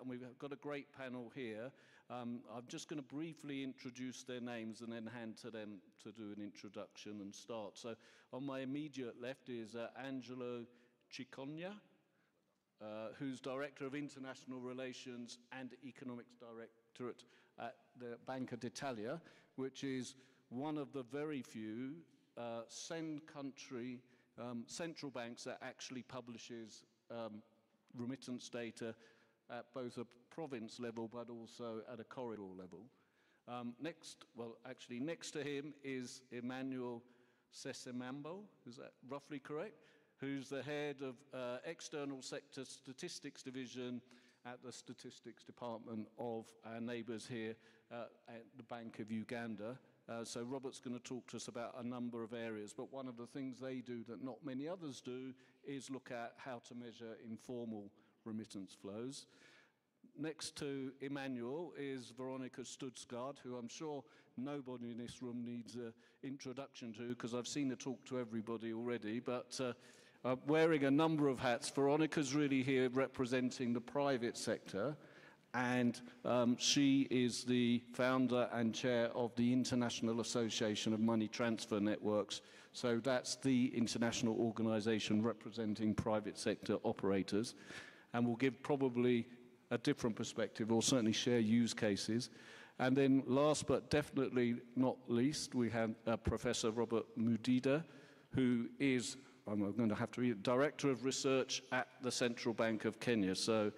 and we've got a great panel here. I'm just going to briefly introduce their names and then hand to them to do an introduction and start. So on my immediate left is Angelo Cicogna, who's Director of International Relations and Economics Directorate at the Banca d'Italia, which is one of the very few send-country central banks that actually publishes remittance data at both a province level but also at a corridor level. Next to him is Emmanuel Sesemambo, is that roughly correct? Who's the head of External Sector Statistics Division at the Statistics Department of our neighbours here at the Bank of Uganda. So Robert's going to talk to us about a number of areas, but one of the things they do that not many others do is look at how to measure informal remittance flows. Next to Emmanuel is Veronica Studsgaard, who I'm sure nobody in this room needs an introduction to because I've seen her talk to everybody already, but wearing a number of hats. Veronica's really here representing the private sector, and she is the founder and chair of the International Association of Money Transfer Networks. So that's the international organization representing private sector operators, and will give probably a different perspective, or certainly share use cases. And then last but definitely not least, we have Professor Robert Mudida, who is, I'm going to have to read it, Director of Research at the Central Bank of Kenya. So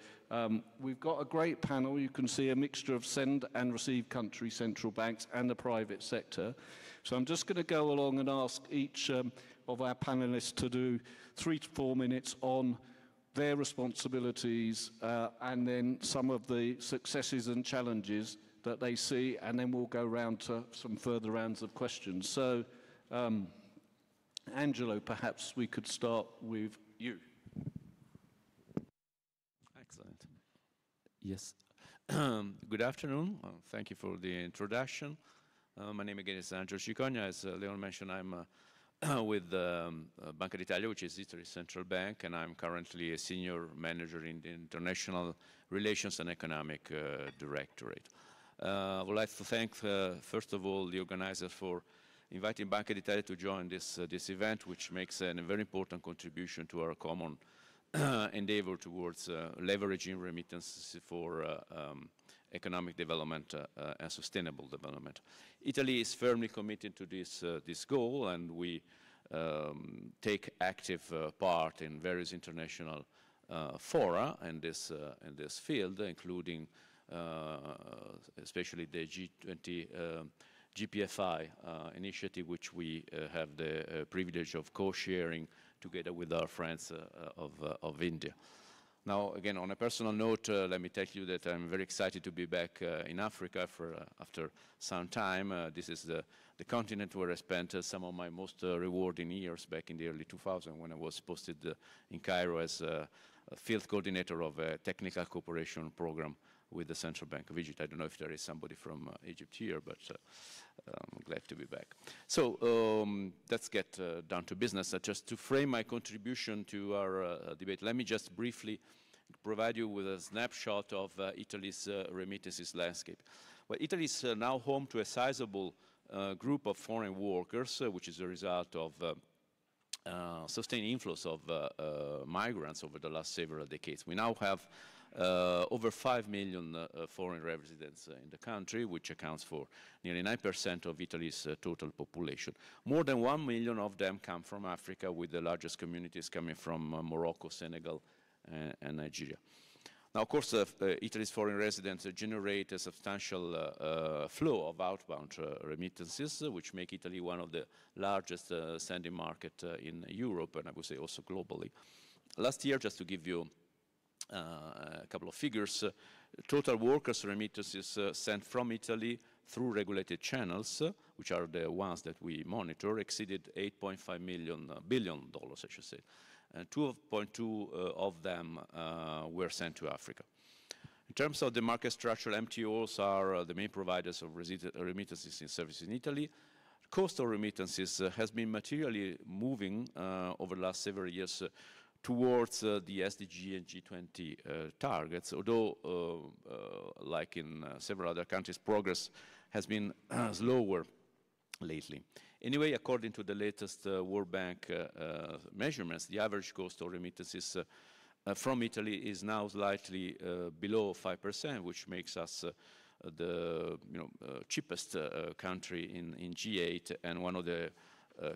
we've got a great panel. You can see a mixture of send and receive country central banks and the private sector. So I'm just going to go along and ask each of our panelists to do 3 to 4 minutes on their responsibilities and then some of the successes and challenges that they see, and then we'll go round to some further rounds of questions. So Angelo, perhaps we could start with you. Excellent. Yes. Good afternoon. Thank you for the introduction. My name again is Angelo Cicogna. As Leon mentioned, I'm with Banca d'Italia, which is Italy's central bank, and I'm currently a senior manager in the International Relations and Economic Directorate. I would like to thank, first of all, the organizers for inviting Banca d'Italia to join this event, which makes a very important contribution to our common endeavor towards leveraging remittances for economic development and sustainable development. Italy is firmly committed to this goal, and we take active part in various international fora in this field, including especially the G20 GFRID initiative, which we have the privilege of co-sharing together with our friends of India. Now, again, on a personal note, let me tell you that I'm very excited to be back in Africa after some time. This is the continent where I spent some of my most rewarding years back in the early 2000s when I was posted in Cairo as a field coordinator of a technical cooperation program with the Central Bank of Egypt. I don't know if there is somebody from Egypt here, but I'm glad to be back. So let's get down to business. Just to frame my contribution to our debate, let me just briefly provide you with a snapshot of Italy's remittances landscape. Well, Italy is now home to a sizable group of foreign workers, which is a result of sustained inflows of migrants over the last several decades. We now have over 5 million foreign residents in the country, which accounts for nearly 9% of Italy's total population. More than 1 million of them come from Africa, with the largest communities coming from Morocco, Senegal, and Nigeria. Now, of course, Italy's foreign residents generate a substantial flow of outbound remittances, which make Italy one of the largest sending markets in Europe, and I would say also globally. Last year, just to give you a couple of figures, total workers' remittances sent from Italy through regulated channels, which are the ones that we monitor, exceeded $8.5 billion, I should say. And 2.2 of them were sent to Africa. In terms of the market structure, MTOs are the main providers of remittances in services in Italy. Cost of remittances has been materially moving over the last several years towards the SDG and G20 targets, although like in several other countries, progress has been slower lately. Anyway, according to the latest World Bank measurements, the average cost of remittances from Italy is now slightly below 5%, which makes us the cheapest country in G8 and one of the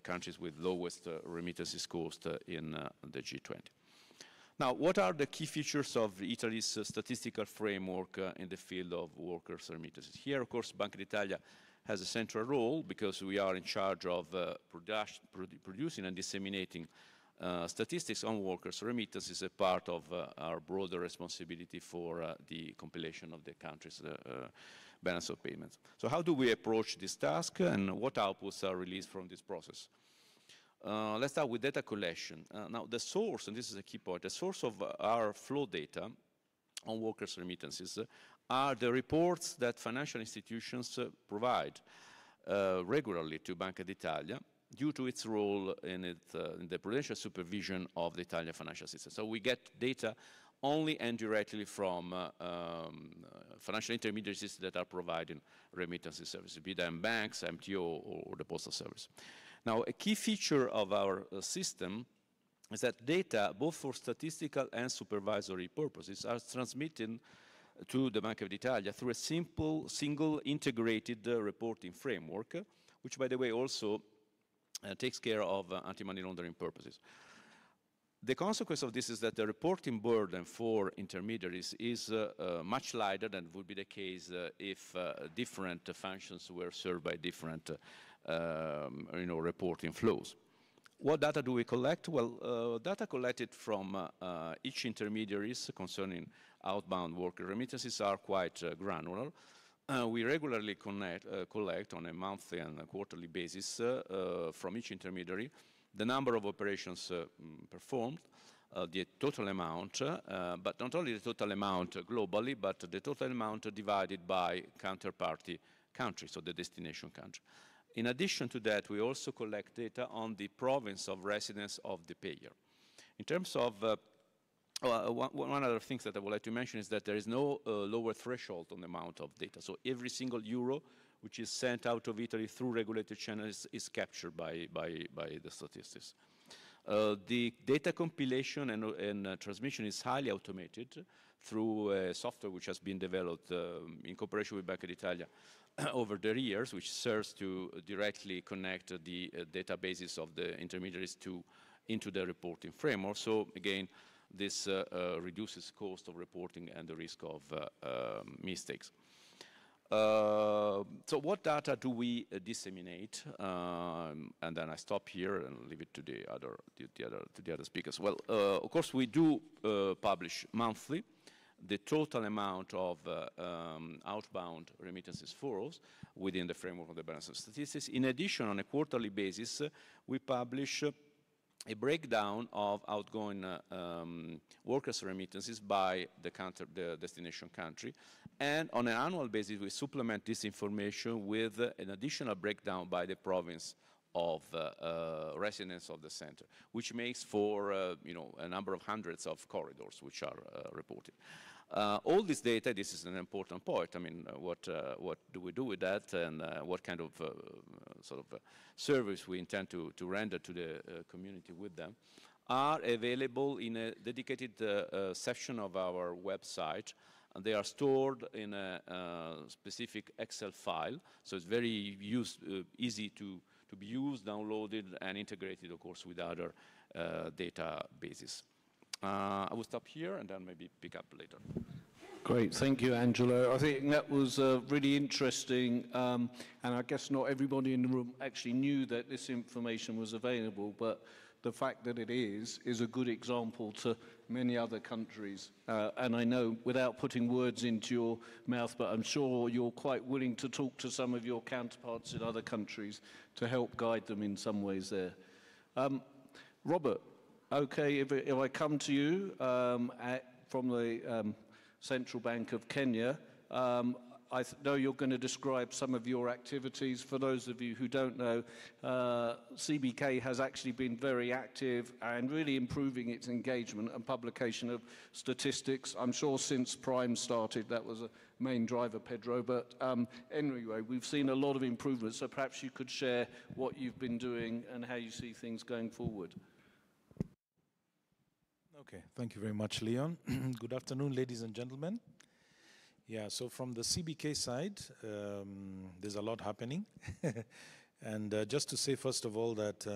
countries with lowest remittances cost in the G20. Now, what are the key features of Italy's statistical framework in the field of workers' remittances? Here, of course, Banca d'Italia has a central role because we are in charge of producing and disseminating statistics on workers' remittances as part of our broader responsibility for the compilation of the country's balance of payments. So how do we approach this task and what outputs are released from this process? Let's start with data collection. Now the source, and this is a key point, the source of our flow data on workers' remittances are the reports that financial institutions provide regularly to Banca d'Italia due to its role in the prudential supervision of the Italian financial system. So we get data only and directly from financial intermediaries that are providing remittances services, be them banks, MTO, or the postal service. Now, a key feature of our system is that data, both for statistical and supervisory purposes, are transmitted to the Banca d'Italia through a simple, single integrated reporting framework, which, by the way, also takes care of anti-money laundering purposes. The consequence of this is that the reporting burden for intermediaries is much lighter than would be the case if different functions were served by different reporting flows. What data do we collect? Well, data collected from each intermediaries concerning outbound worker remittances are quite granular. We regularly collect on a monthly and a quarterly basis from each intermediary the number of operations performed, the total amount, but not only the total amount globally, but the total amount divided by counterparty country, so the destination country. In addition to that, we also collect data on the province of residence of the payer. In terms of, one other thing that I would like to mention is that there is no lower threshold on the amount of data. So every single euro which is sent out of Italy through regulated channels is captured by the statistics. The data compilation and transmission is highly automated through a software which has been developed in cooperation with Banca d'Italia over the years, which serves to directly connect the databases of the intermediaries into the reporting framework. So again, this reduces cost of reporting and the risk of mistakes. So what data do we disseminate? And then I stop here and leave it to the other speakers. Well, of course, we do publish monthly the total amount of outbound remittances for us within the framework of the balance of statistics. In addition, on a quarterly basis, we publish a breakdown of outgoing workers' remittances by the destination country. And on an annual basis, we supplement this information with an additional breakdown by the province of residence of the center, which makes for a number of hundreds of corridors which are reported. All this data, this is an important point. I mean, what do we do with that, and what kind of service we intend to render to the community with them, are available in a dedicated section of our website. And they are stored in a specific Excel file, so it's very easy to be used, downloaded, and integrated, of course, with other databases. I will stop here and then maybe pick up later. Great, thank you, Angelo. I think that was really interesting, and I guess not everybody in the room actually knew that this information was available, but the fact that it is a good example to many other countries. And I know, without putting words into your mouth, but I'm sure you're quite willing to talk to some of your counterparts in other countries to help guide them in some ways there. Robert, okay, if I come to you from the Central Bank of Kenya, know you're going to describe some of your activities. For those of you who don't know, CBK has actually been very active and really improving its engagement and publication of statistics. I'm sure since Prime started, that was a main driver, Pedro. But anyway, we've seen a lot of improvements. So perhaps you could share what you've been doing and how you see things going forward. Okay, thank you very much, Leon. Good afternoon, ladies and gentlemen. Yeah, so from the CBK side, there's a lot happening. And just to say, first of all, that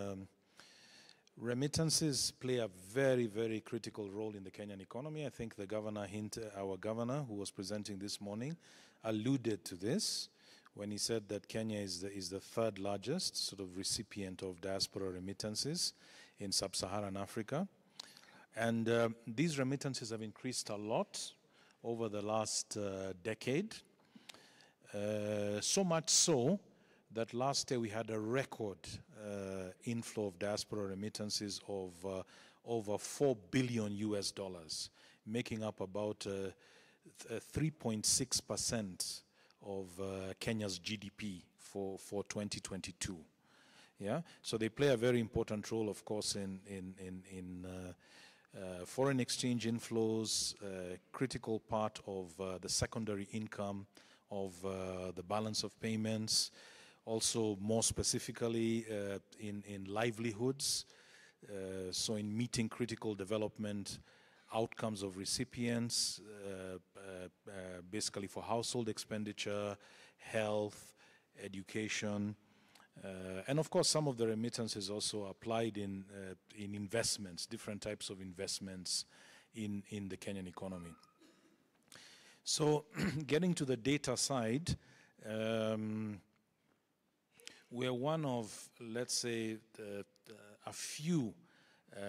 remittances play a very, very critical role in the Kenyan economy. I think the governor, our governor, who was presenting this morning, alluded to this when he said that Kenya is the third largest sort of recipient of diaspora remittances in sub-Saharan Africa. And these remittances have increased a lot over the last decade. So much so that last year we had a record inflow of diaspora remittances of over $4 billion US, making up about 3.6% of Kenya's GDP for 2022. Yeah, so they play a very important role, of course, in foreign exchange inflows, critical part of the secondary income of the balance of payments, also more specifically in livelihoods, so in meeting critical development outcomes of recipients, basically for household expenditure, health, education, and of course some of the remittances also applied in investments, different types of investments in the Kenyan economy. So getting to the data side, we're one of, let's say, a few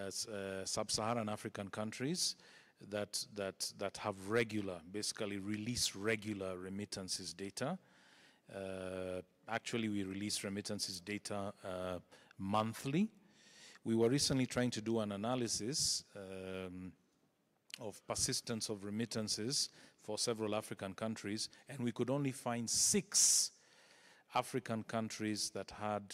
sub-Saharan African countries that have basically release regular remittances data. Actually, we release remittances data monthly. We were recently trying to do an analysis of persistence of remittances for several African countries, and we could only find 6 African countries that had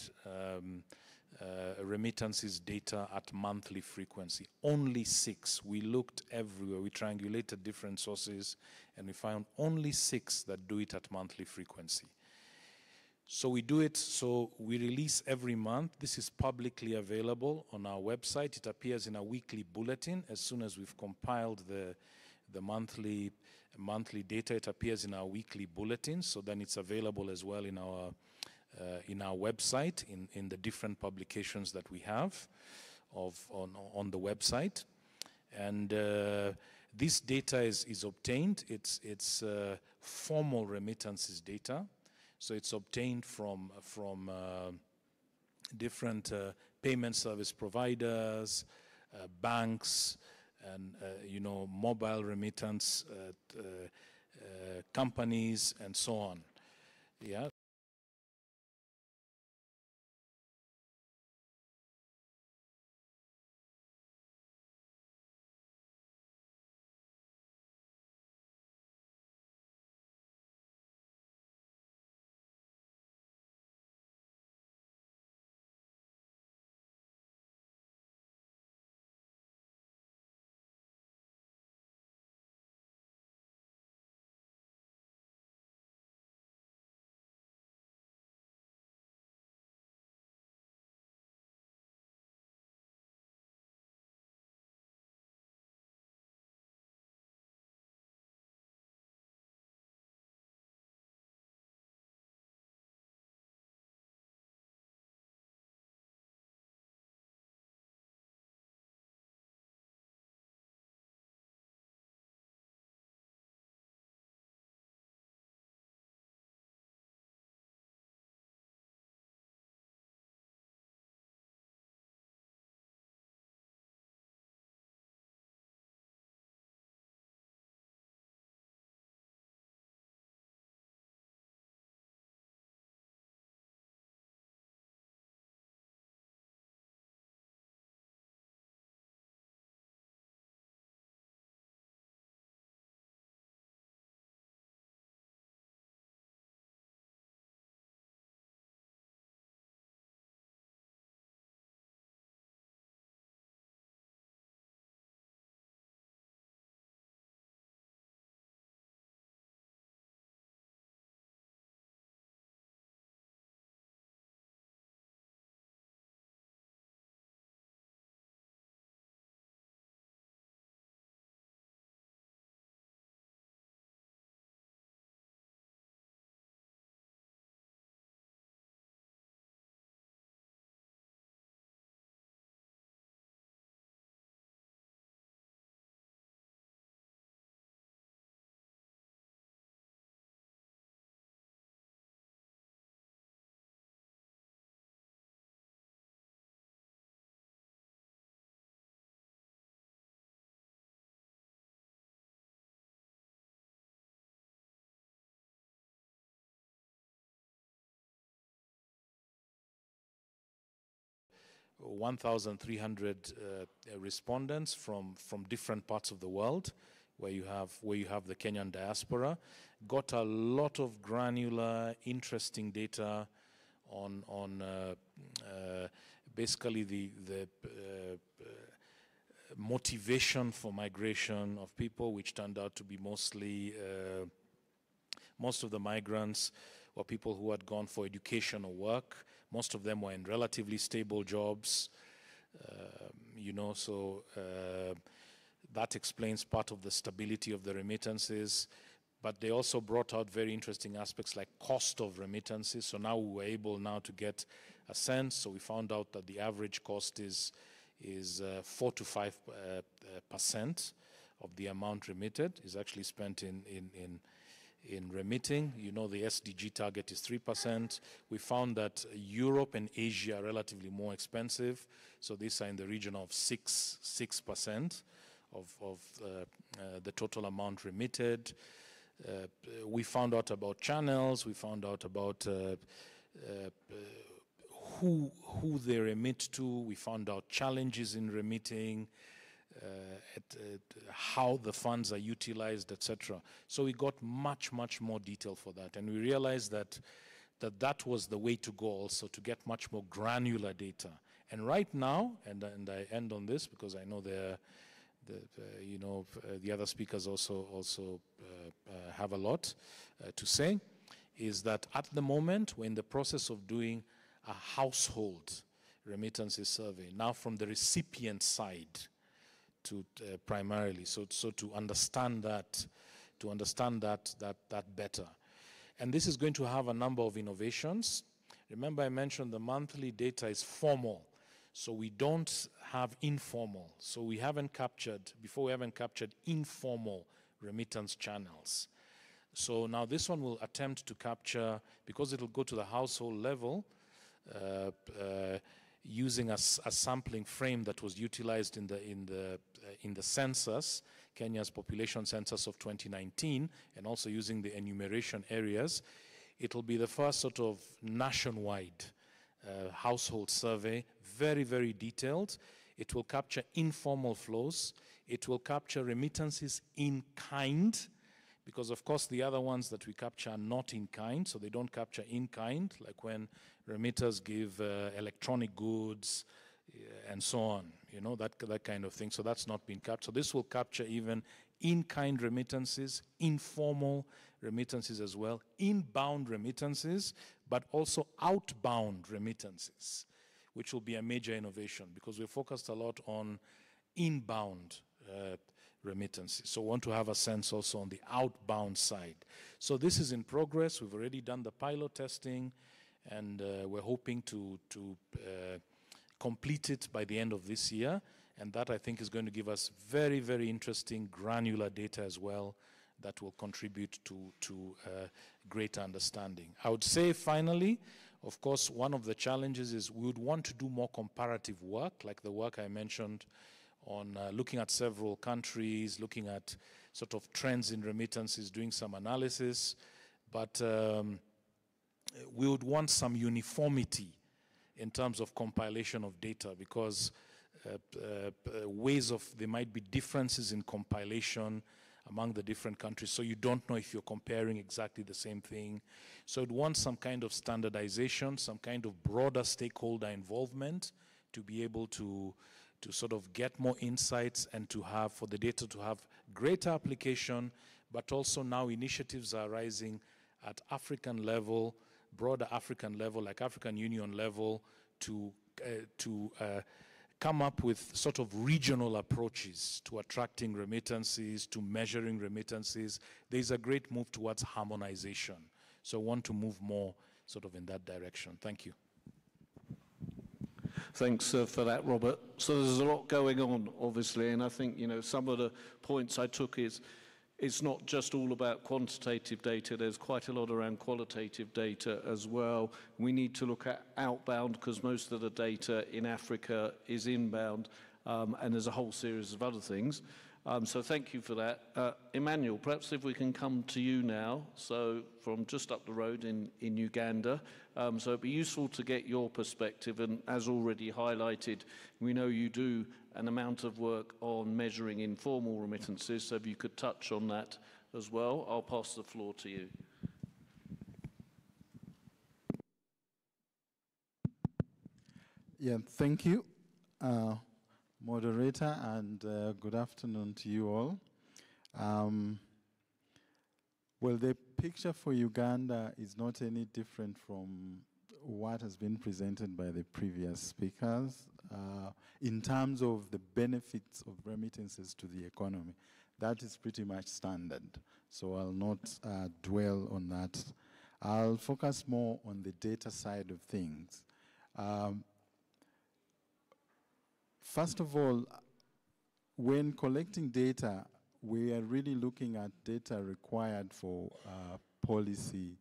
remittances data at monthly frequency. Only 6. We looked everywhere. We triangulated different sources, and we found only 6 that do it at monthly frequency. So we do it, so we release every month. This is publicly available on our website. It appears in a weekly bulletin. As soon as we've compiled the monthly data, it appears in our weekly bulletin. So then it's available as well in our website, in the different publications that we have on the website. And this data is obtained. It's formal remittances data. So it's obtained from different payment service providers, banks, and mobile remittance companies, and so on. Yeah. 1,300 respondents from different parts of the world, where you have the Kenyan diaspora. Got a lot of granular, interesting data on basically the motivation for migration of people, which turned out to be mostly most of the migrants were people who had gone for education or work. Most of them were in relatively stable jobs, so that explains part of the stability of the remittances. But they also brought out very interesting aspects like cost of remittances. So now we were able to get a sense. So we found out that the average cost is 4 to 5% of the amount remitted is actually spent in remitting. The SDG target is 3%. We found that Europe and Asia are relatively more expensive. So these are in the region of 6% of the total amount remitted. We found out about channels. We found out about who they remit to. We found out challenges in remitting, how the funds are utilized, etc. So we got much more detail for that, and we realized that was the way to go, also to get much more granular data. And right now, and I end on this because I know the other speakers also have a lot to say, is that at the moment we're in the process of doing a household remittances survey, now from the recipient side to primarily, so to understand that better. And this is going to have a number of innovations. Remember, I mentioned the monthly data is formal, so we don't have informal. So we haven't captured informal remittance channels. So now this one will attempt to capture, because it'll go to the household level, using a sampling frame that was utilized in the census, Kenya's population census of 2019, and also using the enumeration areas. It'll be the first sort of nationwide household survey, very detailed. It will capture informal flows. It will capture remittances in kind, because of course the other ones that we capture are not in kind, so they don't capture in kind, like when remitters give electronic goods and so on, that kind of thing. So that's not been captured. So this will capture even in-kind remittances, informal remittances as well, inbound remittances, but also outbound remittances, which will be a major innovation because we focused a lot on inbound remittances. So we want to have a sense also on the outbound side. So this is in progress. We've already done the pilot testing, and we're hoping to complete it by the end of this year. And that, I think, is going to give us very interesting granular data as well that will contribute to greater understanding. I would say, finally, of course, one of the challenges is we would want to do more comparative work, like the work I mentioned on looking at several countries, looking at sort of trends in remittances, doing some analysis. But we would want some uniformity in terms of compilation of data, because there might be differences in compilation among the different countries, so you don't know if you're comparing exactly the same thing. So it wants some kind of standardization, some kind of broader stakeholder involvement to be able to sort of get more insights and to have, for the data to have greater application, but also now initiatives are rising at African level, broader African level, like African Union level, to come up with sort of regional approaches to attracting remittances, to measuring remittances. There's a great move towards harmonization. So I want to move more sort of in that direction. Thank you. Thanks for that, Robert. So there's a lot going on, obviously, and I think, some of the points I took is it's not just all about quantitative data. There's quite a lot around qualitative data as well. We need to look at outbound, because most of the data in Africa is inbound, and there's a whole series of other things. So thank you for that. Emmanuel, perhaps if we can come to you now, so from just up the road in Uganda. So it'd be useful to get your perspective, and as already highlighted, we know you do an amount of work on measuring informal remittances, so if you could touch on that as well. I'll pass the floor to you. Yeah, thank you, moderator, and good afternoon to you all. Well, the picture for Uganda is not any different from what has been presented by the previous speakers in terms of the benefits of remittances to the economy. That is pretty much standard, so I'll not dwell on that. I'll focus more on the data side of things. First of all, when collecting data, we are really looking at data required for policy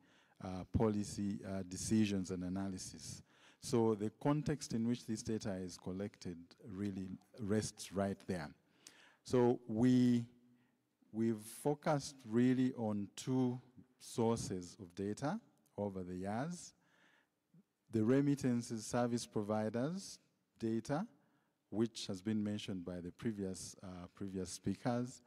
decisions and analysis. So the context in which this data is collected really rests right there. So we've focused really on two sources of data over the years: the remittances service providers data, which has been mentioned by the previous speakers.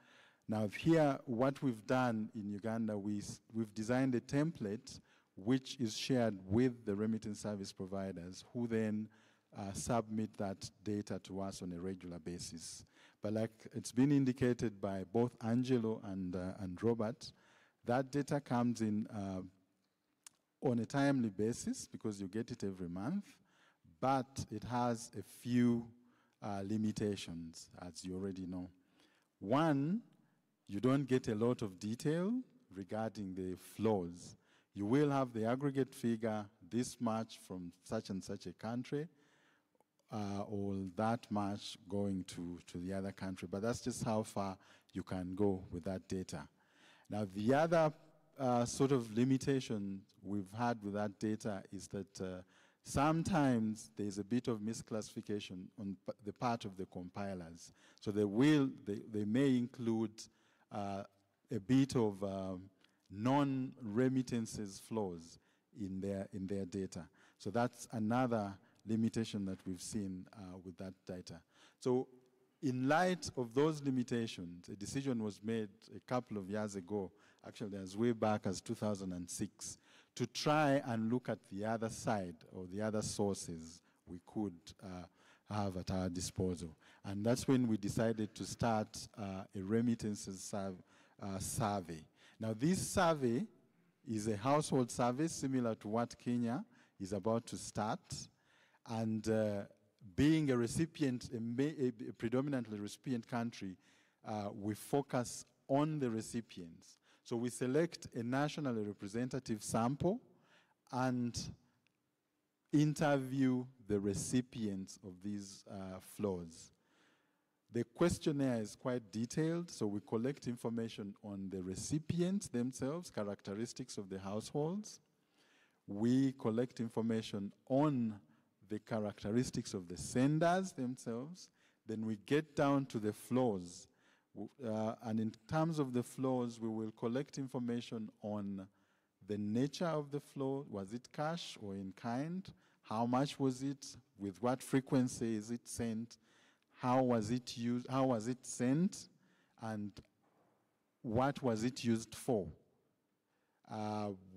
Now here, what we've done in Uganda, we've designed a template which is shared with the remittance service providers, who then submit that data to us on a regular basis. But like it's been indicated by both Angelo and Robert, that data comes in on a timely basis because you get it every month, but it has a few limitations, as you already know. One, you don't get a lot of detail regarding the flows. You will have the aggregate figure, this much from such and such a country, or that much going to the other country, but that's just how far you can go with that data. Now, the other sort of limitation we've had with that data is that sometimes there's a bit of misclassification on the part of the compilers. So they may include a bit of non-remittances flows in their data. So that's another limitation that we've seen with that data. So in light of those limitations, a decision was made a couple of years ago, actually as way back as 2006, to try and look at the other side or the other sources we could have at our disposal. And that's when we decided to start a remittances survey. Now, this survey is a household survey similar to what Kenya is about to start. And being a recipient, a predominantly recipient country, we focus on the recipients. So we select a nationally representative sample and interview the recipients of these flows. The questionnaire is quite detailed, so we collect information on the recipients themselves, characteristics of the households. We collect information on the characteristics of the senders themselves. Then we get down to the flows. And in terms of the flows, we will collect information on the nature of the flow. Was it cash or in kind? How much was it? With what frequency is it sent? How was it used? How was it sent? And what was it used for?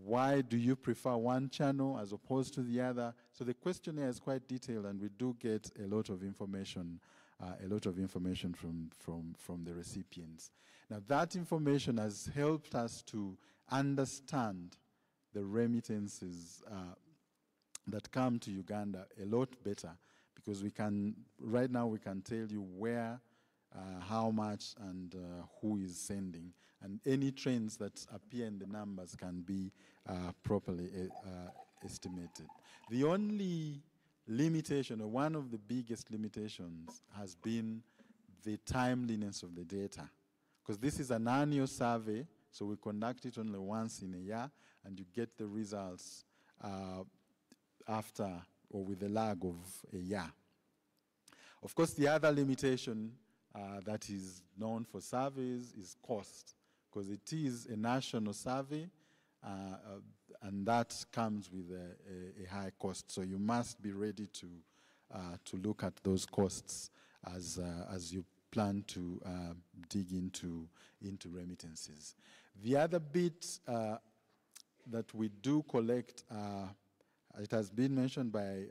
Why do you prefer one channel as opposed to the other? So the questionnaire is quite detailed, and we do get a lot of information from the recipients. Now, that information has helped us to understand the remittances that come to Uganda a lot better, because right now we can tell you where, how much, and who is sending. And any trends that appear in the numbers can be properly estimated. The only limitation, or one of the biggest limitations, has been the timeliness of the data. Because this is an annual survey, so we conduct it only once in a year, and you get the results after or with a lag of a year. Of course, the other limitation that is known for surveys is cost, because it is a national survey, and that comes with a high cost. So you must be ready to look at those costs as you plan to dig into remittances. The other bit that we do collect, it has been mentioned by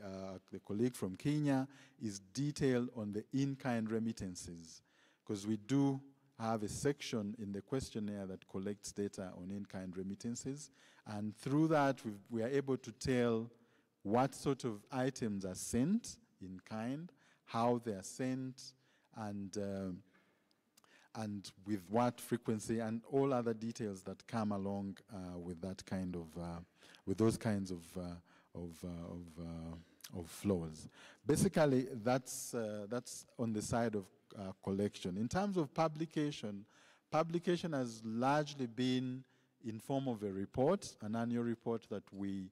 the colleague from Kenya, is detail on the in-kind remittances, because we do have a section in the questionnaire that collects data on in-kind remittances, and through that we are able to tell what sort of items are sent in kind, how they are sent, and with what frequency, and all other details that come along with that kind of, with those kinds of flows. Basically, that's on the side of collection. In terms of publication, publication has largely been in form of a report, an annual report that we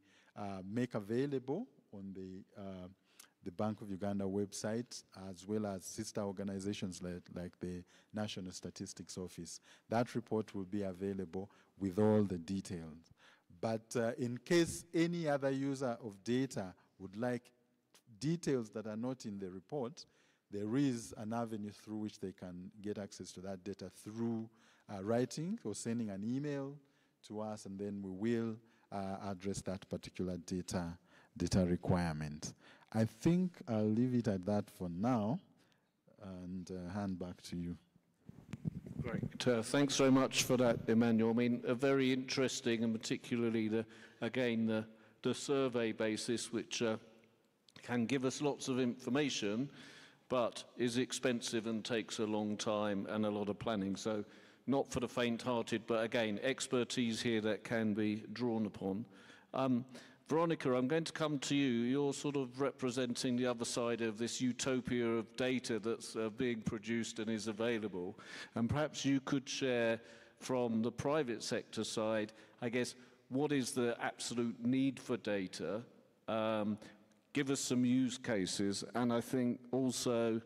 make available on the Bank of Uganda website, as well as sister organizations like the National Statistics Office. That report will be available with all the details. But in case any other user of data would like details that are not in the report, there is an avenue through which they can get access to that data through writing or sending an email to us, and then we will address that particular data requirement. I think I'll leave it at that for now and hand back to you. Great. Thanks very much for that, Emmanuel. I mean, very interesting, and particularly the survey basis, which can give us lots of information, but is expensive and takes a long time and a lot of planning. So not for the faint-hearted, but again, expertise here that can be drawn upon. Veronica, I'm going to come to you. You're sort of representing the other side of this utopia of data that's being produced and is available. And perhaps you could share from the private sector side, I guess, what is the absolute need for data? Give us some use cases, and I think also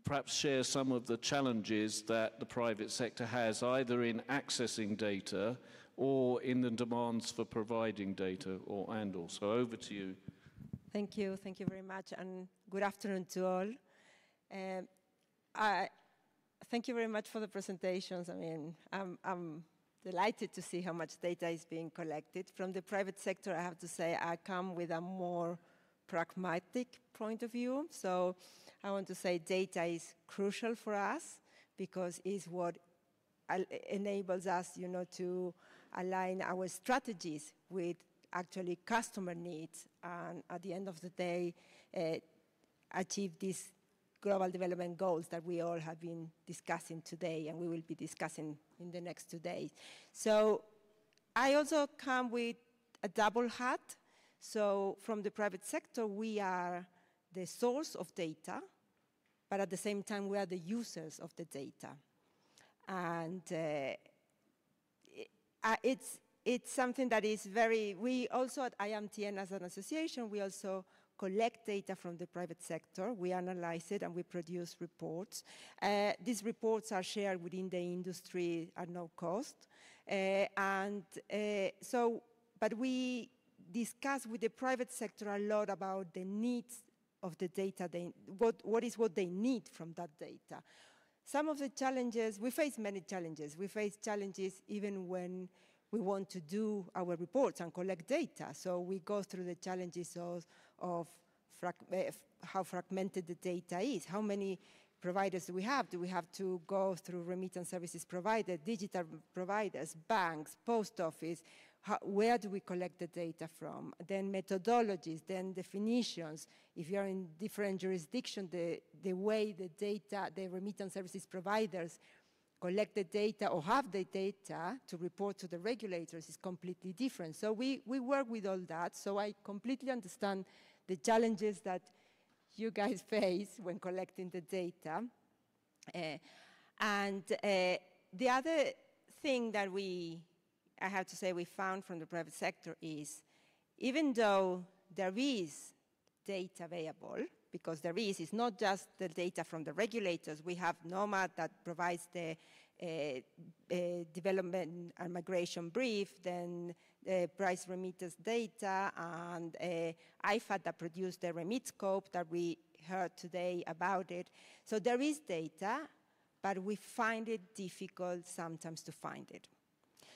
perhaps share some of the challenges that the private sector has, either in accessing data or in the demands for providing data, and also. Over to you. Thank you very much, and good afternoon to all. Thank you very much for the presentations. I mean, I'm delighted to see how much data is being collected. From the private sector, I have to say I come with a more pragmatic point of view. So I want to say data is crucial for us because it's what enables us, to align our strategies with actually customer needs, and at the end of the day, achieve these global development goals that we all have been discussing today, and we will be discussing in the next 2 days. So I also come with a double hat. So from the private sector, we are the source of data, but at the same time, we are the users of the data. And it's something that is we also at IMTN as an association, we also collect data from the private sector. We analyze it and we produce reports. These reports are shared within the industry at no cost. But we discuss with the private sector a lot about the needs of the data, what they need from that data. Some of the challenges, we face many challenges. We face challenges even when we want to do our reports and collect data. So we go through the challenges of how fragmented the data is. How many providers do we have? Do we have to go through remittance services providers, digital providers, banks, post office? Where do we collect the data from? Then methodologies, then definitions. If you're in different jurisdictions, the way the data, the remittance services providers collect the data or have the data to report to the regulators is completely different. So we work with all that. So I completely understand the challenges that you guys face when collecting the data. The other thing that I have to say we found from the private sector is, even though there is data available, because there is. It's not just the data from the regulators. We have NOMAD that provides the development and migration brief, then price remittance data, and IFAD that produced the remit scope that we heard today about it. So there is data, but we find it difficult sometimes to find it.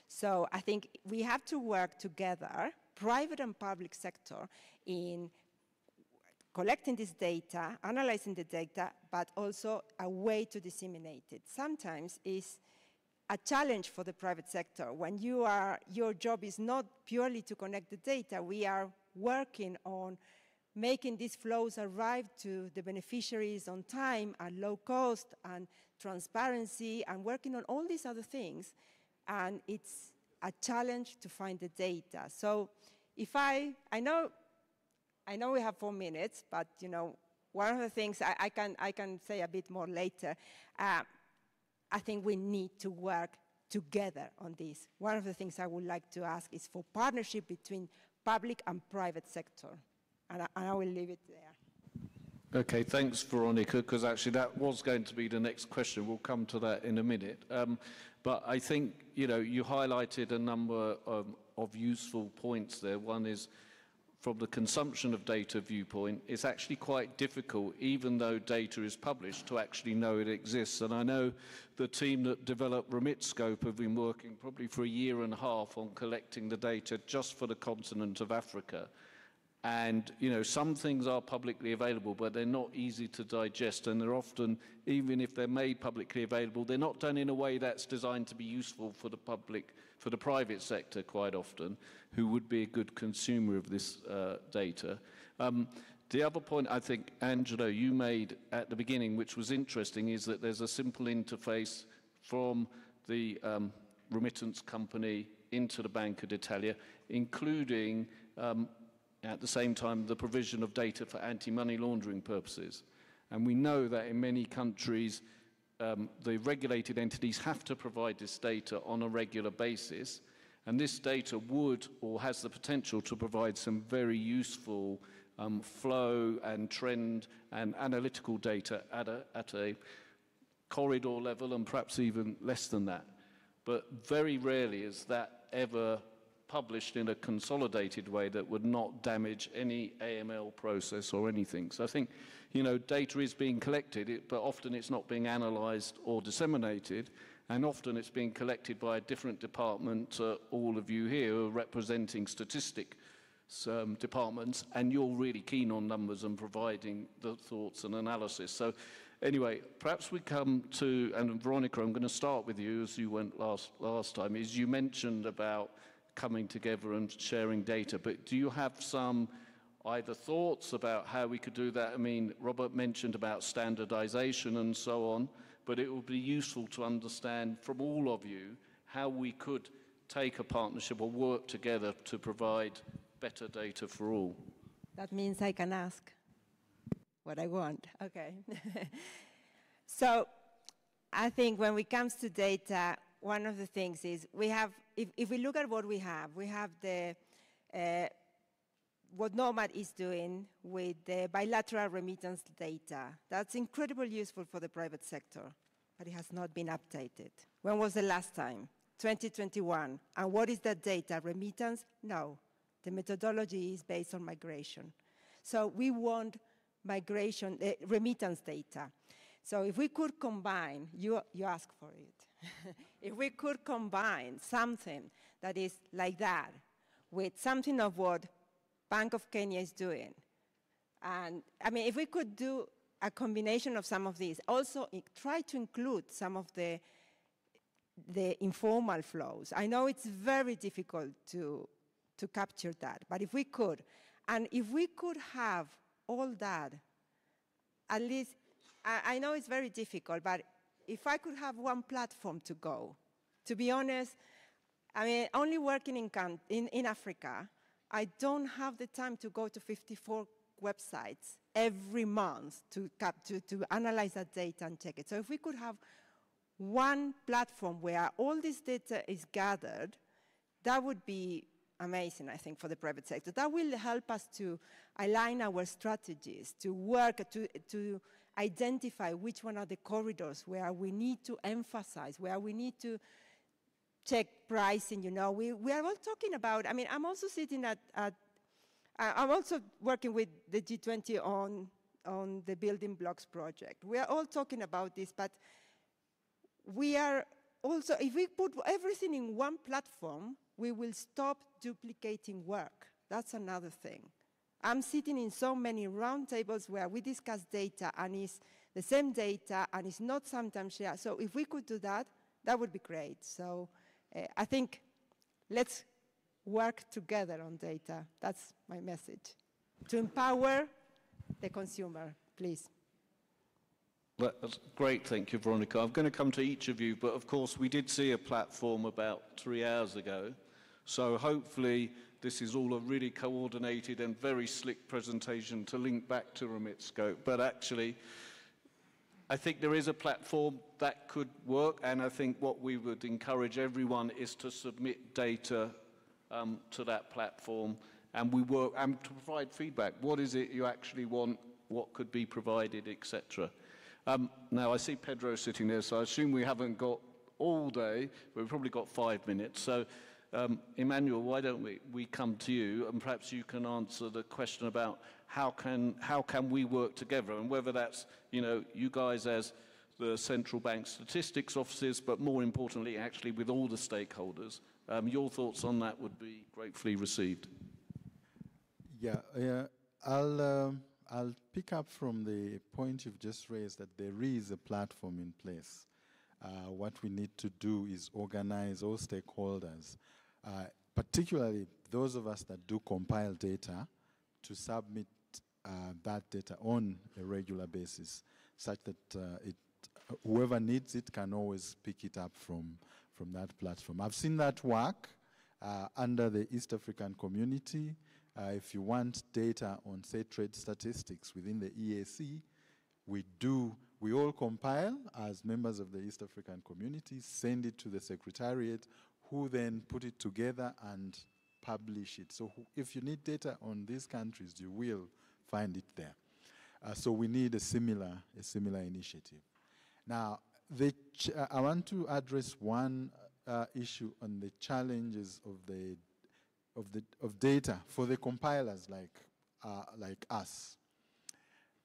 So I think we have to work together, private and public sector, in collecting this data, analyzing the data, but also a way to disseminate it. Sometimes it's a challenge for the private sector. When your job is not purely to connect the data, we are working on making these flows arrive to the beneficiaries on time, at low cost, and transparency, and working on all these other things. And it's a challenge to find the data. So if I know we have 4 minutes, but you know, one of the things I can say a bit more later. I think we need to work together on this. One of the things I would like to ask is for partnership between public and private sector, and I will leave it there. Okay, thanks, Veronica, because actually that was going to be the next question. We'll come to that in a minute. But I think, you know, you highlighted a number of useful points there. One is, from the consumption of data viewpoint, it's actually quite difficult, even though data is published, to actually know it exists. And I know the team that developed RemitScope have been working probably for 1.5 years on collecting the data just for the continent of Africa. And, you know, some things are publicly available, but they're not easy to digest. And they're often, even if they're made publicly available, they're not done in a way that's designed to be useful for the public, for the private sector quite often, who would be a good consumer of this data. The other point I think, Angelo, you made at the beginning, which was interesting, is that there's a simple interface from the remittance company into the Banca d'Italia, including at the same time the provision of data for anti-money laundering purposes. And we know that in many countries, the regulated entities have to provide this data on a regular basis, and this data would or has the potential to provide some very useful flow and trend and analytical data at a corridor level, and perhaps even less than that. But very rarely is that ever published in a consolidated way that would not damage any AML process or anything. So I think, you know, data is being collected, but often it's not being analyzed or disseminated, and often it's being collected by a different department. All of you here are representing statistics departments, and you're really keen on numbers and providing the thoughts and analysis. So anyway, perhaps we come to, and Veronica, I'm going to start with you as you went last time, is you mentioned about coming together and sharing data, but do you have some either thoughts about how we could do that? I mean, Robert mentioned about standardization and so on, but it would be useful to understand from all of you how we could take a partnership or work together to provide better data for all. That means I can ask what I want. Okay. So I think when it comes to data, one of the things is we have, if we look at what we have the what NOMAD is doing with the bilateral remittance data. That's incredibly useful for the private sector, but it has not been updated. When was the last time? 2021. And what is that data? Remittance? No. The methodology is based on migration. So we want migration, remittance data. So if we could combine, you ask for it. If we could combine something that is like that with something of what Bank of Kenya is doing, and I mean, if we could do a combination of some of these, also try to include some of the informal flows. I know it's very difficult to capture that, but if we could, and if we could have all that, at least, I know it's very difficult, but if I could have one platform to go, to be honest, I mean, only working in Africa, I don't have the time to go to 54 websites every month to analyze that data and check it. So if we could have one platform where all this data is gathered, that would be amazing, I think, for the private sector. That will help us to align our strategies, to work, to identify which one are the corridors where we need to emphasize, where we need to check pricing. You know, we are all talking about, I mean, I'm also sitting I'm also working with the G20 on the Building Blocks project. We are all talking about this, but we are also, if we put everything in one platform, we will stop duplicating work. That's another thing. I'm sitting in so many roundtables where we discuss data and it's the same data and it's not sometimes shared. So if we could do that, that would be great. So I think let's work together on data. That's my message. To empower the consumer, please. That's great, thank you, Veronica. I'm going to come to each of you, but of course we did see a platform about 3 hours ago. So hopefully this is all a really coordinated and very slick presentation to link back to RemitScope. But actually, I think there is a platform that could work, and I think what we would encourage everyone is to submit data to that platform, and we work and to provide feedback. What is it you actually want? What could be provided, etc. Now I see Pedro sitting there, so I assume we haven't got all day, but we've probably got 5 minutes. So, Emmanuel, why don't we come to you, and perhaps you can answer the question about how can we work together, and whether that's, you know, you guys as the central bank statistics offices, but more importantly, actually with all the stakeholders. Your thoughts on that would be gratefully received. Yeah, I'll pick up from the point you've just raised, that there is a platform in place. What we need to do is organize all stakeholders, particularly those of us that do compile data, to submit that data on a regular basis, such that whoever needs it can always pick it up from that platform. I've seen that work under the East African community. If you want data on, say, trade statistics within the EAC, we all compile as members of the East African community, send it to the Secretariat, who then put it together and publish it. So if you need data on these countries, you will find it there. So we need a similar initiative. Now, I want to address one issue on the challenges of data for the compilers like us.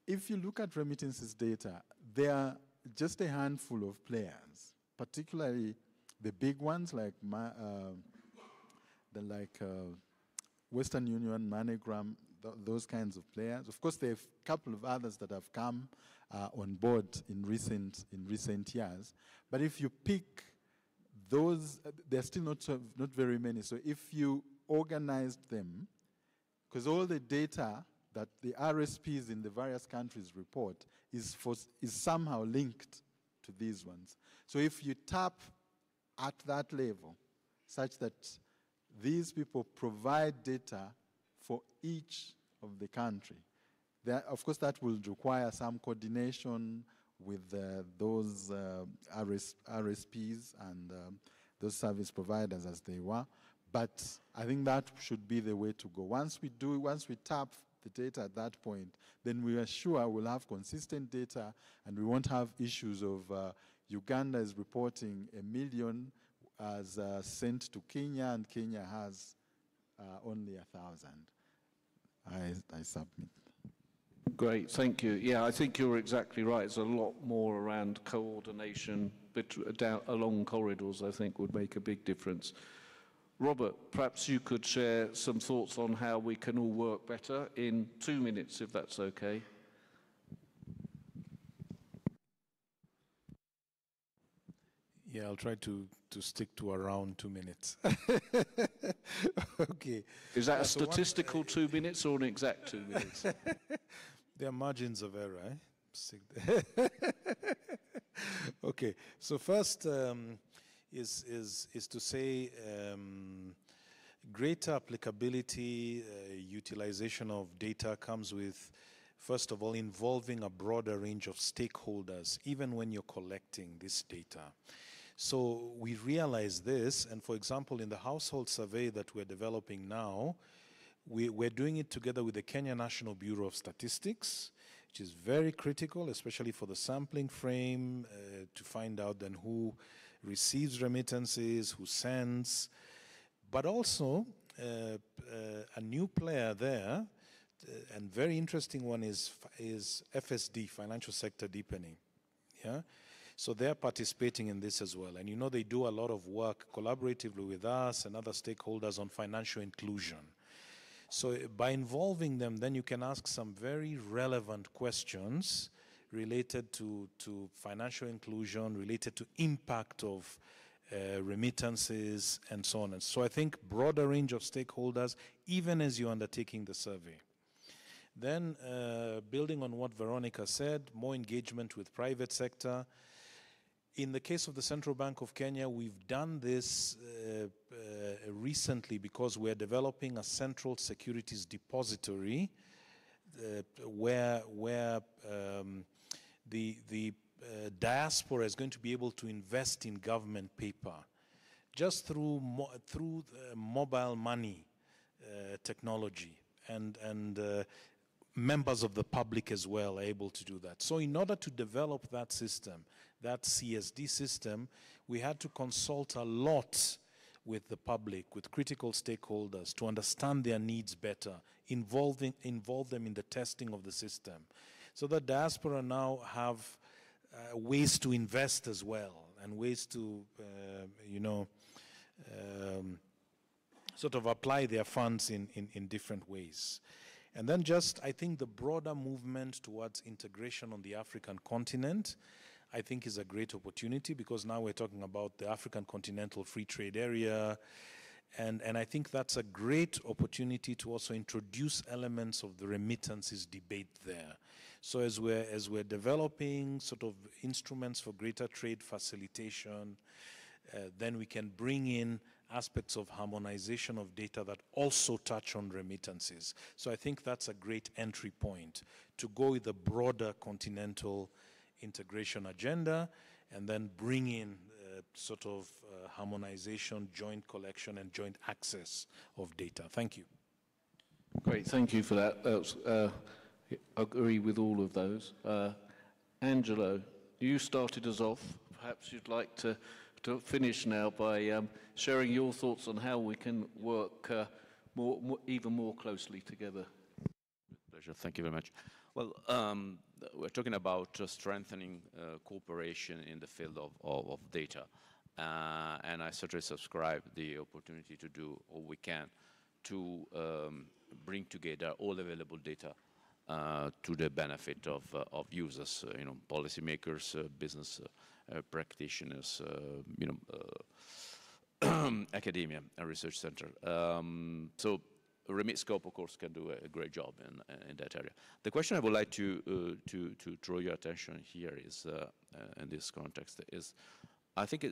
If you look at remittances data, there are just a handful of players, particularly the big ones like Western Union, MoneyGram, those kinds of players. Of course, there are a couple of others that have come on board in recent years. But if you pick those, they're still not very many. So if you organized them, because all the data that the RSPs in the various countries report is somehow linked to these ones. So if you tap at that level, such that these people provide data for each of the country, of course that will require some coordination with those RSPs and those service providers as they were. But I think that should be the way to go. Once we tap the data at that point, then we are sure we'll have consistent data, and we won't have issues of Uganda is reporting 1 million as sent to Kenya, and Kenya has only 1,000. I submit. Great, thank you. Yeah, I think you're exactly right. It's a lot more around coordination along corridors, I think, would make a big difference. Robert, perhaps you could share some thoughts on how we can all work better in 2 minutes, if that's okay. Yeah, I'll try to stick to around 2 minutes. Okay. Is that a statistical 2 minutes or an exact 2 minutes? There are margins of error, eh? Okay, so first is to say greater applicability, utilization of data comes with, first of all, involving a broader range of stakeholders, even when you're collecting this data. So we realize this, and for example, in the household survey that we're developing now, we're doing it together with the Kenya National Bureau of Statistics, which is very critical, especially for the sampling frame, to find out then who receives remittances, who sends, but also a new player there, and very interesting one is FSD, Financial Sector Deepening. Yeah, so they're participating in this as well, and you know they do a lot of work collaboratively with us and other stakeholders on financial inclusion. So by involving them, then you can ask some very relevant questions related to financial inclusion, related to impact of remittances, and so on. And so I think broader range of stakeholders, even as you're undertaking the survey. Then building on what Veronica said, more engagement with private sector. In the case of the Central Bank of Kenya, we've done this recently because we're developing a central securities depository where the diaspora is going to be able to invest in government paper just through mobile money technology, and members of the public as well are able to do that. So in order to develop that system, that CSD system, we had to consult a lot with the public, with critical stakeholders, to understand their needs better, involve them in the testing of the system. So the diaspora now have ways to invest as well, and ways to, sort of apply their funds in different ways. And then just, I think the broader movement towards integration on the African continent, I think is a great opportunity, because now we're talking about the African Continental Free Trade Area, and I think that's a great opportunity to also introduce elements of the remittances debate there. So as we're developing sort of instruments for greater trade facilitation, then we can bring in aspects of harmonization of data that also touch on remittances. So I think that's a great entry point to go with the broader continental integration agenda, and then bring in sort of harmonization, joint collection, and joint access of data. Thank you. Great, thank you for that. I agree with all of those. Angelo, you started us off. Perhaps you'd like to finish now by sharing your thoughts on how we can work even more closely together. Pleasure, thank you very much. Well, we're talking about strengthening cooperation in the field of data. And I certainly subscribe the opportunity to do all we can to bring together all available data to the benefit of users, policymakers, business practitioners, academia and research center. So RemitScope, of course, can do a great job in that area. The question I would like to draw your attention here is, in this context, is I think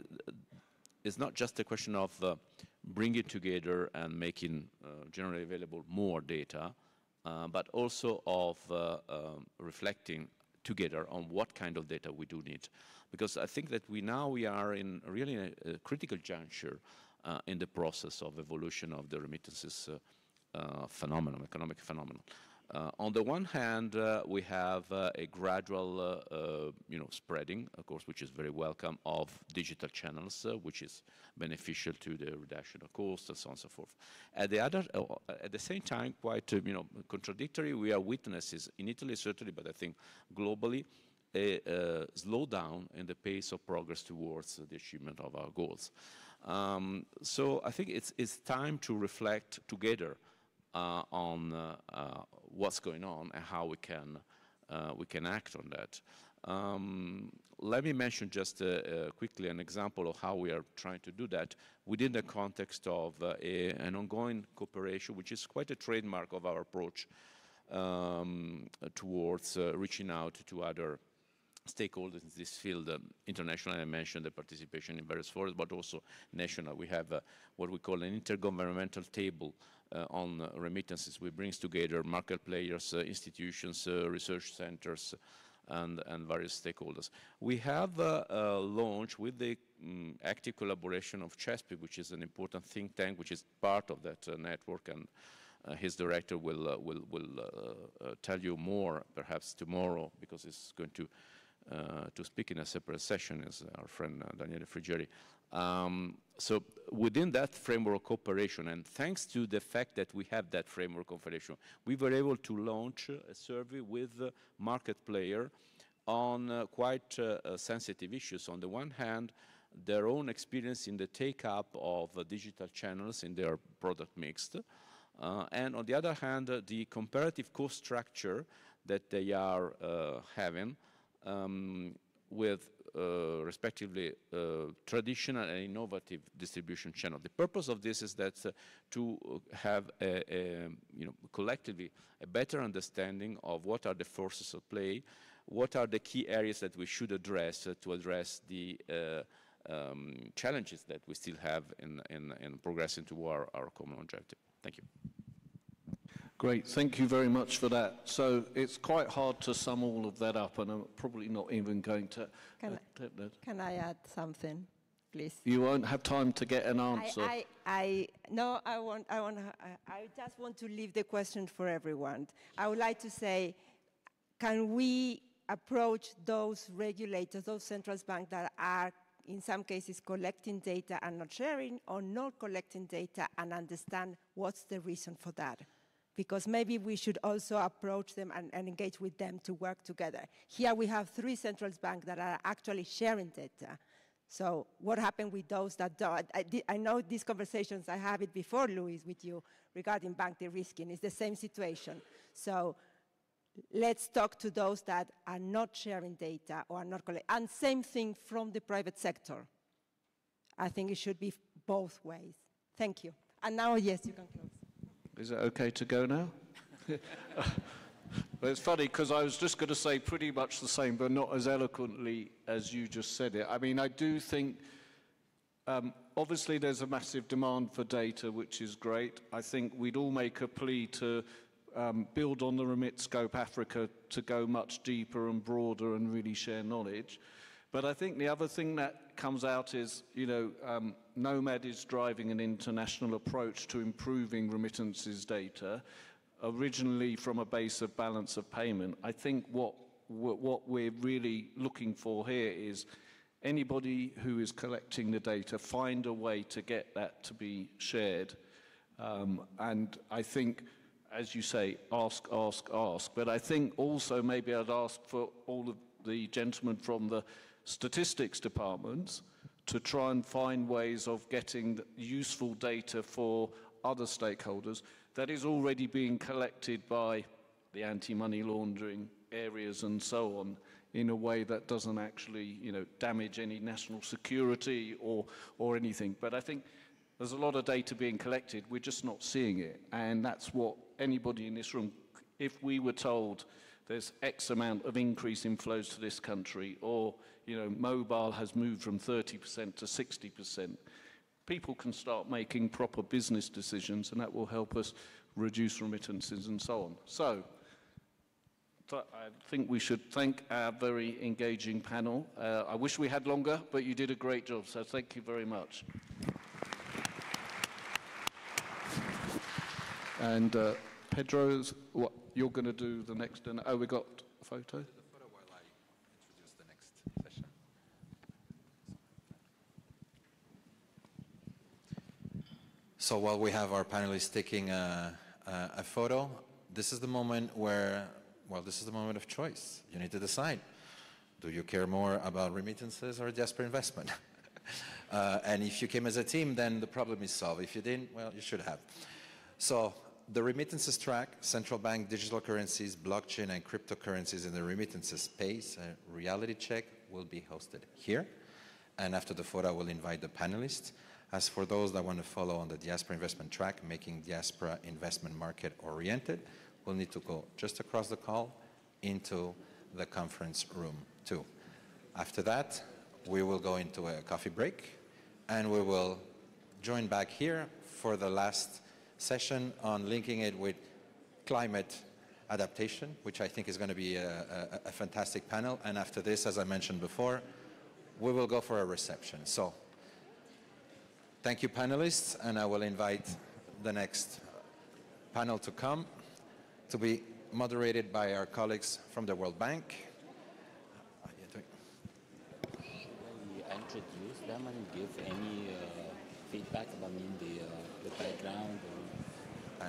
it's not just a question of bringing together and making generally available more data, but also of reflecting together on what kind of data we do need. Because I think that we are in really a critical juncture in the process of evolution of the remittances phenomenon, economic phenomenon. On the one hand, we have a gradual, spreading, of course, which is very welcome, of digital channels, which is beneficial to the reduction of costs and so on and so forth. At the same time, quite, contradictory, we are witnesses in Italy certainly, but I think globally, a slowdown in the pace of progress towards the achievement of our goals. So I think it's time to reflect together on what's going on and how we can act on that. Let me mention just quickly an example of how we are trying to do that within the context of an ongoing cooperation, which is quite a trademark of our approach towards reaching out to other stakeholders in this field. Internationally, I mentioned the participation in various forums, but also national. We have what we call an intergovernmental table on remittances, which brings together market players, institutions, research centers, and various stakeholders. We have launched with the active collaboration of CESPI, which is an important think tank, which is part of that network, and his director will tell you more perhaps tomorrow, because he's going to speak in a separate session, is our friend Daniele Frigieri. So within that framework of cooperation, and thanks to the fact that we have that framework of cooperation, we were able to launch a survey with market player on quite sensitive issues. On the one hand, their own experience in the take-up of digital channels in their product mix, and on the other hand, the comparative cost structure that they are having with respectively traditional and innovative distribution channel. The purpose of this is that to have collectively a better understanding of what are the forces of play, what are the key areas that we should address to address the challenges that we still have in progressing to our common objective. Thank you. Great, thank you very much for that. So it's quite hard to sum all of that up, and I'm probably not even going to... Can I add something, please? You won't have time to get an answer. I just want to leave the question for everyone. I would like to say, can we approach those regulators, those central banks that are in some cases collecting data and not sharing, or not collecting data, and understand what's the reason for that? Because maybe we should also approach them and engage with them to work together. Here we have 3 central banks that are actually sharing data. So what happened with those that don't? I know these conversations, I have it before, Luis, with you, regarding bank de-risking. It's the same situation. So let's talk to those that are not sharing data or are not collecting. And same thing from the private sector. I think it should be both ways. Thank you. And now, yes, you can close. Is it okay to go now? Well, it's funny, because I was just going to say pretty much the same, but not as eloquently as you just said it. I mean, I do think, obviously there's a massive demand for data, which is great. I think we'd all make a plea to build on the Remit Scope Africa to go much deeper and broader and really share knowledge. But I think the other thing that comes out is, Nomad is driving an international approach to improving remittances data, originally from a base of balance of payment. I think what we're really looking for here is anybody who is collecting the data, find a way to get that to be shared. And I think, as you say, ask. But I think also maybe I'd ask for all of the gentlemen from the statistics departments to try and find ways of getting useful data for other stakeholders that is already being collected by the anti-money laundering areas and so on, in a way that doesn't actually, damage any national security or anything. But I think there's a lot of data being collected, we're just not seeing it. And that's what anybody in this room, if we were told there's X amount of increase in flows to this country, or mobile has moved from 30% to 60%, people can start making proper business decisions, and that will help us reduce remittances and so on. So I think we should thank our very engaging panel. I wish we had longer, but you did a great job, so thank you very much. And Pedro, what you're going to do the next? Oh, we got a photo. So while we have our panelists taking a photo, this is the moment where, this is the moment of choice. You need to decide. Do you care more about remittances or diaspora investment? And if you came as a team, then the problem is solved. If you didn't, well, you should have. So the remittances track, central bank digital currencies, blockchain, and cryptocurrencies in the remittances space, a reality check will be hosted here. And after the photo, I will invite the panelists. As for those that want to follow on the diaspora investment track, making diaspora investment market oriented, we'll need to go just across the call into the conference room 2. After that, we will go into a coffee break, and we will join back here for the last session on linking it with climate adaptation, which I think is going to be a fantastic panel. And after this, as I mentioned before, we will go for a reception. So thank you, panelists, and I will invite the next panel to come, to be moderated by our colleagues from the World Bank. We introduce them and give any feedback about the background? Or...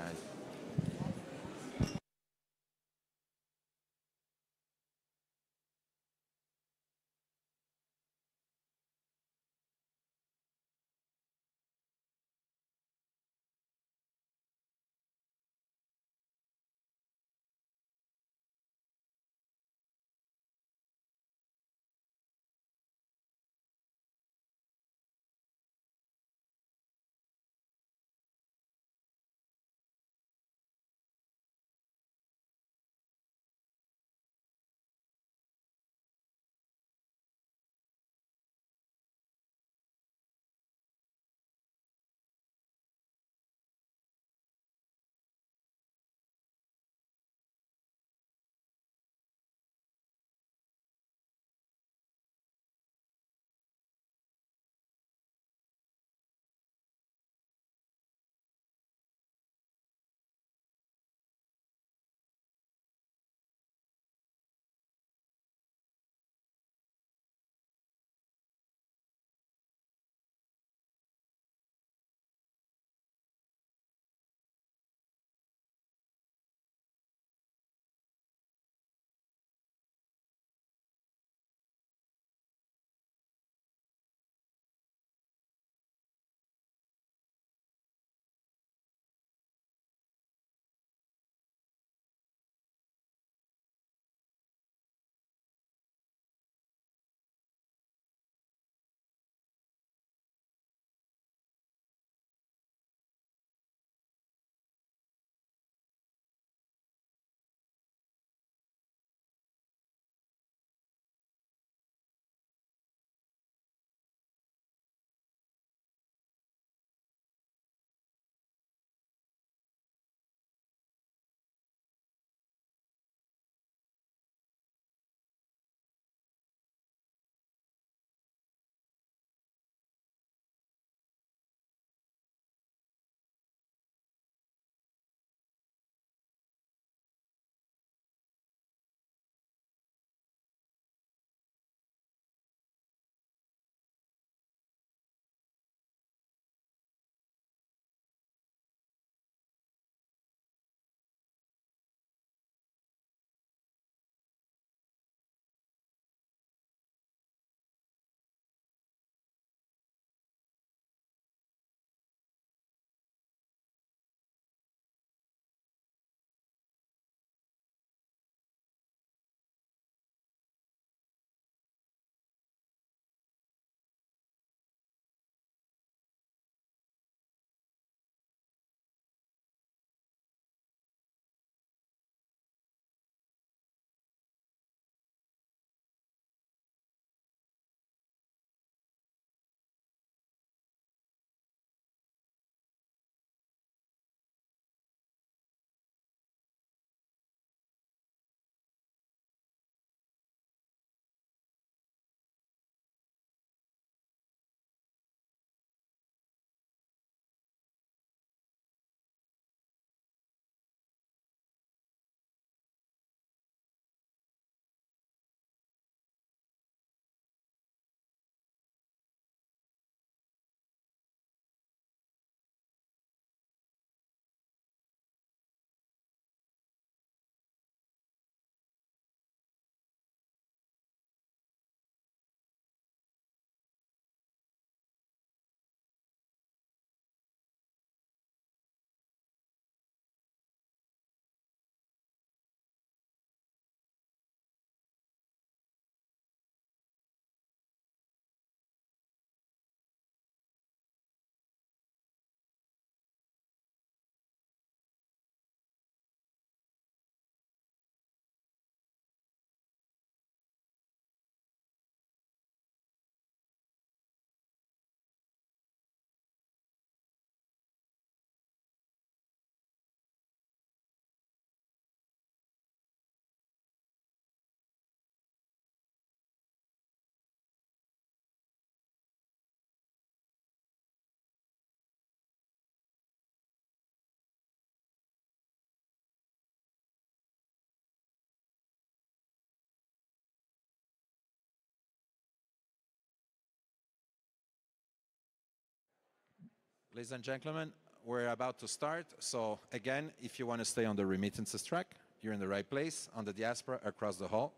Ladies and gentlemen, we're about to start. So again, if you want to stay on the remittances track, you're in the right place, on the diaspora across the hall.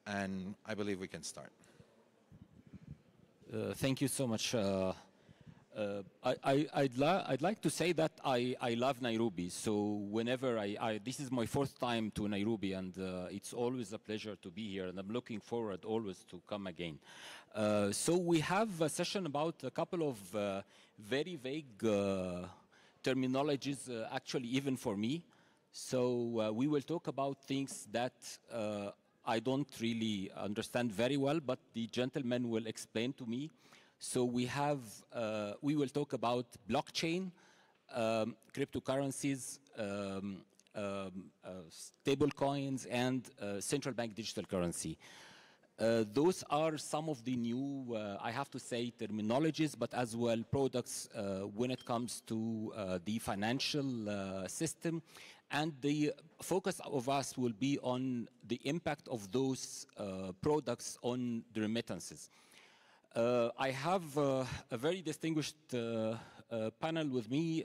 And I believe we can start. Thank you so much. I'd like to say that I love Nairobi. So whenever this is my fourth time to Nairobi, and it's always a pleasure to be here. And I'm looking forward always to come again. So we have a session about a couple of very vague terminologies, actually even for me. So we will talk about things that I don't really understand very well, but the gentleman will explain to me. So we will talk about blockchain, cryptocurrencies, stable coins, and central bank digital currency. Those are some of the new, I have to say, terminologies, but as well products when it comes to the financial system. And the focus of us will be on the impact of those products on the remittances. I have a very distinguished panel with me.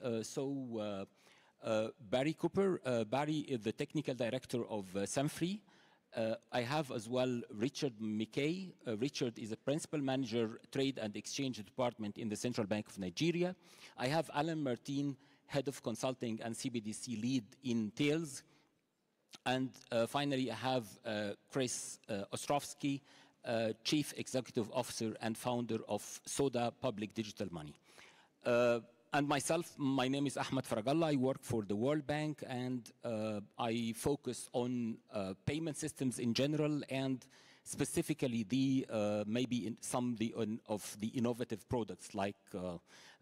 Barry Cooper. Barry is the technical director of Semfree. I have as well Richard McKay. Richard is a principal manager, trade and exchange department in the Central Bank of Nigeria. I have Alan Martin, head of consulting and CBDC lead in Tails. And finally, I have Chris Ostrovsky, Chief Executive Officer and founder of Soda Public Digital Money. And myself, my name is Ahmed Faragallah. I work for the World Bank, and I focus on payment systems in general, and specifically maybe in some of the innovative products like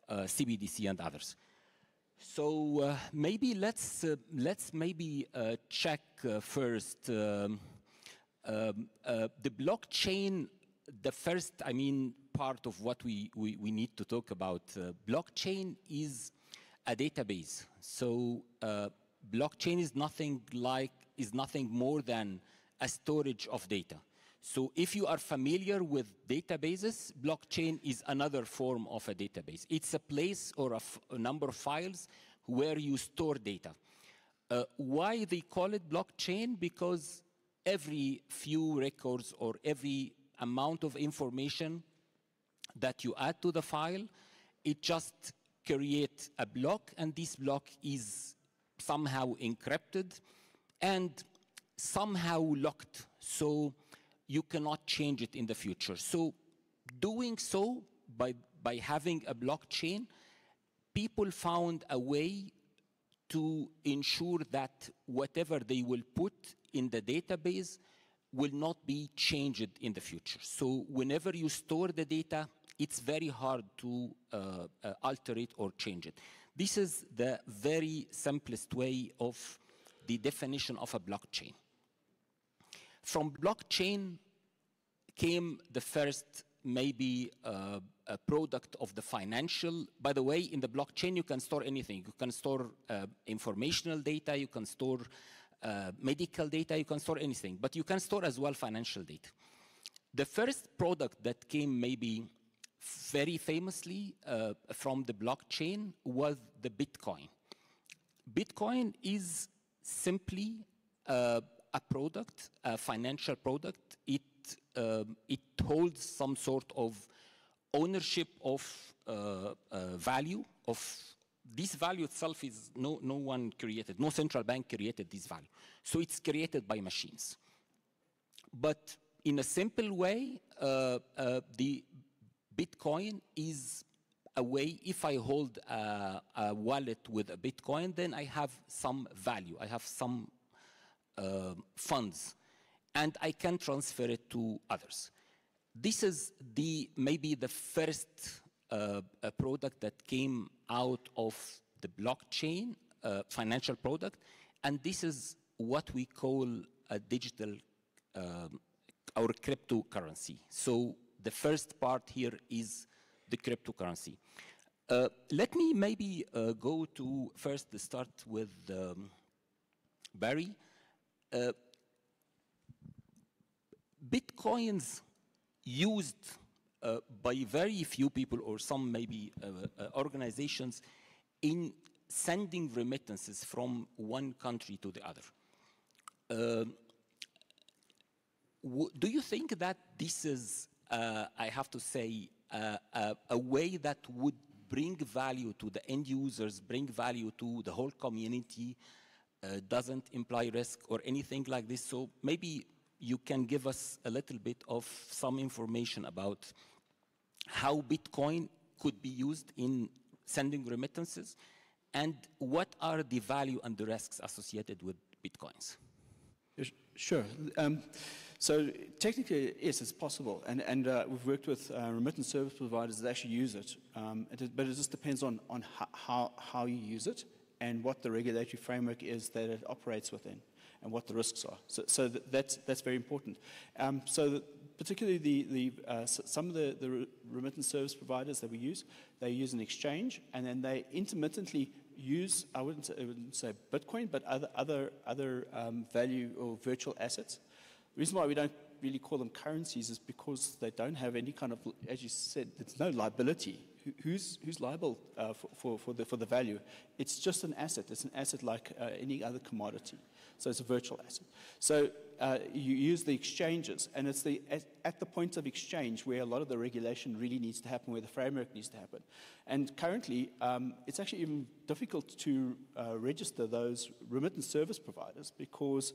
CBDC and others. So maybe let's maybe check first. The blockchain, the first, part of what we need to talk about. Blockchain is a database. So blockchain is nothing more than a storage of data. So if you are familiar with databases, blockchain is another form of a database. It's a place or a number of files where you store data. Why they call it blockchain? Because every few records or every amount of information that you add to the file, it just creates a block, and this block is somehow encrypted and somehow locked, so you cannot change it in the future. So doing so, by having a blockchain, people found a way to ensure that whatever they will put in the database will not be changed in the future. So whenever you store the data, it's very hard to alter it or change it. This is the very simplest way of the definition of a blockchain. From blockchain came the first maybe a product of the financial. By the way, in the blockchain, you can store anything. You can store informational data, you can store medical data, you can store anything, but you can store as well financial data. The first product that came maybe very famously from the blockchain was the Bitcoin. Bitcoin is simply a product, a financial product. It holds some sort of ownership of value. Of this value itself is no one created, no central bank created this value. So it's created by machines. But in a simple way, the Bitcoin is a way, if I hold a wallet with a Bitcoin, then I have some value, I have some funds, and I can transfer it to others. This is maybe the first product that came out of the blockchain, financial product, and this is what we call a digital or cryptocurrency. So the first part here is the cryptocurrency. Let me maybe go to first start with Barry. Bitcoins used by very few people or some maybe organizations in sending remittances from one country to the other. Do you think that this is, I have to say, a way that would bring value to the end users, bring value to the whole community, doesn't imply risk or anything like this? So maybe you can give us a little bit of some information about how Bitcoin could be used in sending remittances, and what are the value and the risks associated with Bitcoins? Sure. So technically, yes, it's possible. And we've worked with remittance service providers that actually use it. But it just depends on how you use it and what the regulatory framework is that it operates within and what the risks are. So that's very important. Particularly some of the remittance service providers that we use, they use an exchange, and then they intermittently use, I wouldn't say Bitcoin, but other value or virtual assets. The reason why we don't really call them currencies is because they don't have any kind of, as you said, there's no liability. Who's liable for the value? It's just an asset. It's an asset like any other commodity. So it's a virtual asset. So you use the exchanges, and it's at the point of exchange where a lot of the regulation really needs to happen, where the framework needs to happen. And currently, it's actually even difficult to register those remittance service providers because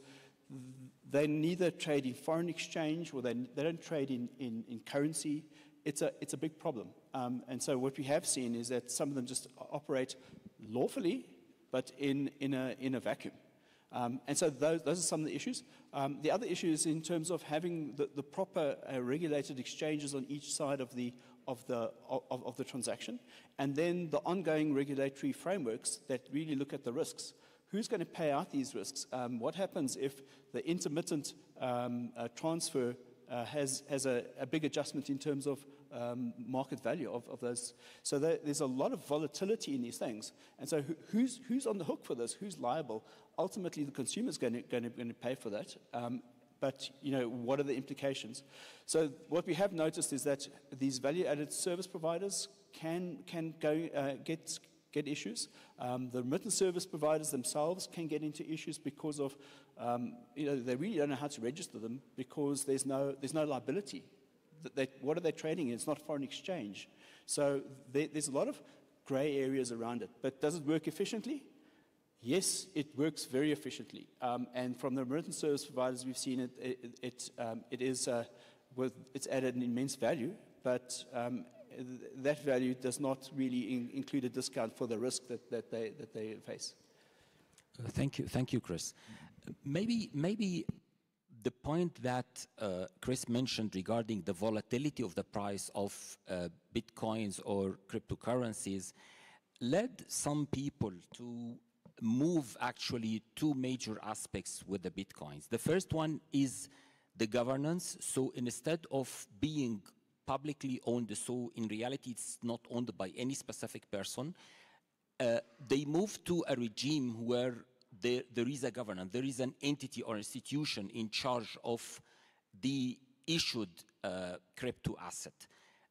they neither trade in foreign exchange or they don't trade in currency. It's a big problem. And so what we have seen is that some of them just operate lawfully, but in a vacuum. And so those are some of the issues. The other issue is in terms of having the proper regulated exchanges on each side of the transaction, and then the ongoing regulatory frameworks that really look at the risks. Who's going to pay out these risks? What happens if the intermittent transfer has a big adjustment in terms of market value of those? So there's a lot of volatility in these things. And so who's on the hook for this? Who's liable? Ultimately, the consumer's going to pay for that. But what are the implications? So what we have noticed is that these value-added service providers can go get issues. The remittance service providers themselves can get into issues because of they really don't know how to register them because there's no liability. What are they trading in? It's not foreign exchange. So there's a lot of gray areas around it. But does it work efficiently? Yes, it works very efficiently. And from the remittance service providers, we've seen it's added an immense value, but that value does not really include a discount for the risk that they face. Thank you, Chris. Maybe the point that Chris mentioned regarding the volatility of the price of Bitcoins or cryptocurrencies led some people to move actually two major aspects with the Bitcoins. The first one is the governance. So instead of being publicly owned, so in reality it's not owned by any specific person, they moved to a regime where there is a governance, there is an entity or institution in charge of the issued crypto asset.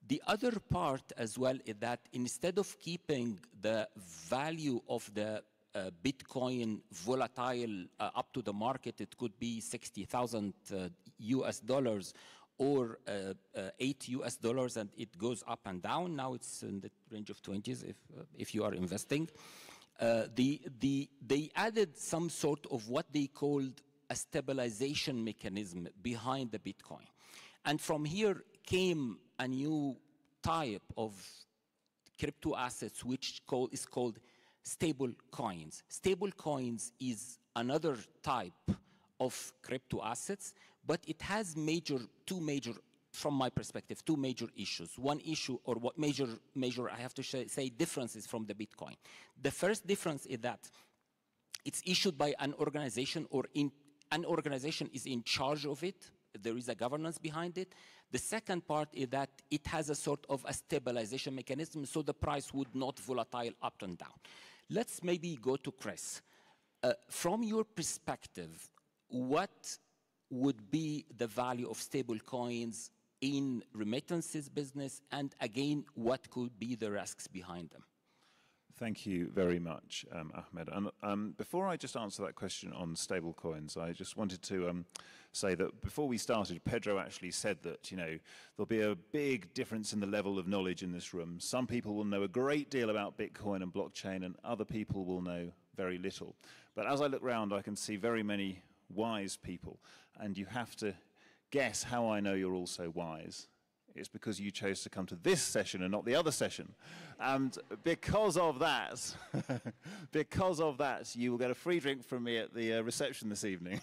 The other part as well is that instead of keeping the value of the Bitcoin volatile up to the market, it could be $60,000 US dollars or $8 US dollars, and it goes up and down. Now it's in the range of 20s if you are investing. They added some sort of what they called a stabilization mechanism behind the Bitcoin. And from here came a new type of crypto assets which is called stable coins. Stable coins is another type of crypto assets, but it has two major, from my perspective, two major issues. One issue, or what major I have to say differences from the Bitcoin. The first difference is that it's issued by an organization, or an organization is in charge of it. There is a governance behind it. The second part is that it has a sort of a stabilization mechanism, so the price would not volatile up and down. Let's maybe go to Chris. From your perspective, what would be the value of stable coins in remittances business, and again, what could be the risks behind them? Thank you very much, Ahmed. And before I just answer that question on stablecoins, I just wanted to say that before we started, Pedro actually said that, you know, there'll be a big difference in the level of knowledge in this room. Some people will know a great deal about Bitcoin and blockchain, and other people will know very little. But as I look around, I can see very many wise people, and you have to guess how I know you're all so wise. It's because you chose to come to this session and not the other session. And because of that, you will get a free drink from me at the reception this evening.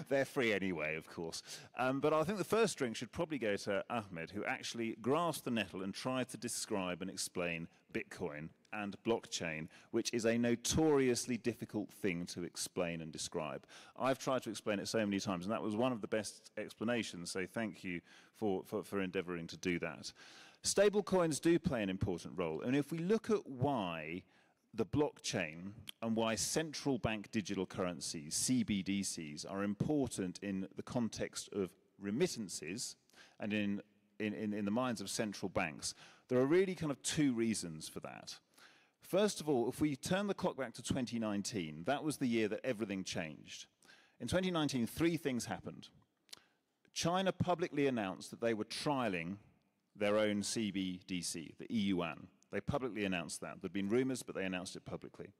They're free anyway, of course. But I think the first drink should probably go to Ahmed, who actually grasped the nettle and tried to describe and explain Bitcoin and blockchain, which is a notoriously difficult thing to explain and describe. I've tried to explain it so many times, and that was one of the best explanations, so thank you for endeavoring to do that. Stablecoins do play an important role, and if we look at why the blockchain and why central bank digital currencies, CBDCs, are important in the context of remittances and in the minds of central banks, there are really kind of two reasons for that. First of all, if we turn the clock back to 2019, that was the year that everything changed. In 2019, three things happened. China publicly announced that they were trialing their own CBDC, the yuan. They publicly announced that. There'd been rumors, but they announced it publicly.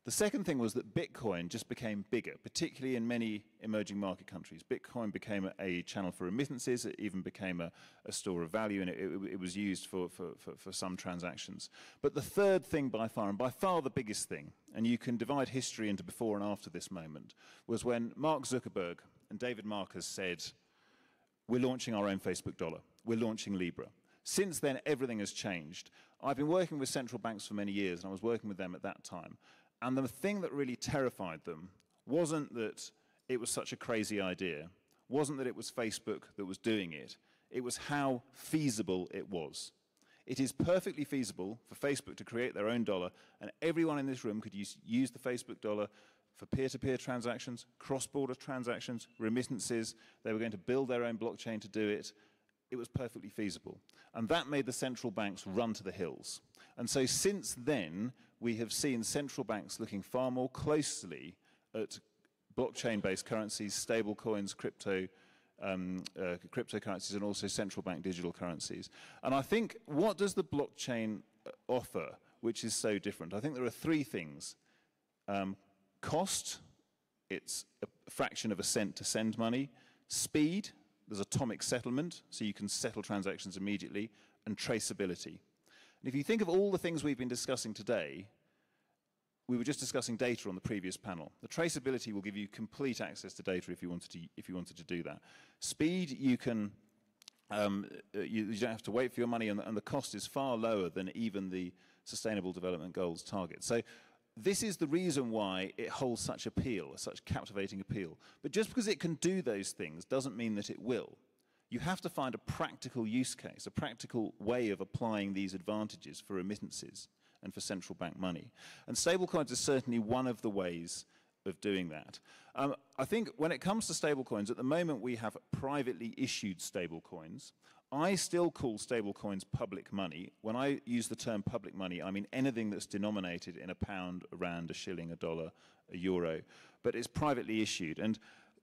The second thing was that Bitcoin just became bigger, particularly in many emerging market countries. Bitcoin became a channel for remittances. It even became a store of value, and it was used for some transactions. But the third thing by far, and by far the biggest thing, and you can divide history into before and after this moment, was when Mark Zuckerberg and David Marcus said, we're launching our own Facebook dollar. We're launching Libra. Since then, everything has changed. I've been working with central banks for many years, and I was working with them at that time. And the thing that really terrified them wasn't that it was such a crazy idea, wasn't that it was Facebook that was doing it, it was how feasible it was. It is perfectly feasible for Facebook to create their own dollar, and everyone in this room could use the Facebook dollar for peer-to-peer transactions, cross-border transactions, remittances. They were going to build their own blockchain to do it. It was perfectly feasible. And that made the central banks run to the hills. And so since then, we have seen central banks looking far more closely at blockchain-based currencies, stable coins, cryptocurrencies, and also central bank digital currencies. And I think, what does the blockchain offer, which is so different? I think there are three things. Cost, it's a fraction of a cent to send money. Speed, there's atomic settlement, so you can settle transactions immediately. And traceability. And if you think of all the things we've been discussing today, we were just discussing data on the previous panel. The traceability will give you complete access to data if you wanted to do that. Speed, you can you don't have to wait for your money, and the cost is far lower than even the Sustainable Development Goals target. So this is the reason why it holds such appeal, such captivating appeal. But just because it can do those things doesn't mean that it will. You have to find a practical use case, a practical way of applying these advantages for remittances and for central bank money. And stablecoins is certainly one of the ways of doing that. I think when it comes to stablecoins, at the moment we have privately issued stablecoins. I still call stablecoins public money. When I use the term public money, I mean anything that's denominated in a pound, a rand, a shilling, a dollar, a euro, but it's privately issued. And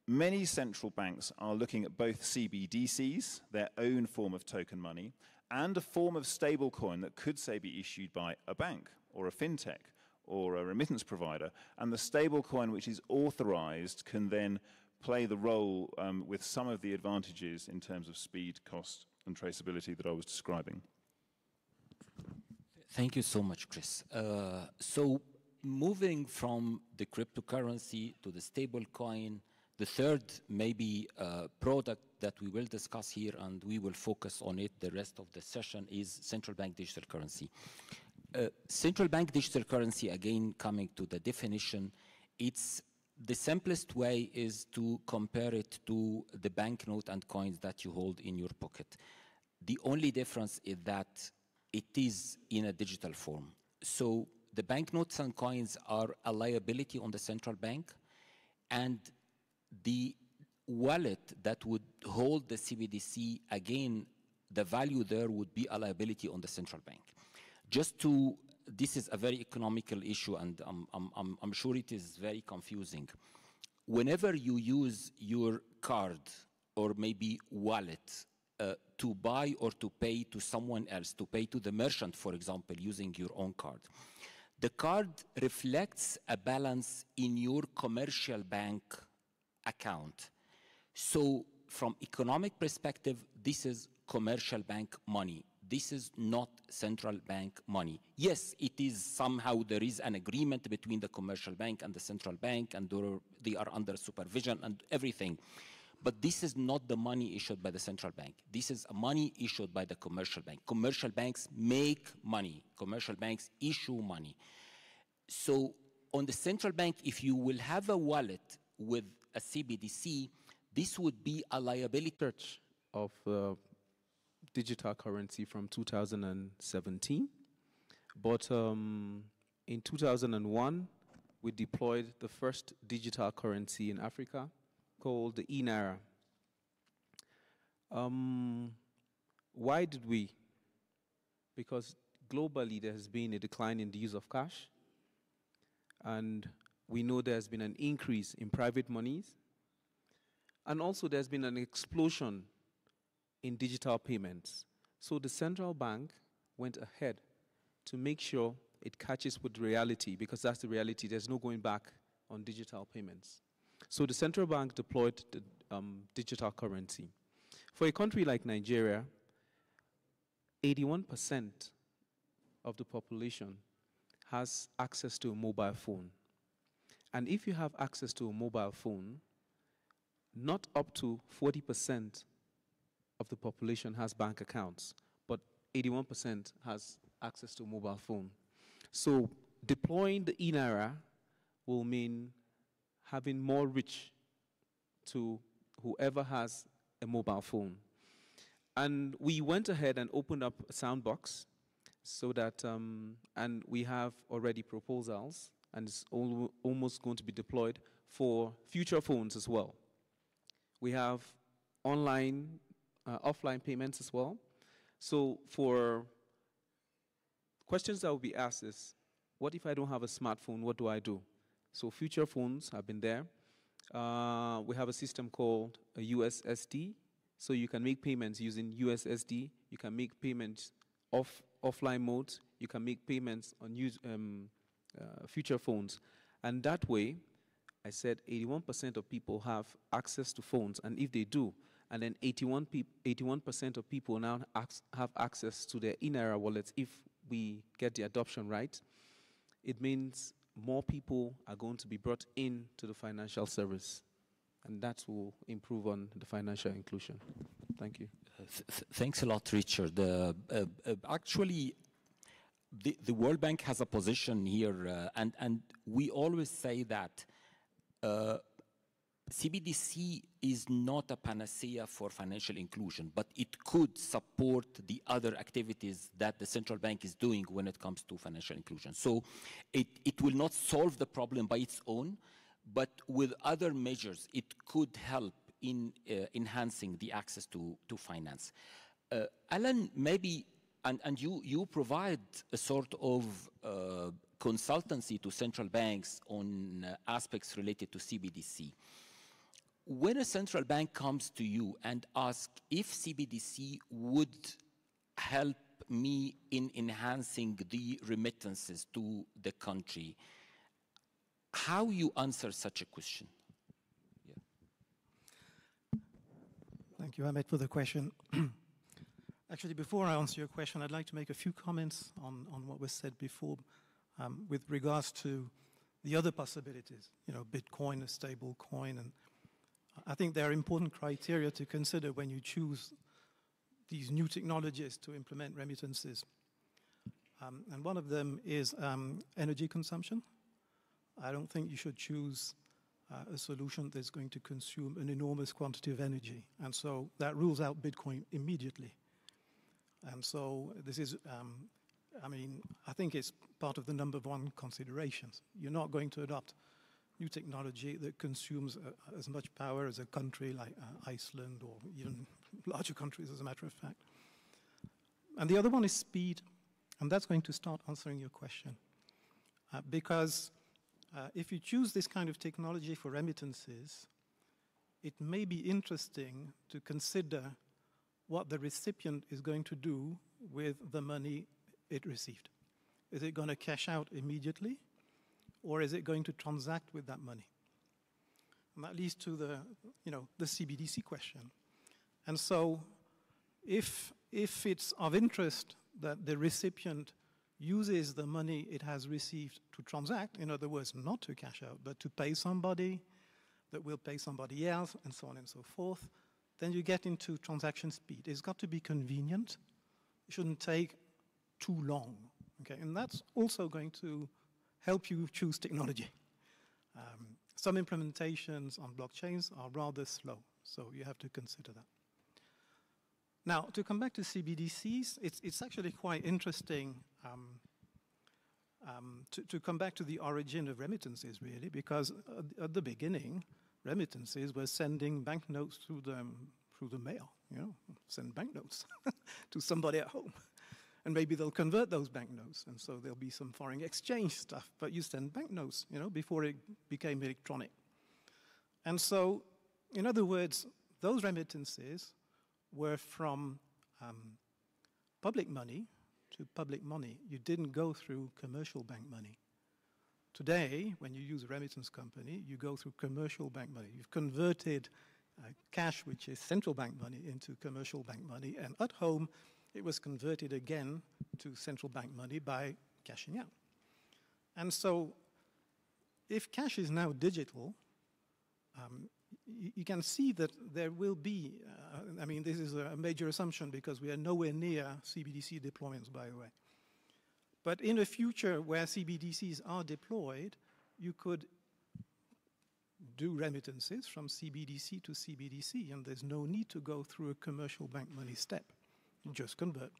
many central banks are looking at both CBDCs, their own form of token money, and a form of stablecoin that could, say, be issued by a bank or a fintech or a remittance provider. And the stablecoin which is authorized can then play the role with some of the advantages in terms of speed, cost, and traceability that I was describing. Thank you so much, Chris. So moving from the cryptocurrency to the stablecoin, the third maybe product that we will discuss here, and we will focus on it the rest of the session, is central bank digital currency. Central bank digital currency, again, coming to the definition, it's the simplest way is to compare it to the banknote and coins that you hold in your pocket. The only difference is that it is in a digital form. So the banknotes and coins are a liability on the central bank, and the wallet that would hold the CBDC, again, the value there would be a liability on the central bank. This is a very economical issue, and I'm sure it is very confusing. Whenever you use your card or maybe wallet to buy or to pay to someone else, to pay to the merchant, for example, using your own card, the card reflects a balance in your commercial bank account. So from economic perspective, this is commercial bank money. This is not central bank money. Yes, it is somehow, there is an agreement between the commercial bank and the central bank, and they are under supervision and everything. But this is not the money issued by the central bank. This is a money issued by the commercial bank. Commercial banks make money. Commercial banks issue money. So on the central bank, if you will have a wallet with a CBDC, this would be a liability. Search of digital currency from 2017, but in 2001, we deployed the first digital currency in Africa called the e-Naira. Why did we? Because globally there has been a decline in the use of cash, and we know there's been an increase in private monies, and also there's been an explosion in digital payments. So the central bank went ahead to make sure it catches with reality, because that's the reality. There's no going back on digital payments. So the central bank deployed the digital currency. For a country like Nigeria, 81% of the population has access to a mobile phone. And if you have access to a mobile phone, not up to 40% of the population has bank accounts, but 81% has access to a mobile phone. So deploying the e-Naira will mean having more reach to whoever has a mobile phone. And we went ahead and opened up a sandbox so that, and we have already proposals, and it's almost going to be deployed for future phones as well. We have online, offline payments as well. So for questions that will be asked is, what if I don't have a smartphone, what do I do? So future phones have been there. We have a system called a USSD. So you can make payments using USSD. You can make payments offline mode. You can make payments on future phones. And that way, I said 81% of people have access to phones. And if they do, and then 81% of people now have access to their e-Naira wallets, if we get the adoption right, it means more people are going to be brought into the financial service. And that will improve on the financial inclusion. Thank you. Thanks a lot, Richard. Actually, the World Bank has a position here, and we always say that CBDC is not a panacea for financial inclusion, but it could support the other activities that the central bank is doing when it comes to financial inclusion. So it will not solve the problem by its own, but with other measures, it could help in enhancing the access to finance. Alan, maybe, and you provide a sort of consultancy to central banks on aspects related to CBDC. When a central bank comes to you and asks if CBDC would help me in enhancing the remittances to the country, how you answer such a question? Yeah. Thank you, Ahmed, for the question. Actually, before I answer your question, I'd like to make a few comments on what was said before with regards to the other possibilities, Bitcoin, a stable coin, and I think there are important criteria to consider when you choose these new technologies to implement remittances. And one of them is energy consumption. I don't think you should choose a solution that's going to consume an enormous quantity of energy. And so that rules out Bitcoin immediately. And so this is, I think it's part of the #1 considerations. You're not going to adopt new technology that consumes as much power as a country like Iceland, or even larger countries, as a matter of fact. And the other one is speed, and that's going to start answering your question. Because if you choose this kind of technology for remittances, it may be interesting to consider what the recipient is going to do with the money it received. Is it going to cash out immediately, or is it going to transact with that money? And that leads to the CBDC question. And so if it's of interest that the recipient uses the money it has received to transact, in other words, not to cash out, but to pay somebody that will pay somebody else, and so on and so forth, then you get into transaction speed. It's got to be convenient. It shouldn't take too long. Okay, and that's also going to help you choose technology. Some implementations on blockchains are rather slow, so you have to consider that. Now, to come back to CBDCs, it's actually quite interesting to come back to the origin of remittances, really, because at the beginning, remittances were sending banknotes through the mail, send banknotes to somebody at home. And maybe they'll convert those banknotes, and so there'll be some foreign exchange stuff, but you send banknotes, before it became electronic. And so, in other words, those remittances were from public money to public money. You didn't go through commercial bank money. Today, when you use a remittance company, you go through commercial bank money. You've converted cash, which is central bank money, into commercial bank money, and at home, it was converted again to central bank money by cashing out. And so if cash is now digital, you can see that there will be, this is a major assumption because we are nowhere near CBDC deployments, by the way. But in a future where CBDCs are deployed, you could do remittances from CBDC to CBDC, and there's no need to go through a commercial bank money step. You just convert.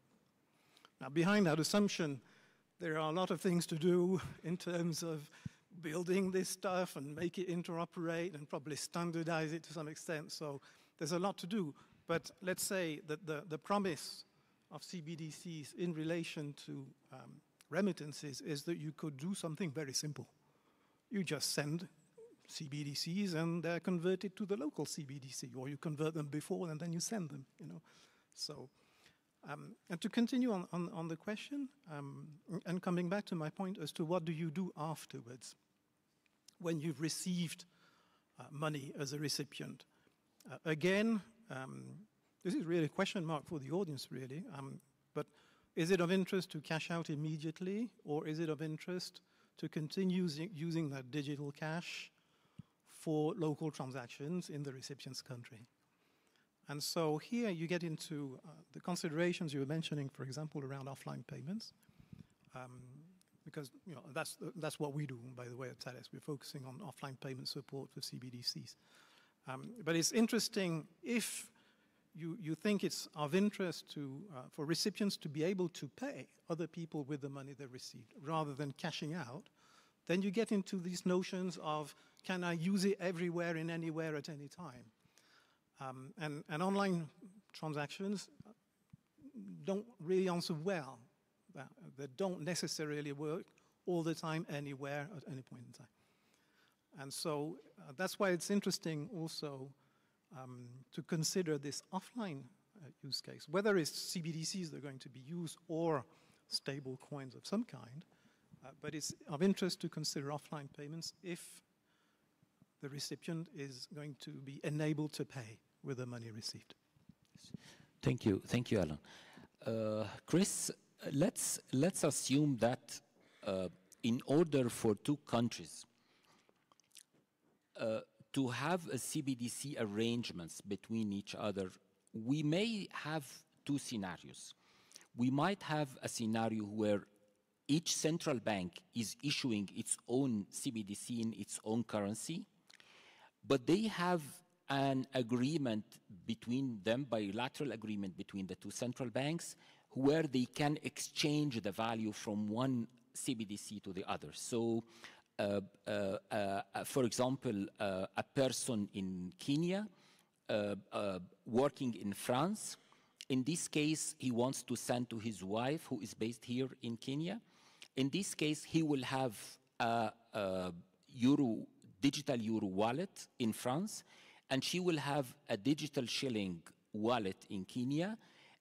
Now, behind that assumption, there are a lot of things to do in terms of building this stuff and make it interoperate and probably standardize it to some extent. So there's a lot to do. But let's say that the promise of CBDCs in relation to remittances is that you could do something very simple. You just send CBDCs and they're converted to the local CBDC, or you convert them before and then you send them, So, and to continue on the question, and coming back to my point as to what do you do afterwards when you've received money as a recipient. Again, this is really a question mark for the audience, really, but is it of interest to cash out immediately, or is it of interest to continue using that digital cash for local transactions in the recipient's country? And so here you get into the considerations you were mentioning, for example, around offline payments, because that's what we do, by the way, at Thales. We're focusing on offline payment support for CBDCs. But it's interesting if you think it's of interest for recipients to be able to pay other people with the money they received rather than cashing out, then you get into these notions of, can I use it everywhere and anywhere at any time? And online transactions don't really answer well. They don't necessarily work all the time, anywhere, at any point in time. And so that's why it's interesting also to consider this offline use case, whether it's CBDCs that are going to be used or stable coins of some kind, but it's of interest to consider offline payments if the recipient is going to be enabled to pay with the money received. Thank you, Alan. Chris, let's assume that in order for two countries to have a CBDC arrangements between each other, we may have two scenarios. We might have a scenario where each central bank is issuing its own CBDC in its own currency, but they have an agreement between them, bilateral agreement between the two central banks, where they can exchange the value from one CBDC to the other. So for example, a person in Kenya working in France. In this case, he wants to send to his wife, who is based here in Kenya. In this case, he will have a digital euro wallet in France, and she will have a digital shilling wallet in Kenya.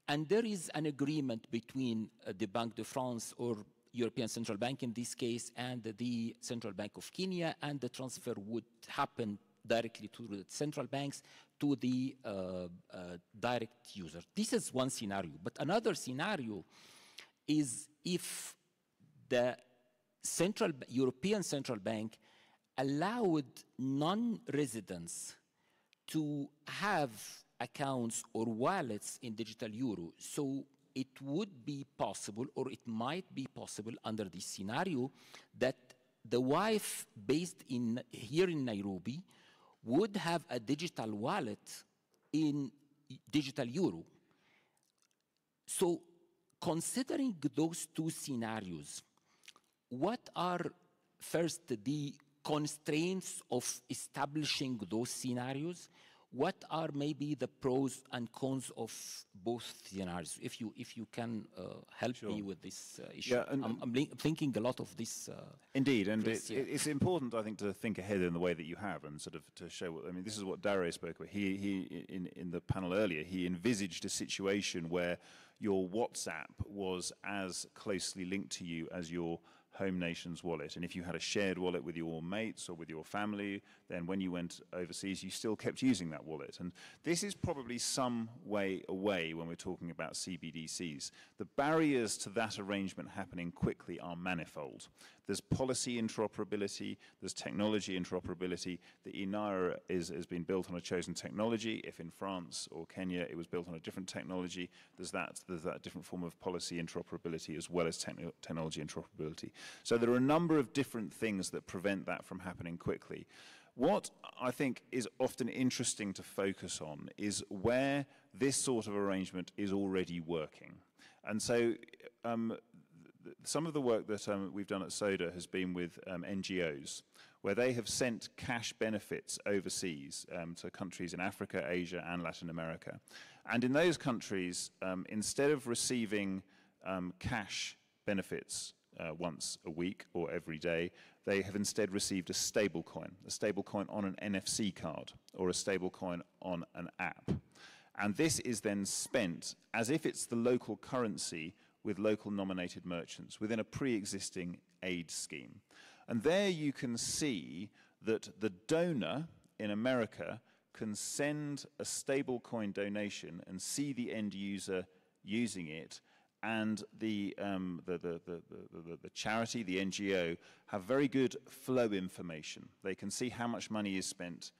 And there is an agreement between the Banque de France, or European Central Bank in this case, and the Central Bank of Kenya, and the transfer would happen directly to the central banks to the direct user. This is one scenario. But another scenario is if the European Central Bank allowed non-residents to have accounts or wallets in digital euro. So it would be possible, or it might be possible under this scenario, that the wife based here in Nairobi would have a digital wallet in digital euro. So considering those two scenarios, what are first the constraints of establishing those scenarios? What are maybe the pros and cons of both scenarios? If you can help me with this issue. Yeah, I'm thinking a lot of this. Indeed, and it's important, I think, to think ahead in the way that you have, and sort of to show what, I mean, this is what Dario spoke about. He in the panel earlier, he envisaged a situation where your WhatsApp was as closely linked to you as your home nation's wallet. And if you had a shared wallet with your mates or with your family, then when you went overseas, you still kept using that wallet. And this is probably some way away when we're talking about CBDCs. The barriers to that arrangement happening quickly are manifold. There's policy interoperability, there's technology interoperability. The eNaira has been built on a chosen technology. If in France or Kenya it was built on a different technology, there's that different form of policy interoperability as well as technology interoperability. So there are a number of different things that prevent that from happening quickly. What I think is often interesting to focus on is where this sort of arrangement is already working. And so some of the work that we've done at SODA has been with NGOs, where they have sent cash benefits overseas to countries in Africa, Asia, and Latin America. And in those countries, instead of receiving cash benefits once a week or every day, they have instead received a stablecoin on an NFC card or a stablecoin on an app. And this is then spent as if it's the local currency with local nominated merchants within a pre-existing aid scheme. And there you can see that the donor in America can send a stablecoin donation and see the end user using it, and the charity, the NGO, have very good flow information. They can see how much money is spent,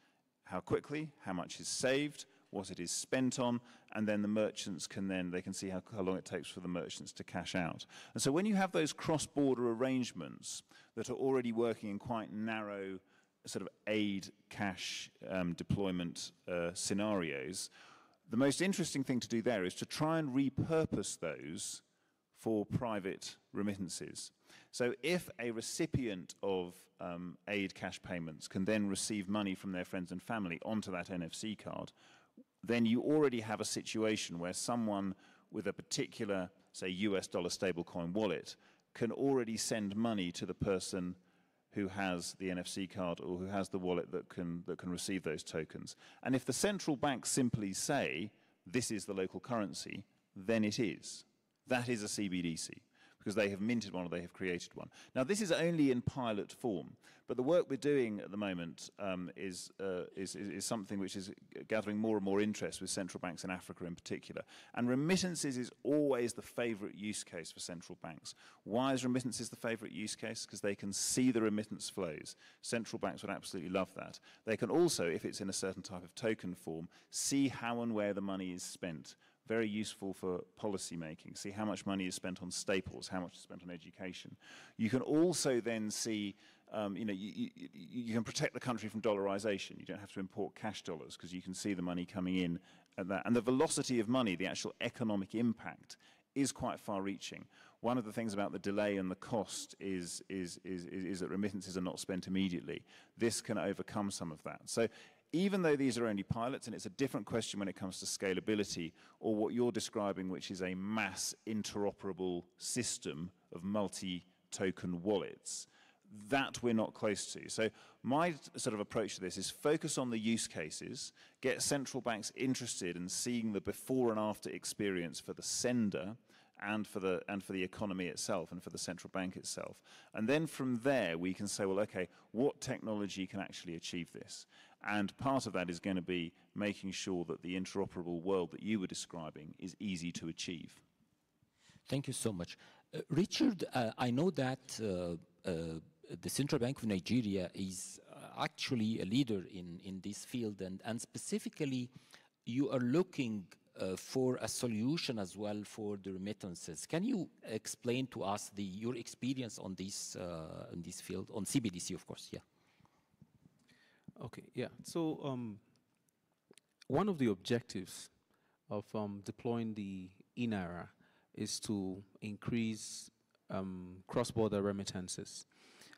how quickly, how much is saved, what it is spent on, and then the merchants they can see how long it takes for the merchants to cash out. And so when you have those cross-border arrangements that are already working in quite narrow sort of aid cash deployment scenarios, the most interesting thing to do there is to try and repurpose those for private remittances. So if a recipient of aid cash payments can then receive money from their friends and family onto that NFC card, then you already have a situation where someone with a particular, say, US dollar stablecoin wallet can already send money to the person who has the NFC card or who has the wallet that can receive those tokens. And if the central banks simply say, this is the local currency, then it is. That is a CBDC, because they have minted one or they have created one. Now, this is only in pilot form, but the work we're doing at the moment is something which is gathering more and more interest with central banks in Africa in particular. And remittances is always the favorite use case for central banks. Why is remittances the favorite use case? Because they can see the remittance flows. Central banks would absolutely love that. They can also, if it's in a certain type of token form, see how and where the money is spent. Very useful for policy making. See how much money is spent on staples, how much is spent on education. You can also then see, you can protect the country from dollarization. You don't have to import cash dollars because you can see the money coming in at that. And the velocity of money, the actual economic impact, is quite far-reaching. one of the things about the delay and the cost is that remittances are not spent immediately. This can overcome some of that. So even though these are only pilots, and it's a different question when it comes to scalability, or what you're describing, which is a mass interoperable system of multi-token wallets, that we're not close to. So my sort of approach to this is focus on the use cases, get central banks interested in seeing the before and after experience for the sender and for the economy itself and for the central bank itself. And then from there we can say, well, okay, what technology can actually achieve this? And part of that is going to be making sure that the interoperable world that you were describing is easy to achieve. Thank you so much. Richard, I know that the Central Bank of Nigeria is actually a leader in this field, and specifically you are looking for a solution as well for the remittances. Can you explain to us your experience on this in this field, on CBDC, of course? Yeah. Okay, yeah. So one of the objectives of deploying the e-Naira is to increase cross-border remittances.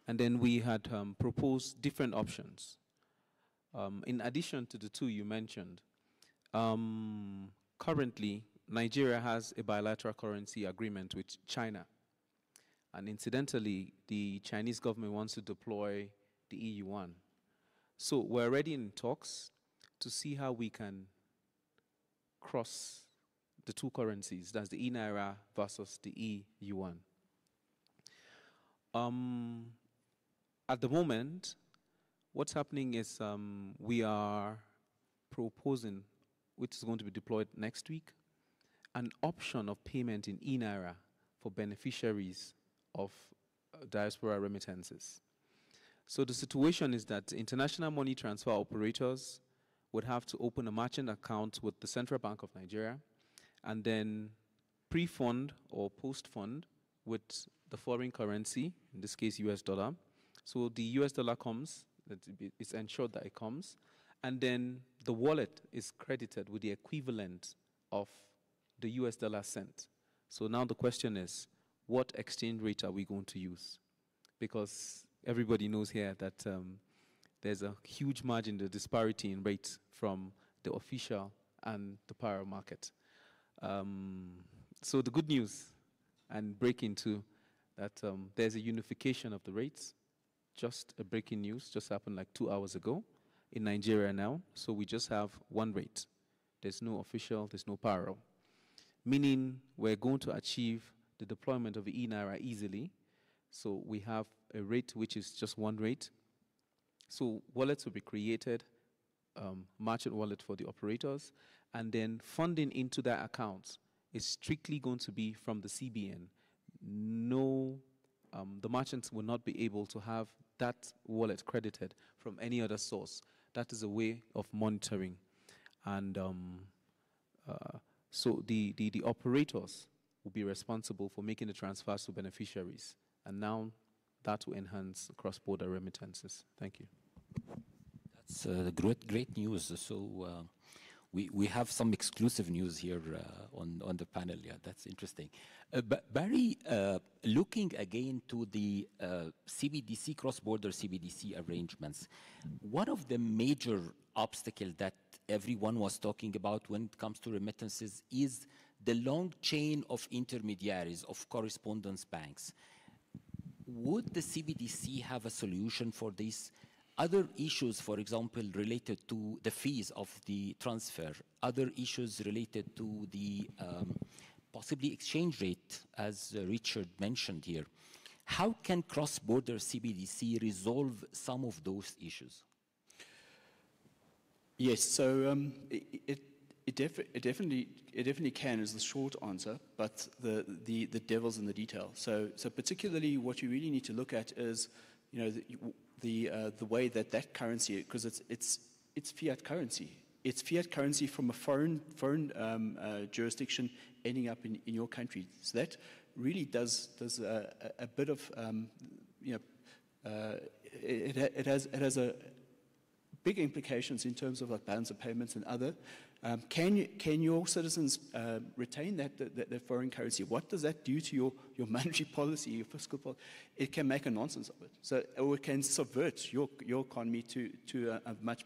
And then we had proposed different options. In addition to the two you mentioned, currently, Nigeria has a bilateral currency agreement with China. And incidentally, the Chinese government wants to deploy the EU1. So we're already in talks to see how we can cross the two currencies. That's the e-Naira versus the EU1. At the moment, what's happening is we are proposing, which is going to be deployed next week, an option of payment in e-Naira for beneficiaries of diaspora remittances. So the situation is that international money transfer operators would have to open a merchant account with the Central Bank of Nigeria and then pre-fund or post-fund with the foreign currency, in this case US dollar. So the US dollar comes, it's ensured that it comes, and then the wallet is credited with the equivalent of the US dollar sent. So now the question is, what exchange rate are we going to use? Because everybody knows here that there's a huge margin, the disparity in rates from the official and the power market. So the good news, and breaking to that there's a unification of the rates. Just a breaking news, just happened like 2 hours ago in Nigeria now. So we just have one rate. There's no official, there's no parallel. Meaning we're going to achieve the deployment of e-Naira easily. So we have a rate which is just one rate. So wallets will be created, merchant wallet for the operators, and then funding into their accounts is strictly going to be from the CBN. No, the merchants will not be able to have that wallet credited from any other source. That is a way of monitoring. And so the operators will be responsible for making the transfers to beneficiaries. And now that will enhance cross-border remittances. Thank you. That's great news. So we have some exclusive news here on the panel. Yeah, that's interesting. But Barry, looking again to the CBDC, cross-border CBDC arrangements, one of the major obstacles that everyone was talking about when it comes to remittances is the long chain of intermediaries, of correspondence banks. Would the CBDC have a solution for this? Other issues, for example, related to the fees of the transfer, other issues related to the possibly exchange rate, as Richard mentioned here. How can cross-border CBDC resolve some of those issues? Yes, so it definitely can is the short answer, but the devil's in the detail. So particularly what you really need to look at is, you know, the way that currency, because it's fiat currency. It's fiat currency from a foreign jurisdiction ending up in your country. So that really does a bit of it has a big implications in terms of like balance of payments and other. Can your citizens retain that foreign currency? What does that do to your monetary policy, your fiscal policy? It can make a nonsense of it. So, or it can subvert your economy to a much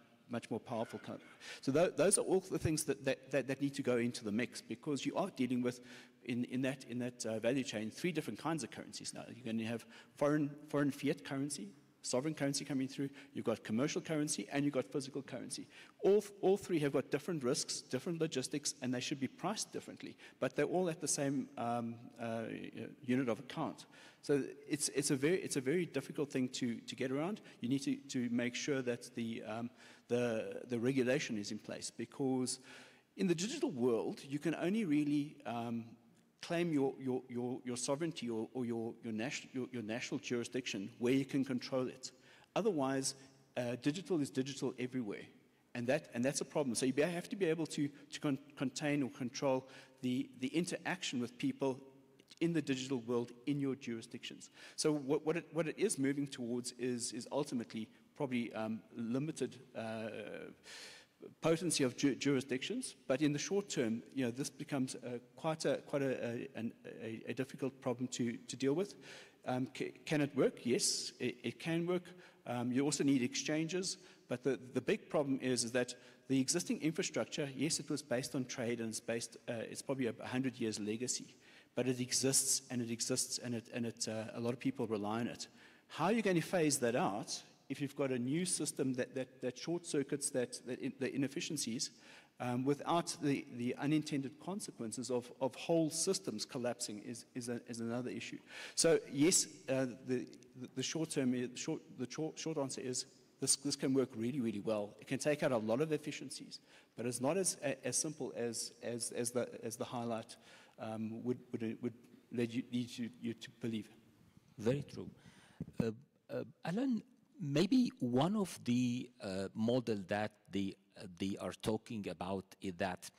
more powerful country. So those are all the things that need to go into the mix, because you are dealing with, in that value chain, 3 different kinds of currencies now. You're going to have foreign fiat currency, sovereign currency coming through, you've got commercial currency, and you've got physical currency. All 3 have got different risks, different logistics, and they should be priced differently, but they're all at the same unit of account. So it's a very difficult thing to get around. You need to make sure that the regulation is in place, because in the digital world, you can only really claim your sovereignty or your national jurisdiction where you can control it. Otherwise, digital is digital everywhere, and that's a problem. So you have to be able to contain or control the interaction with people in the digital world in your jurisdictions. So what it is moving towards is ultimately probably limited potency of jurisdictions, but in the short term, this becomes quite a difficult problem to deal with. Can it work? Yes, it can work. You also need exchanges, but the big problem is that the existing infrastructure, yes, it was based on trade, and it's probably 100 years legacy, but it exists, and a lot of people rely on it. How are you going to phase that out if you've got a new system that short circuits the inefficiencies without the unintended consequences of whole systems collapsing is another issue. So yes, the short answer is this can work really, really well. It can take out a lot of efficiencies, but it's not as simple as the highlight would lead you to believe. Very true. Alan, maybe one of the models that they are talking about is that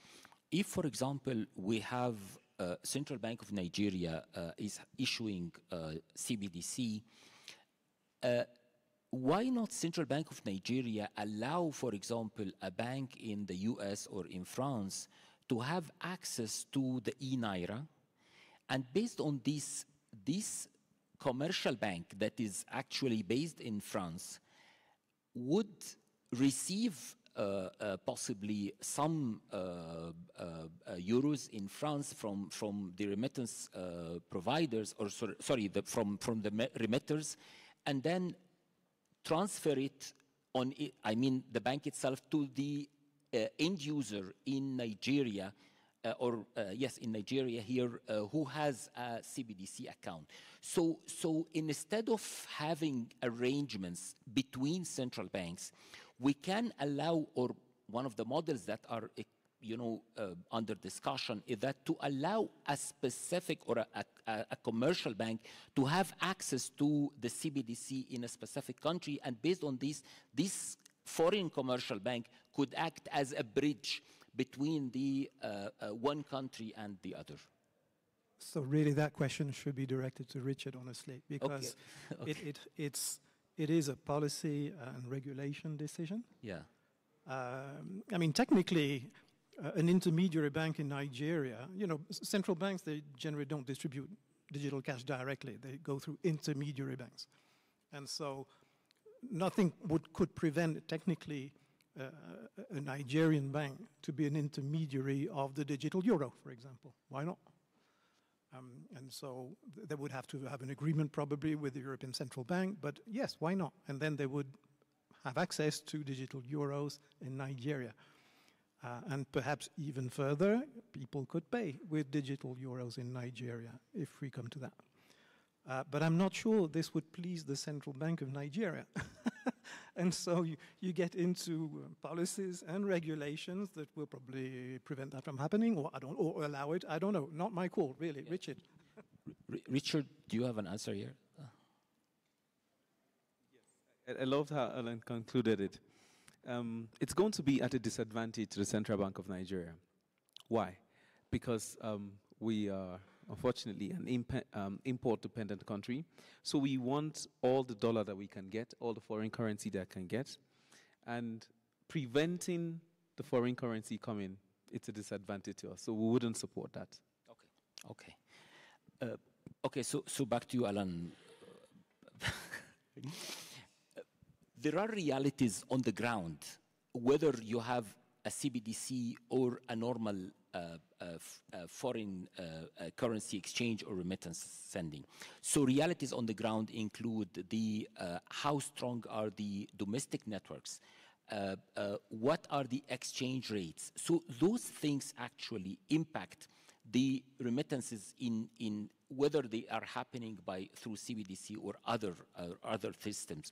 if, for example, we have Central Bank of Nigeria is issuing CBDC, why not Central Bank of Nigeria allow, for example, a bank in the US or in France to have access to the e-Naira, and based on this commercial bank that is actually based in France would receive possibly some euros in France from the remittance providers, or from the remitters, and then transfer it on, the bank itself, to the end user in Nigeria, in Nigeria here, who has a CBDC account. So instead of having arrangements between central banks, we can allow, or one of the models that are under discussion is that to allow a specific or a commercial bank to have access to the CBDC in a specific country, and based on this foreign commercial bank could act as a bridge between the one country and the other. So really that question should be directed to Richard, honestly, because Okay. it is a policy and regulation decision. Yeah. Technically, an intermediary bank in Nigeria, central banks, they generally don't distribute digital cash directly. They go through intermediary banks. And so nothing could prevent, technically, a Nigerian bank to be an intermediary of the digital euro, for example. Why not? And so they would have to have an agreement probably with the European Central Bank, but yes, why not? And then they would have access to digital euros in Nigeria. And perhaps even further, people could pay with digital euros in Nigeria, if we come to that. But I'm not sure this would please the Central Bank of Nigeria. And so you get into policies and regulations that will probably prevent that from happening, or allow it. I don't know. Not my call, really. Yeah. Richard. Richard, do you have an answer here? Yes. I loved how Alan concluded it. It's going to be at a disadvantage to the Central Bank of Nigeria. Why? Because we are, unfortunately, an import-dependent country. So we want all the dollar that we can get, all the foreign currency that can get, and preventing the foreign currency come in, it's a disadvantage to us. So we wouldn't support that. Okay. Okay, so back to you, Alan. There are realities on the ground, whether you have a CBDC or a normal foreign currency exchange or remittance sending. So realities on the ground include the how strong are the domestic networks, what are the exchange rates. So those things actually impact the remittances in whether they are happening through CBDC or other systems.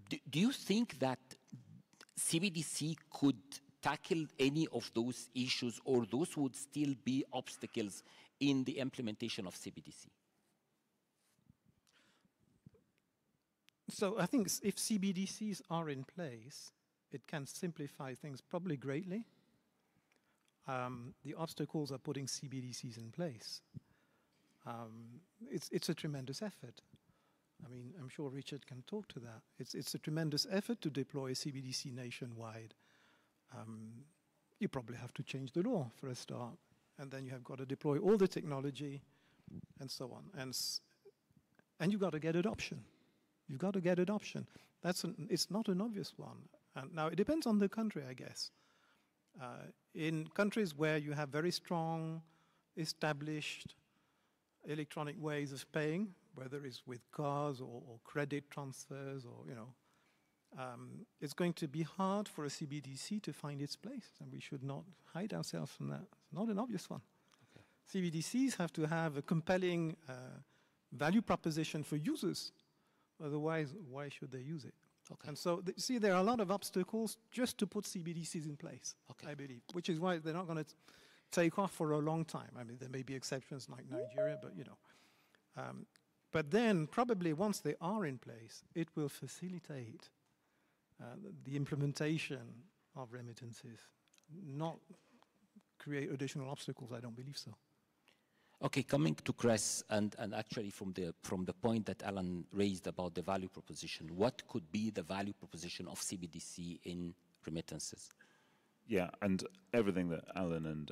Do you think that CBDC could tackle any of those issues, or those would still be obstacles in the implementation of CBDC? So I think if CBDCs are in place, it can simplify things probably greatly. The obstacles are putting CBDCs in place. It's a tremendous effort. I mean, I'm sure Richard can talk to that. It's a tremendous effort to deploy a CBDC nationwide. You probably have to change the law for a start, and then you have got to deploy all the technology and so on. And you've got to get adoption. You've got to get adoption. It's not an obvious one. And now, it depends on the country, I guess. In countries where you have very strong, established electronic ways of paying, whether it's with cards or credit transfers, or, you know, it's going to be hard for a CBDC to find its place, and we should not hide ourselves from that. It's not an obvious one. Okay. CBDCs have to have a compelling value proposition for users. Otherwise, why should they use it? Okay. And so, see, there are a lot of obstacles just to put CBDCs in place, okay, I believe, which is why they're not going to take off for a long time. I mean, there may be exceptions like Nigeria, but, you know. But then, probably once they are in place, it will facilitate the implementation of remittances, not create additional obstacles. I don't believe so. Okay, coming to Chris, and actually from the point that Alan raised about the value proposition, what could be the value proposition of CBDC in remittances? Yeah, and everything that Alan and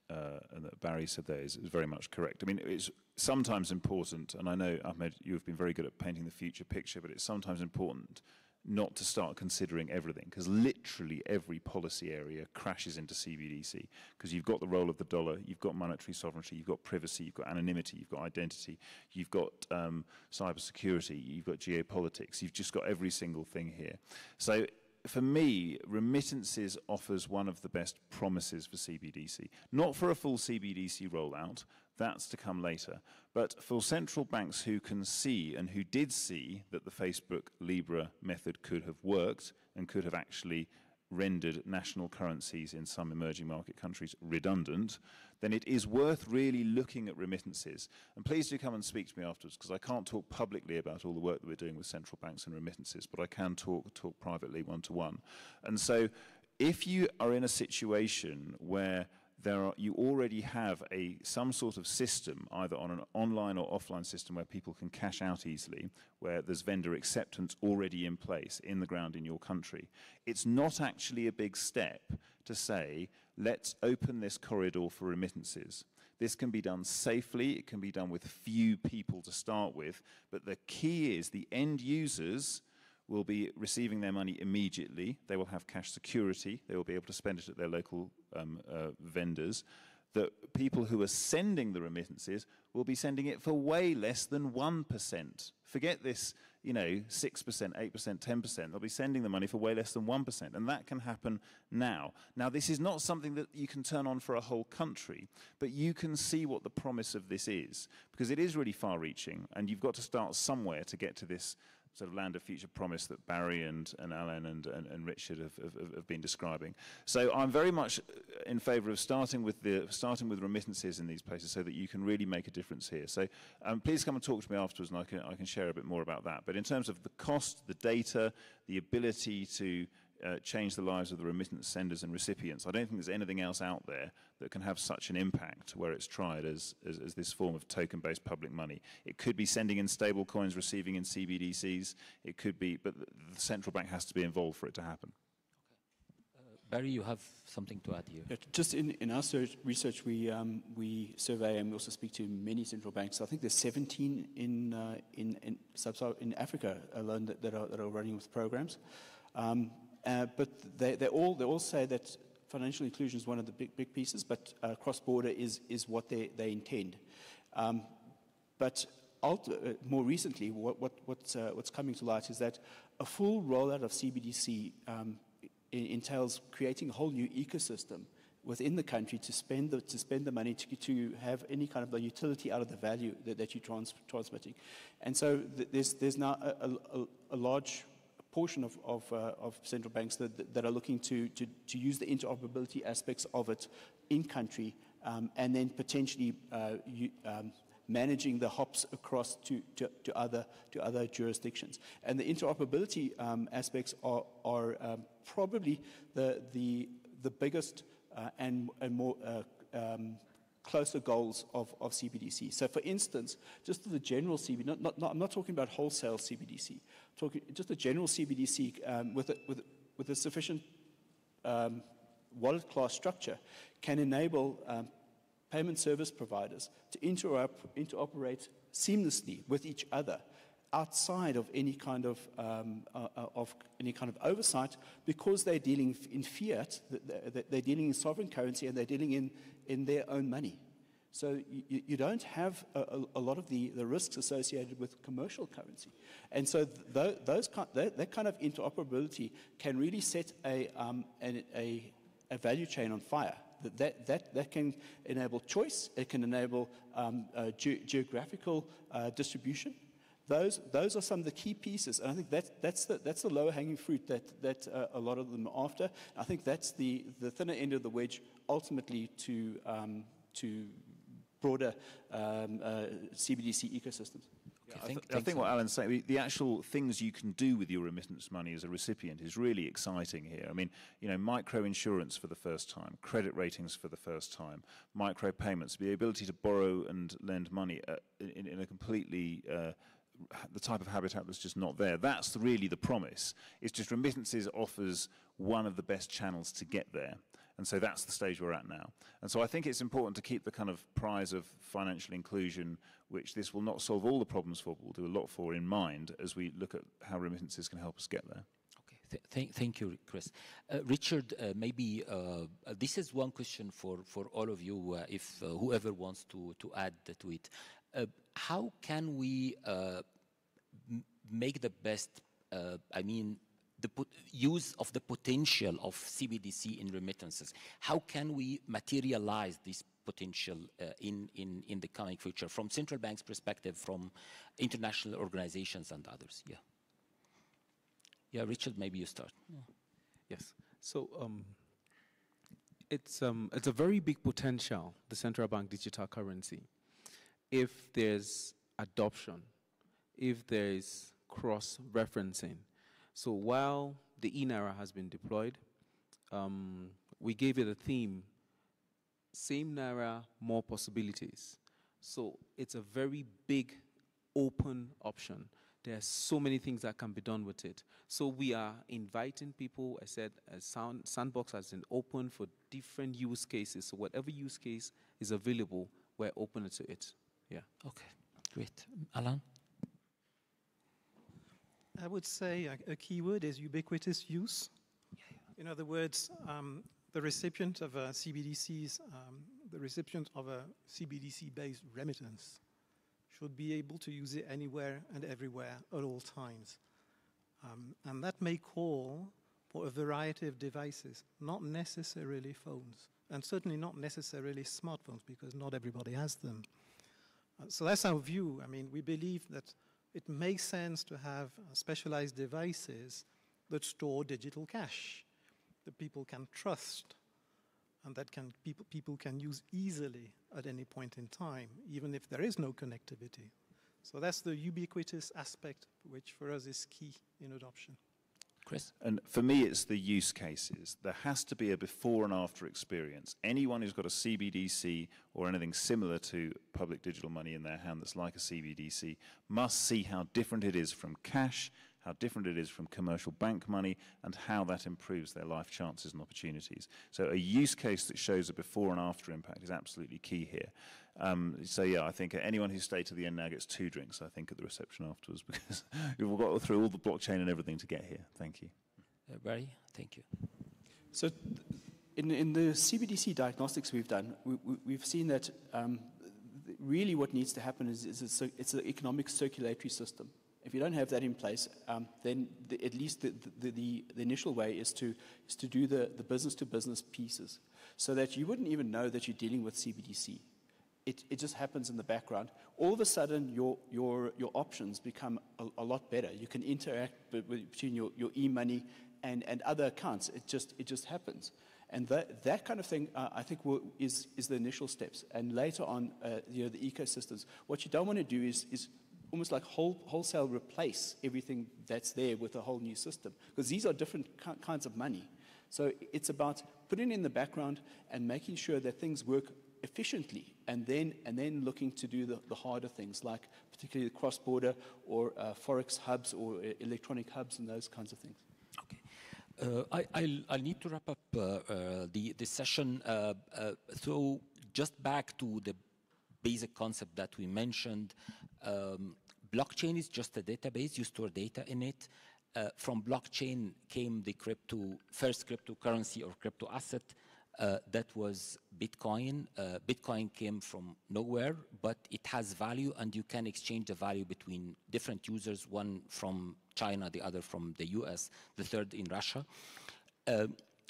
that Barry said there is very much correct. I mean, it's sometimes important, and I know, Ahmed, you have been very good at painting the future picture, but it's sometimes important not to start considering everything, because literally every policy area crashes into CBDC, because you've got the role of the dollar, you've got monetary sovereignty, you've got privacy, you've got anonymity, you've got identity, you've got cybersecurity, you've got geopolitics, you've just got every single thing here. So for me, remittances offers one of the best promises for CBDC. Not for a full CBDC rollout, that's to come later, but for central banks who can see, and who did see, that the Facebook Libra method could have worked and could have actually rendered national currencies in some emerging market countries redundant, then it is worth really looking at remittances. And please do come and speak to me afterwards, because I can't talk publicly about all the work that we're doing with central banks and remittances, but I can talk privately one-to-one. And so if you are in a situation where you already have some sort of system, either on an online or offline system, where people can cash out easily, where there's vendor acceptance already in place in the ground in your country, it's not actually a big step to say, let's open this corridor for remittances. This can be done safely, it can be done with few people to start with, but the key is the end users will be receiving their money immediately. They will have cash security. They will be able to spend it at their local vendors. The people who are sending the remittances will be sending it for way less than 1%. Forget this, 6%, 8%, 10%. They'll be sending the money for way less than 1%, and that can happen now. Now, this is not something that you can turn on for a whole country, but you can see what the promise of this is, because it is really far-reaching, and you've got to start somewhere to get to this sort of land of future promise that Barry and Alan and Richard have been describing. So I'm very much in favour of starting with remittances in these places, so that you can really make a difference here. So please come and talk to me afterwards, and I can share a bit more about that. But in terms of the cost, the data, the ability to change the lives of the remittance senders and recipients, I don't think there's anything else out there that can have such an impact where it's tried as this form of token-based public money. It could be sending in stable coins, receiving in CBDCs. It could be, but the central bank has to be involved for it to happen. Barry, you have something to add here. Yeah, just in our research, we survey and we also speak to many central banks. I think there's 17 in sub-Saharan Africa alone that are running with programs. But they all say that financial inclusion is one of the big pieces, but cross-border is what they intend. But more recently, what's coming to light is that a full rollout of CBDC entails creating a whole new ecosystem within the country to spend the money to have any kind of a utility out of the value that you're transmitting. And so there's now a large portion of central banks that are looking to use the interoperability aspects of it in country, and then potentially managing the hops across to other jurisdictions. And the interoperability aspects are probably the biggest and more closer goals of CBDC. So, for instance, just the general CBDC, I'm not talking about wholesale CBDC, talking just a general CBDC with a sufficient wallet class structure can enable payment service providers to interoperate seamlessly with each other outside of any kind of oversight, because they're dealing in fiat, they're dealing in sovereign currency, and they're dealing in their own money. So you don't have a lot of the risks associated with commercial currency. And so that kind of interoperability can really set a value chain on fire. That can enable choice. It can enable geographical distribution. Those are some of the key pieces, and I think that's the lower-hanging fruit that a lot of them are after. I think that's the thinner end of the wedge, ultimately, to broader CBDC ecosystems. Yeah, I think what Alan's saying, the actual things you can do with your remittance money as a recipient is really exciting here. I mean, micro insurance for the first time, credit ratings for the first time, micro payments, the ability to borrow and lend money in a completely the type of habitat that's just not there. That's really the promise. It's just remittances offers one of the best channels to get there. And so that's the stage we're at now. And so I think it's important to keep the kind of prize of financial inclusion, which this will not solve all the problems for, but will do a lot for, in mind as we look at how remittances can help us get there. Okay, thank you, Chris. Richard, maybe this is one question for all of you, if whoever wants to add to it. How can we make the best, the use of the potential of CBDC in remittances? How can we materialize this potential in the coming future, from central banks' perspective, from international organizations and others? Yeah, Richard, maybe you start. Yes. So it's a very big potential, the central bank digital currency, if there's adoption, if there's cross-referencing. So while the e-Naira has been deployed, we gave it a theme, same Naira, more possibilities. So it's a very big, open option. There are so many things that can be done with it. So we are inviting people. I said Sandbox has been open for different use cases. So whatever use case is available, we're open to it. Yeah. Okay, great. Alan? I would say a key word is ubiquitous use. In other words, the recipient of a CBDC-based remittance should be able to use it anywhere and everywhere at all times. And that may call for a variety of devices, not necessarily phones, and certainly not necessarily smartphones, because not everybody has them. So that's our view. I mean, we believe that it makes sense to have specialized devices that store digital cash that people can trust and that people can use easily at any point in time, even if there is no connectivity. So that's the ubiquitous aspect, which for us is key in adoption. Chris? And for me, it's the use cases. There has to be a before and after experience. Anyone who's got a CBDC or anything similar to public digital money in their hand that's like a CBDC must see how different it is from cash, how different it is from commercial bank money, and how that improves their life chances and opportunities. So a use case that shows a before and after impact is absolutely key here. So yeah, I think anyone who stayed to the end now gets 2 drinks, I think, at the reception afterwards, because we've got through all the blockchain and everything to get here. Thank you. Barry, thank you. So in the CBDC diagnostics we've done, we've seen that really what needs to happen is it's an economic circulatory system. If you don't have that in place, then at least the initial way is to do the business-to-business pieces, so that you wouldn't even know that you're dealing with CBDC. It just happens in the background. All of a sudden, your options become a lot better. You can interact between your e-money and other accounts. It just happens. And that kind of thing, I think, is the initial steps. And later on, the ecosystems. What you don't want to do is almost like wholesale replace everything that's there with a whole new system, because these are different kinds of money. So it's about putting in the background and making sure that things work efficiently, and then looking to do the harder things, like particularly the cross-border or forex hubs or electronic hubs and those kinds of things. I'll need to wrap up the session. So just back to the basic concept that we mentioned. Blockchain is just a database. You store data in it. From blockchain came the first cryptocurrency or crypto asset. That was Bitcoin. Bitcoin came from nowhere, but it has value, and you can exchange the value between different users, one from China, the other from the US, the third in Russia.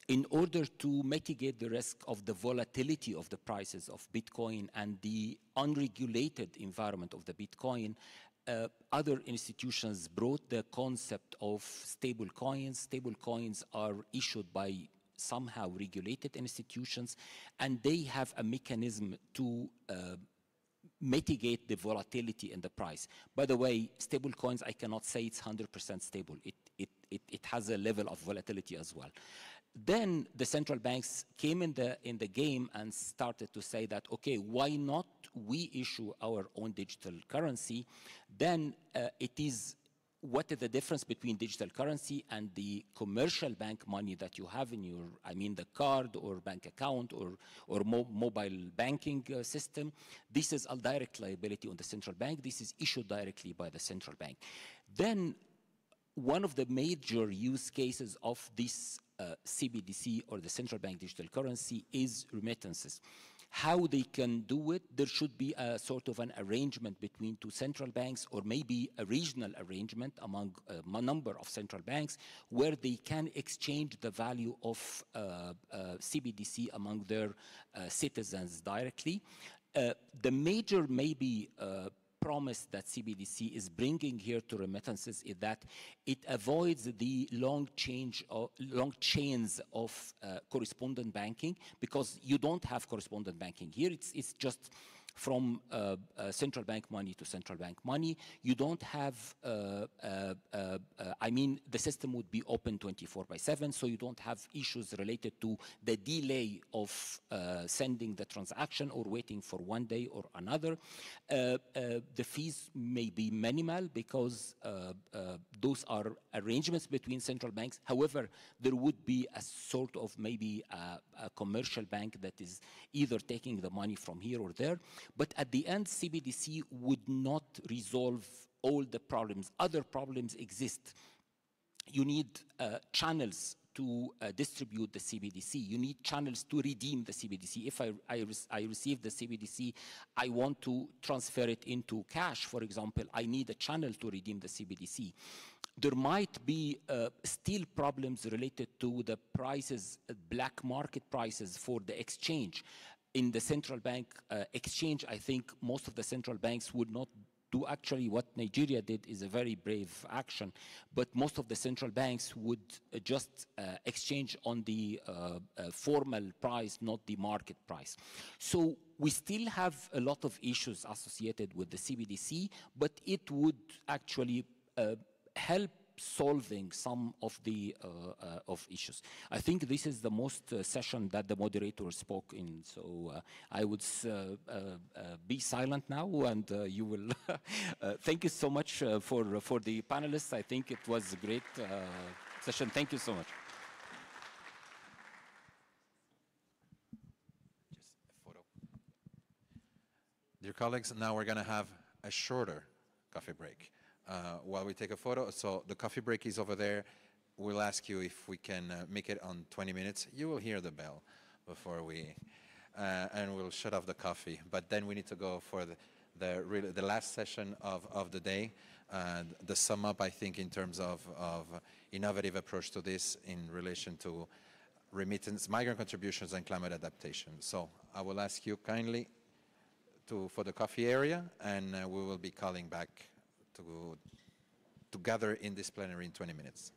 In order to mitigate the risk of the volatility of the prices of Bitcoin and the unregulated environment of the Bitcoin, other institutions brought the concept of stable coins. Stable coins are issued by somehow regulated institutions, and they have a mechanism to mitigate the volatility in the price. By the way, stable coins, I cannot say it's 100% stable. It has a level of volatility as well. Then the central banks came in the game and started to say that, okay, why not we issue our own digital currency? Then it is, what is the difference between digital currency and the commercial bank money that you have in your, the card or bank account or mobile banking system? This is a direct liability on the central bank. This is issued directly by the central bank. Then one of the major use cases of this CBDC or the central bank digital currency is remittances. How they can do it, there should be a sort of an arrangement between 2 central banks, or maybe a regional arrangement among a number of central banks, where they can exchange the value of CBDC among their citizens directly. The major maybe promise that CBDC is bringing here to remittances is that it avoids the long chains of correspondent banking, because you don't have correspondent banking here. It's just from central bank money to central bank money. You don't have, the system would be open 24/7, so you don't have issues related to the delay of sending the transaction or waiting for one day or another. The fees may be minimal because those are arrangements between central banks. However, there would be a sort of maybe a commercial bank that is either taking the money from here or there. But at the end, CBDC would not resolve all the problems. Other problems exist. You need channels to distribute the CBDC. You need channels to redeem the CBDC. If I receive the CBDC, I want to transfer it into cash, for example, I need a channel to redeem the CBDC. There might be still problems related to the prices, black market prices for the exchange. In the central bank exchange, I think most of the central banks would not do. Actually, what Nigeria did is a very brave action, but most of the central banks would just exchange on the formal price, not the market price. So we still have a lot of issues associated with the CBDC, but it would actually help solving some of the of issues. I think this is the most session that the moderator spoke in. So I would be silent now, and you will. Thank you so much for the panelists. I think it was a great session. Thank you so much. Dear colleagues, now we're going to have a shorter coffee break while we take a photo. So the coffee break is over there. We'll ask you if we can make it on 20 minutes. You will hear the bell before we, and we'll shut off the coffee. But then we need to go for the last session of the day, the sum up, I think, in terms of innovative approach to this in relation to remittance, migrant contributions, and climate adaptation. So I will ask you kindly for the coffee area, and we will be calling back to gather in this plenary in 20 minutes.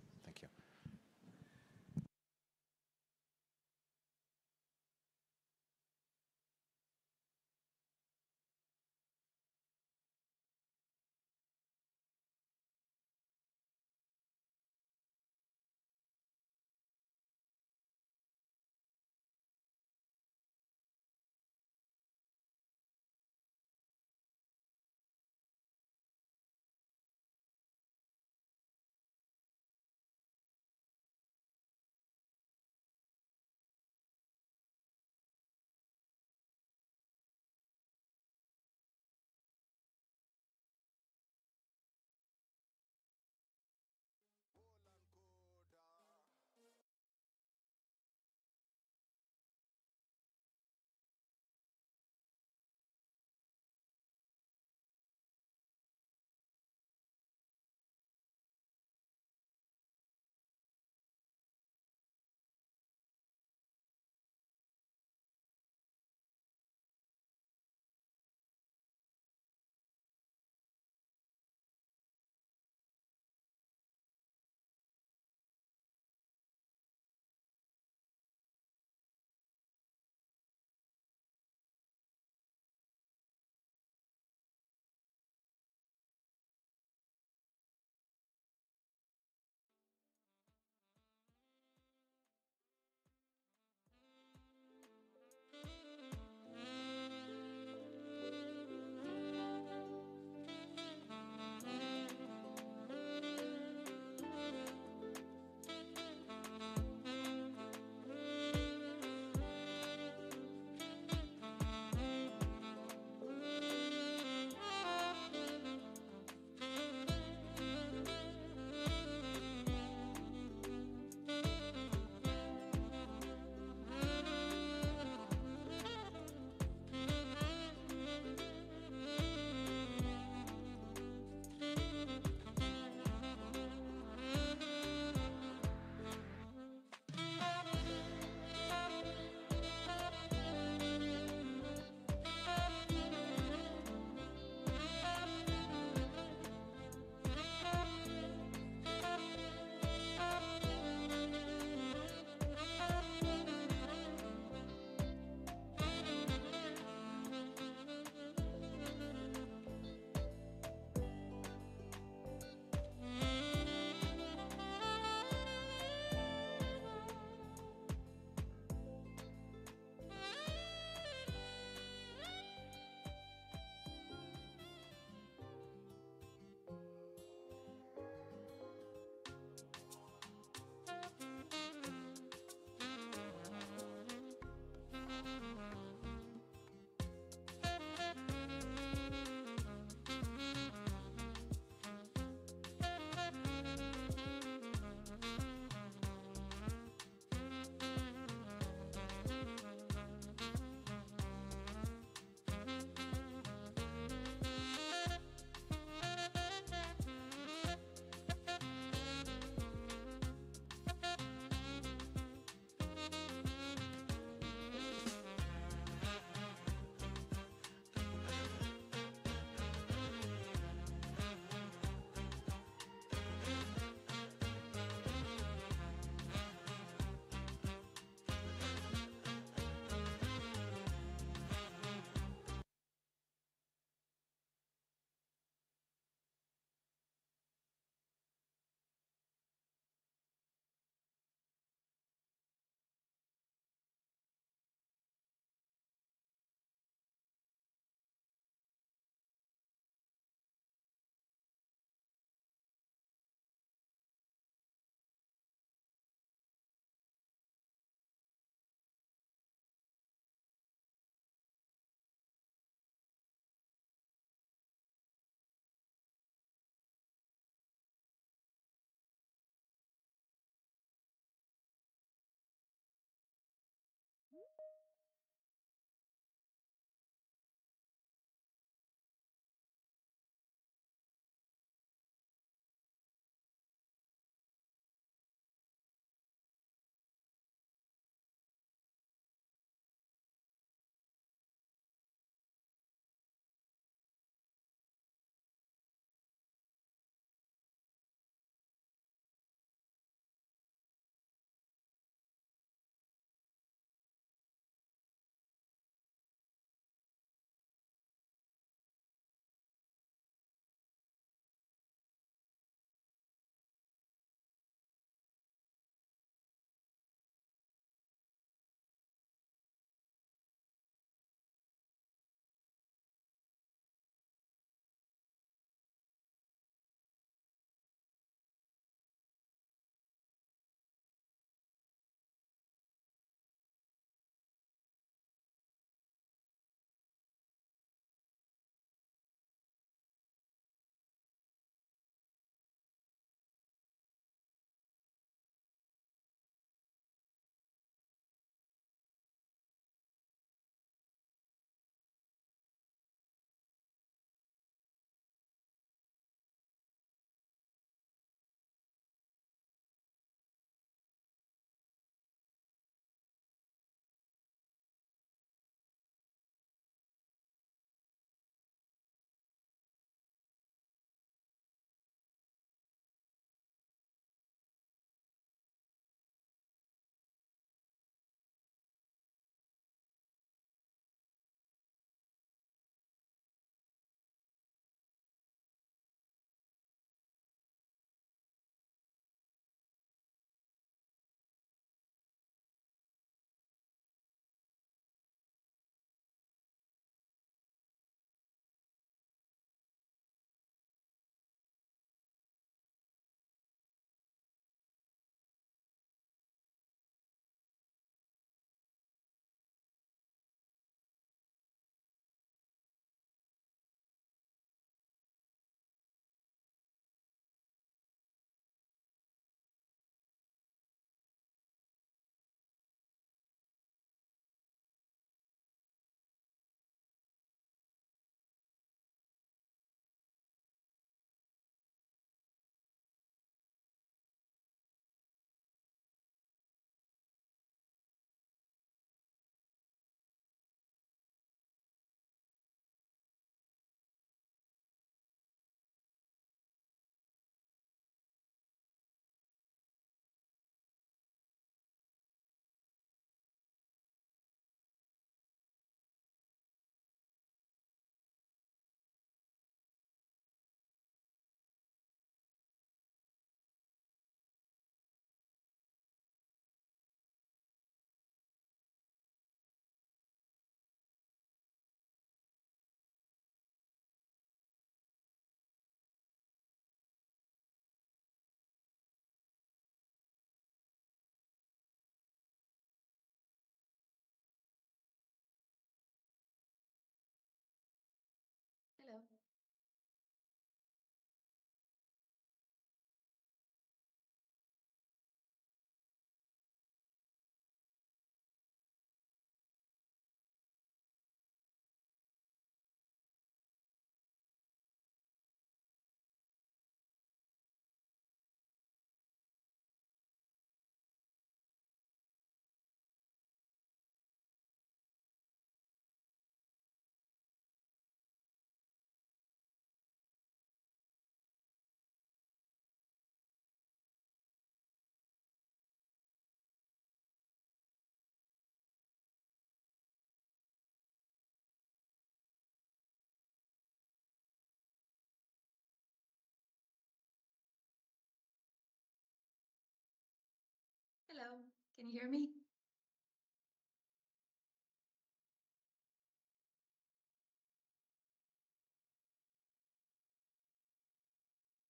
Can you hear me?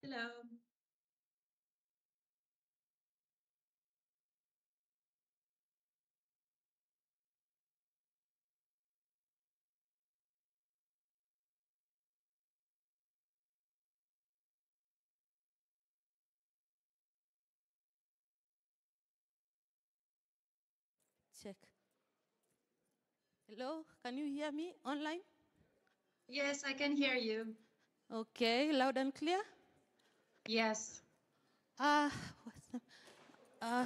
Hello. Check. Hello, can you hear me online? Yes, I can hear you. Okay, loud and clear? Yes.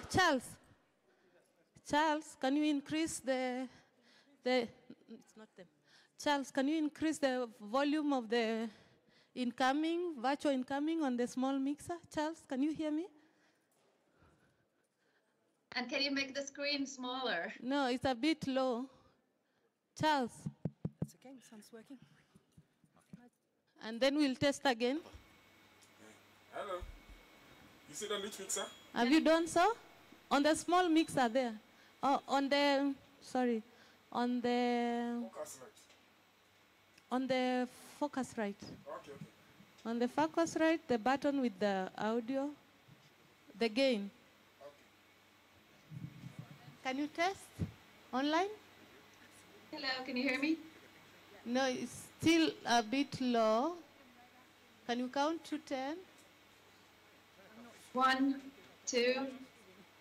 Charles. Charles, can you increase it's not them. Charles, can you increase the volume of the incoming, virtual incoming on the small mixer? Charles, can you hear me? And can you make the screen smaller? No, it's a bit low. Charles. That's okay, sounds working. And then we'll test again. Hello. You sit on which mixer? Have you done so? On the small mixer there. Oh, on the, sorry, on the... Focus right. On the focus right. Okay, okay. On the focus right, the button with the audio, the gain. Okay. Can you test online? Hello, can you hear me? No, it's still a bit low. Can you count to 10? 1, 2,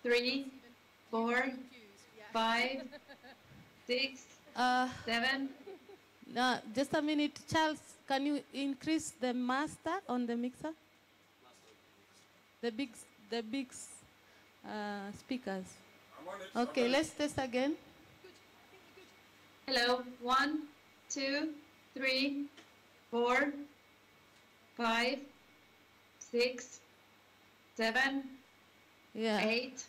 3, 4, 5, 6, 7. No, just a minute. Charles, can you increase the master on the mixer? The big speakers. Okay, let's test again. Hello, 1, 2, 3, 4, 5, 6, 7, 8.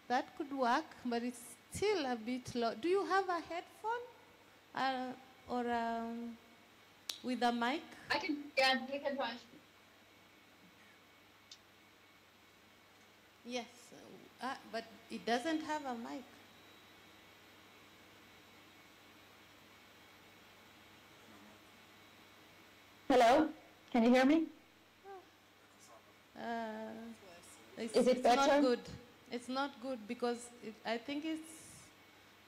That could work, but it's still a bit low. Do you have a headphone or with a mic? I can, yeah, you can try. Yes, but it doesn't have a mic. Hello, can you hear me? Is it better? Not good. It's not good because I think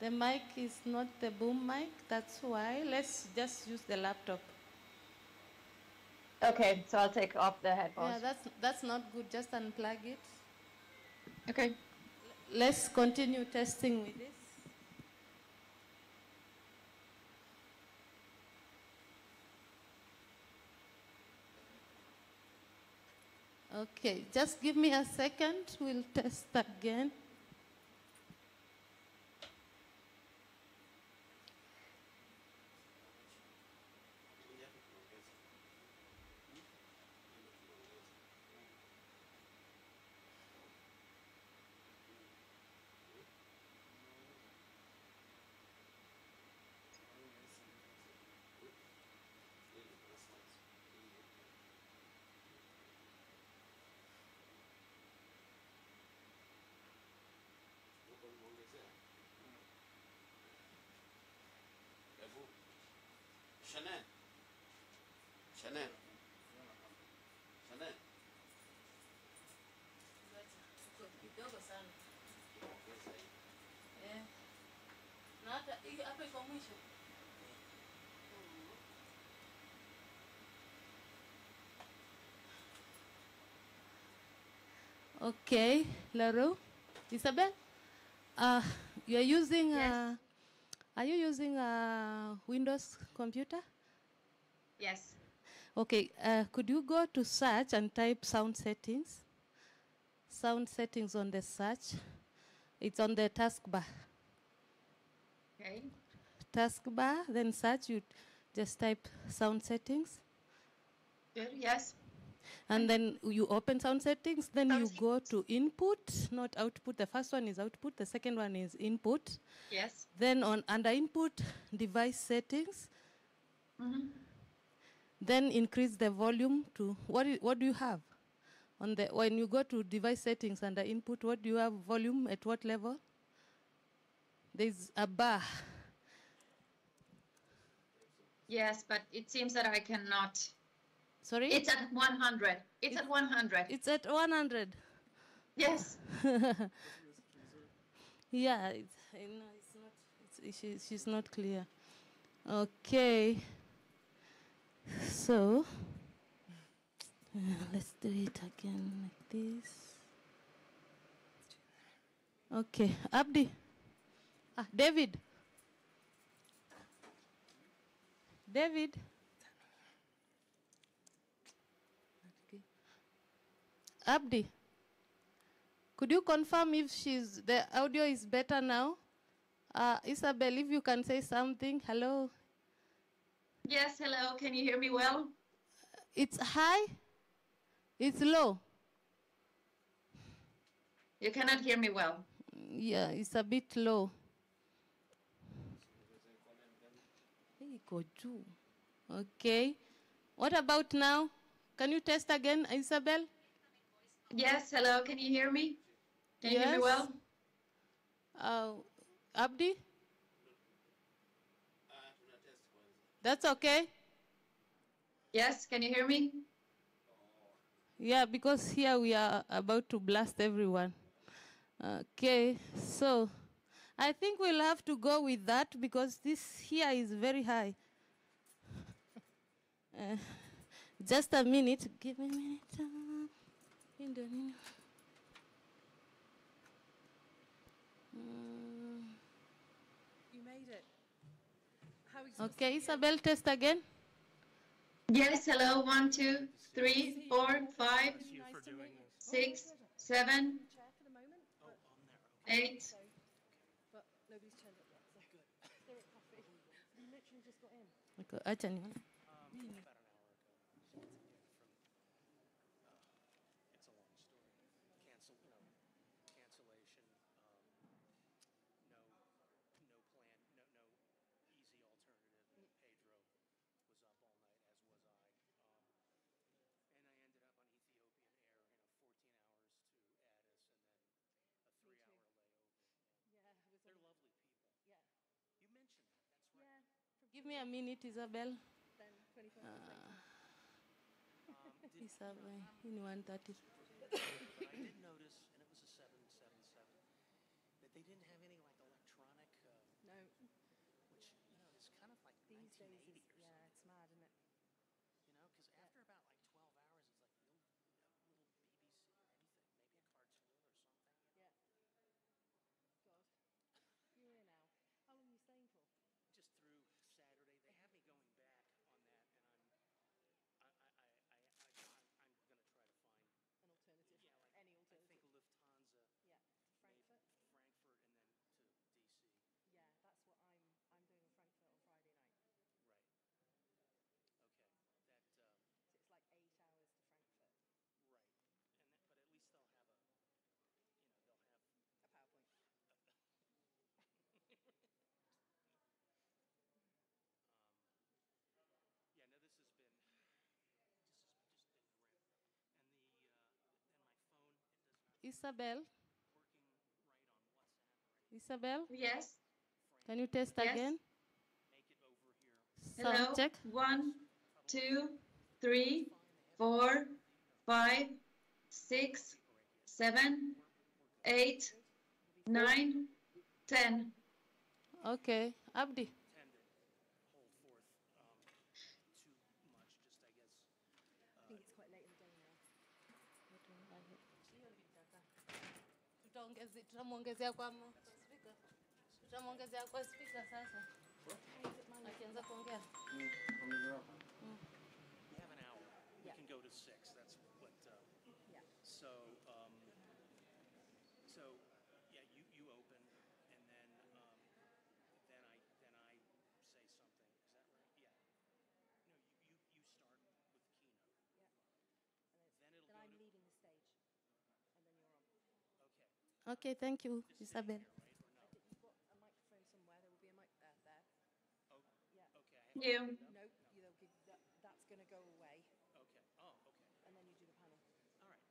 the mic is not the boom mic. That's why. Let's just use the laptop. Okay, so I'll take off the headphones. Yeah, that's not good. Just unplug it. Okay. Let's continue testing with this. Okay, just give me a second. We'll test again. Chanel. Chanel. Chanel. Kidogo sana. Na hata hapa iko mwisho. Okay, Laro. Isabel, you are using Yes. Are you using a Windows computer? Yes. Okay, could you go to search and type sound settings? Sound settings on the search. It's on the taskbar. Okay. Taskbar, then search, you just type sound settings. Good, yes. And then you open sound settings, then you go to input, not output. The first one is output, the second one is input. Yes. Then under input, device settings. Then increase the volume to, what do you have On the, when you go to device settings under input, what do you have? Volume at what level? There's a bar. Yes, but it seems that I cannot. Sorry? It's at 100. It's at 100. It's at 100. Yes. Yeah, it's, no, it's not. She's not clear. Okay. So let's do it again like this. Okay, Abdi. David. David. Abdi. Could you confirm if the audio is better now? Isabel, if you can say something. Hello. Yes, hello. Can you hear me well? It's high. It's low. You cannot hear me well. Yeah, it's a bit low. Okay. What about now? Can you test again, Isabel? Yes, hello. Can you hear me? Can you hear me well? Abdi? That's okay? Yes, can you hear me? Yeah, because here we are about to blast everyone. Okay, so I think we'll have to go with that because this here is very high. Just a minute. Give me a minute. You made it. Okay, Isabel, test again. Yes, hello. 1, 2, 3, 4, 5, 6, 7, 8. But nobody's turned up yet, so good. Spirit coffee. You literally just got in. Okay, acha nione. Give me a minute, Isabel. Then 25 Isabel, in 1:30. But I did notice, and it was a 777, that they didn't have any like electronic. No. Which is kind of like these 1980 days. or something. Yeah, it's mad, isn't it? Because after about like 12 hours, it's like no little BBC or anything. Maybe a cartoon or something. Yeah. God. You're here now. How long are you staying for? Just through Saturday. They have me going back on that, and I'm going to try to find an alternative. Yeah, like any alternative. I think Lufthansa. Yeah, to Frankfurt. Frankfurt, and then to DC. Yeah, that's what I'm doing in Frankfurt on Friday night. Right. Okay. That. So it's like 8 hours to Frankfurt. Right. And that, but at least they'll have they'll have a PowerPoint. Yeah, no, this has been just been grim. And my phone, it does not Isabel. working right on WhatsApp. Isabel? Yes. Can you test Yes. again? Make it over here. Hello. Sound check. 1, 2, 3, 4, 5, 6, 7, 8, 9, 10. Okay, Abdi. I think it's quite late in the day now. Tutamwongezea kwa speaker. Tutamwongezea kwa speaker sasa. Akianza kuongea. We have an hour. We can go to 6. That's what. Yeah. So yeah, you open, and then I say something. Is that right? Yeah. No, you start with keynote. Yeah. Then it'll then go I'm to. leading the stage, and then you're on. Okay. Okay, thank you, Isabel. You've got a microphone somewhere. There will be a mic there. Oh. Yeah. Okay. You. No, that's going to go away. Okay. Oh, okay. And then you do the panel. All right.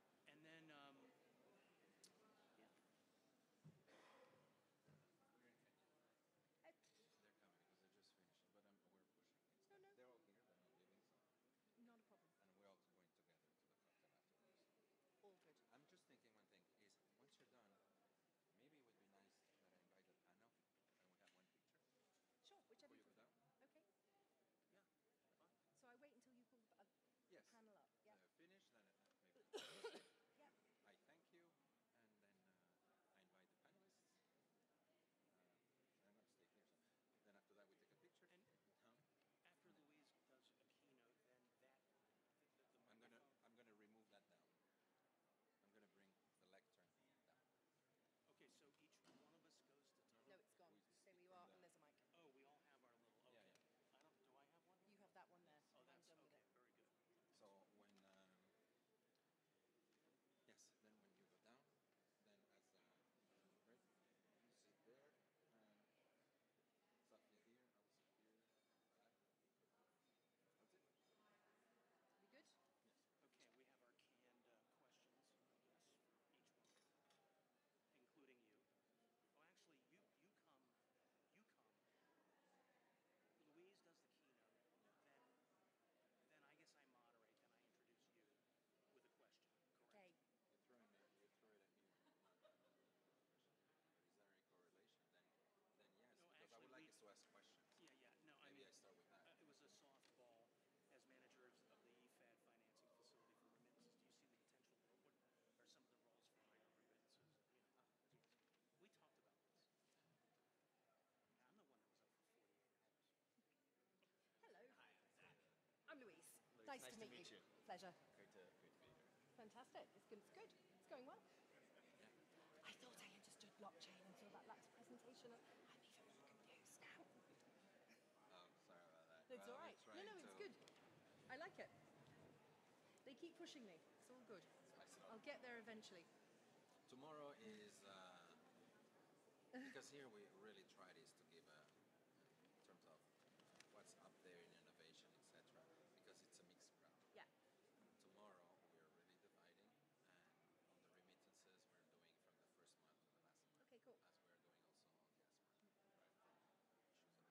Nice to meet you. Pleasure. Great to be here. Fantastic. It's good. It's good. It's going well. I thought I understood blockchain until that last presentation. I'm even more confused now. Oh, sorry about that. It's all right. No, it's good. I like it. They keep pushing me. It's all good. I'll get there eventually. Tomorrow is, because here we really tried is to give in terms of what's up there in innovation, etc. Because it's a mixed crowd. Yeah. Tomorrow we're really dividing, and on the remittances we're doing from the first mile to the last mile. Okay, cool. As we're doing also on diaspora.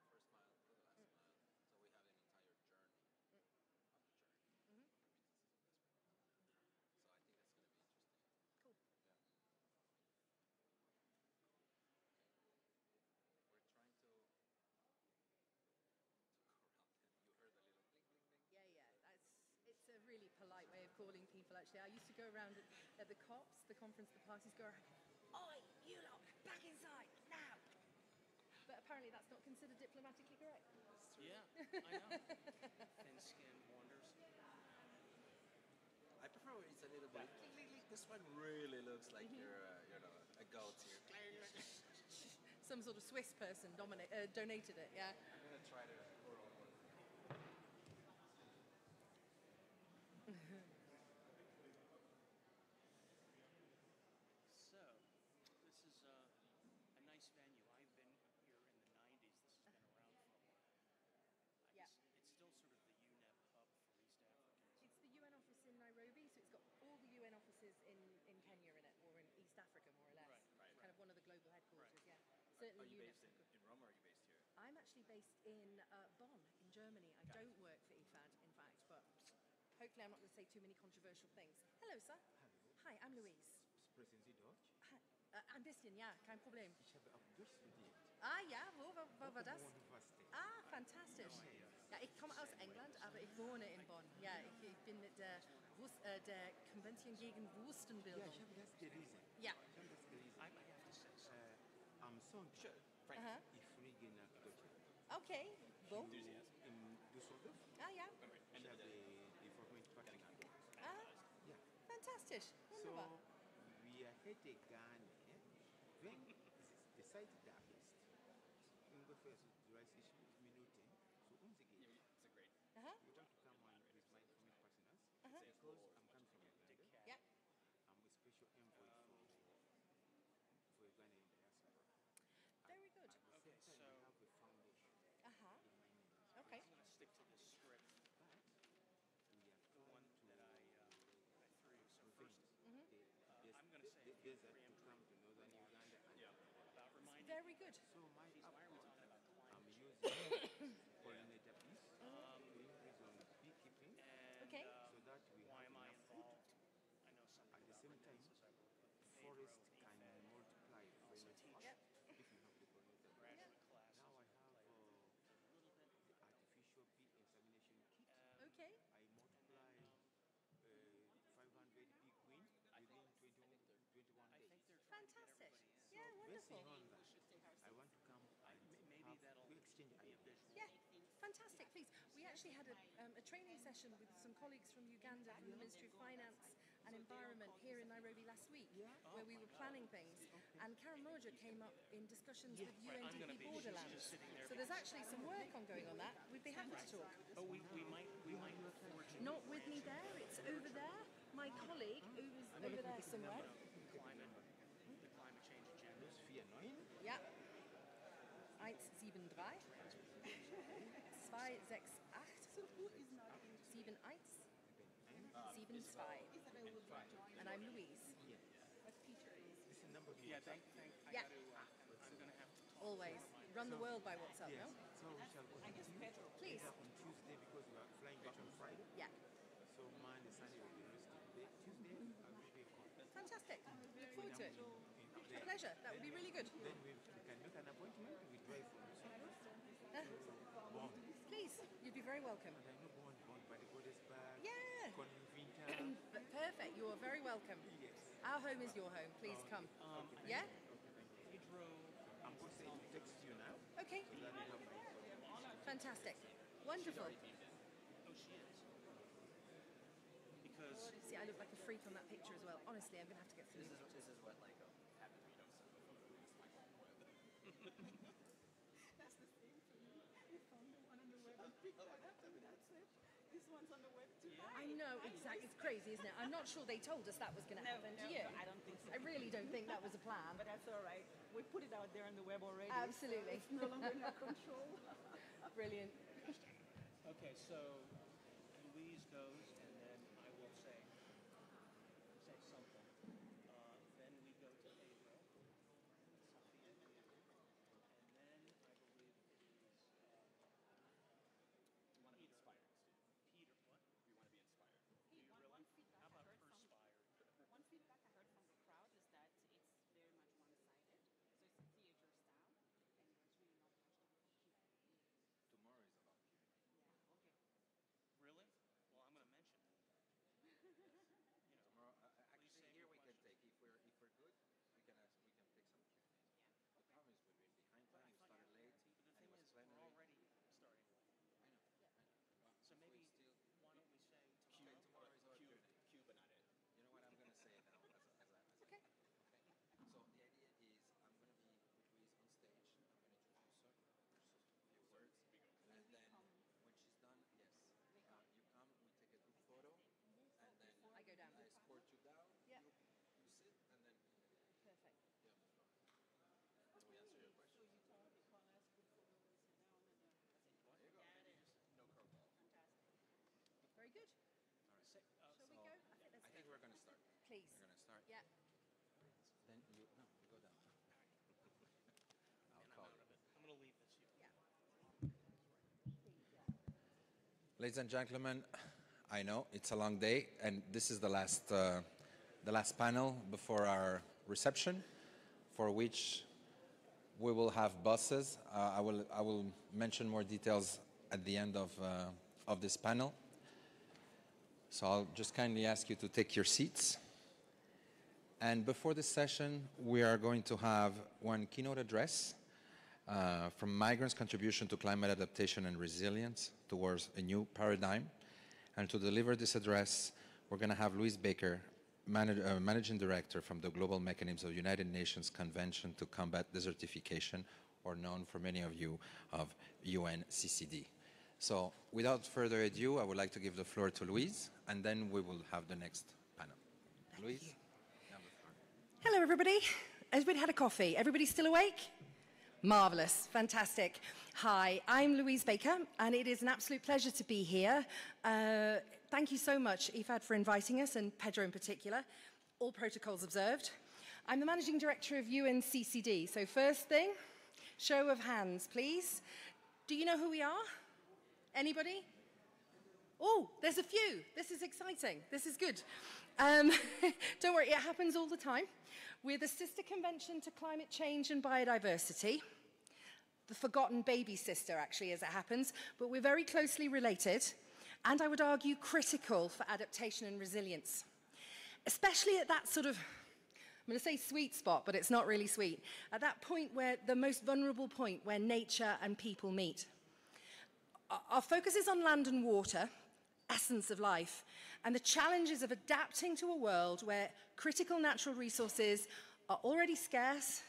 Right? Issues of the first mile to the last mile. So we have an entire journey of the journey. Remittances of diaspora. So I think that's going to be interesting. Cool. Yeah. We're trying to corral them. You heard a little bling, bling, bling. Yeah. It's a really polite way of calling people, actually. I used to go around at the COPs, the conference, the parties, go around, "Oi, you lot, back inside, now!" But apparently that's not considered diplomatically correct. Yeah, I know. Thin skin wonders. I prefer when it's a little bit. This one really looks like you're, a goat here. Some sort of Swiss person donated it, yeah. I'm gonna try to. So, this is a nice venue. I've been here in the 90s. This has been around for a while. It's still sort of the UNEP hub for East Africans. It's the UN office in Nairobi, so it's got all the UN offices in Kenya in it, or in East Africa, more or less. Right. Kind of one of the global headquarters, yeah. Certainly Are you UNEP's based in Rome, or are you based here? I'm actually based in Bonn, in Germany. I don't work for IFAD, in fact, but hopefully I'm not going to say too many controversial things. Hello, sir. Hi, I'm Louise. Sprechen Sie Deutsch? Ein bisschen, ja, kein Problem. Ich habe auch Deutsch studiert. Ah ja, wo war das? Universität. Ah, fantastisch. Ja, ich komme aus England, aber ich wohne in Bonn. Ja, ich bin mit der Konvention gegen Wüstenbildung. Ja, ich habe das gelesen. Ja. Ich habe das gelesen. Am Sonntag, ich fliege nach Deutschland. Okay, wo? In Düsseldorf. Ah ja. Ich habe die Formation dort. Ah, ja. Fantastisch, wunderbar. So, wir hätten gerne, wenn die Zeit da ist, ungefähr so 30 Minuten zu uns gehen. It's a great. We want to come on with my community partners because I'm coming from Uganda. Yeah. I'm a special envoy for Uganda in diaspora. Very good. At the same time, we have a foundation in my name. Okay. I'm going to stick to this script. But we are The one that I threw. So first, I'm going to say a few desert to come to northern Uganda and about reminding. Very good. So my Why are we talking about I'm climate using pollinator bees to increase on beekeeping Okay. so that we why have am I enough food. involved? I know something At the about same time, remittances. I work with Pedro, forest can BFED, multiply also very teach fast if you have the pollinator bees. graduate classes. Now I have play a little bit. the artificial bee insemination kit. Okay. I multiply 500 bee queen within 21 I days. think they're trying to get Fantastic. everybody in. Yeah, Based wonderful. on that, I want to come and Maybe that'll we exchange be a ideas. visual. Yeah, fantastic. Please, we actually had a training session with some colleagues from Uganda from the Ministry of Finance and Environment here in Nairobi last week, where we were planning things. And Karamoja came up in discussions with UNDP Borderlands. So there's actually some work going on that. We'd be happy to talk. Oh, we might forge a Not with me there, it's over there. My colleague, who is over there somewhere. the climate change agenda. Ja. 173 268 71 72. And I'm Louise. This is number Yeah, Yeah. I'm going to have to talk. Always. Run the world by WhatsApp, Yes. no? So we shall continue. Please. On Tuesday because we are flying back on Friday. Yeah. So Monday, Sunday will be Tuesday. Tuesday I'll be back. Fantastic. Look forward to it. A pleasure. That would be really good. Then we can make an appointment. We drive from Bonn. Please, you'd be very welcome. And I know Bonn by the Goddessberg. Yeah. Convinta. But perfect. You are very welcome. Yes. Our home is your home. Please come. Yeah? Pedro. I'm going to text you now. Okay. So that you have my information. Fantastic. Wonderful. Oh, she is. See, I look like a freak on that picture as well. Honestly, I'm going to have to get some. This is what like happens when you don't send a photo. It's like on the web. That's the same for me. We found the one on the web and picked that up, and that's it. This one's on the web too. I know, exactly. It's crazy, isn't it? I'm not sure they told us that was going to happen. Do you? I don't think so. I really don't think that was a plan. But that's all right. We put it out there on the web already. Absolutely. So it's no longer in our control. Brilliant. Okay, so Louise goes, and then I will say something. Then we go to Pedro, Sophia, and then I believe it is. You want to be inspired, Steve. Peter, what? You want to be inspired. Do you really? How about perspired? One feedback I heard from the crowd is that it's very much one-sided. So it's theater style, and there's really not much Q&A. Tomorrow is about Q&A. Yeah, okay. Really? Well, I'm going to mention that. Tomorrow, actually, here we can take if we're good, we can pick some Q&A. Yeah. The problem is we've been behind time. We started late. But the thing is, we're already starting late. I know. Well, So maybe why don't we say tomorrow is our Q&A. Q, but not it. You know what I'm going to say now? Okay. So the idea is I'm going to be with Louise on stage. I'm going to introduce her, a few words, and then when she's done, yes, you come, we take a group photo, and then I go down. I escort you down. Yeah. You sit, and then Perfect. you have the floor. And we answer your questions. So you call us good photos, sit down, and then that's it. There you go. No curveball. Fantastic. Very good. All right. Shall we go? I think we're going to start. Please. We're going to start. Yeah. Then you go down. I'll And call I'm out you. of it. I'm going to leave this here. Ladies and gentlemen, I know it's a long day, and this is the last panel before our reception, for which we will have buses. I will mention more details at the end of this panel. So I'll just kindly ask you to take your seats. And before this session, we are going to have one keynote address from Migrants' Contribution to Climate Adaptation and Resilience towards a New Paradigm. And to deliver this address, we're going to have Louise Baker, Managing Director from the Global Mechanisms of United Nations Convention to Combat Desertification, or known for many of you of UNCCD. So without further ado, I would like to give the floor to Louise, and then we will have the next panel. Louise, you have the floor. Hello, everybody. Has everybody had a coffee? Everybody still awake? Marvellous. Fantastic. Hi, I'm Louise Baker, and it is an absolute pleasure to be here. Thank you so much, IFAD, for inviting us, and Pedro in particular. All protocols observed. I'm the Managing Director of UNCCD. So first thing, show of hands, please. Do you know who we are? Anybody? Oh, there's a few. This is exciting. This is good. Don't worry, it happens all the time. We're the sister convention to climate change and biodiversity. The forgotten baby sister, actually, as it happens. But we're very closely related, and I would argue critical for adaptation and resilience. Especially at that sort of, I'm going to say sweet spot, but it's not really sweet. At that point where, the most vulnerable point where nature and people meet. Our focus is on land and water, essence of life, and the challenges of adapting to a world where critical natural resources are already scarce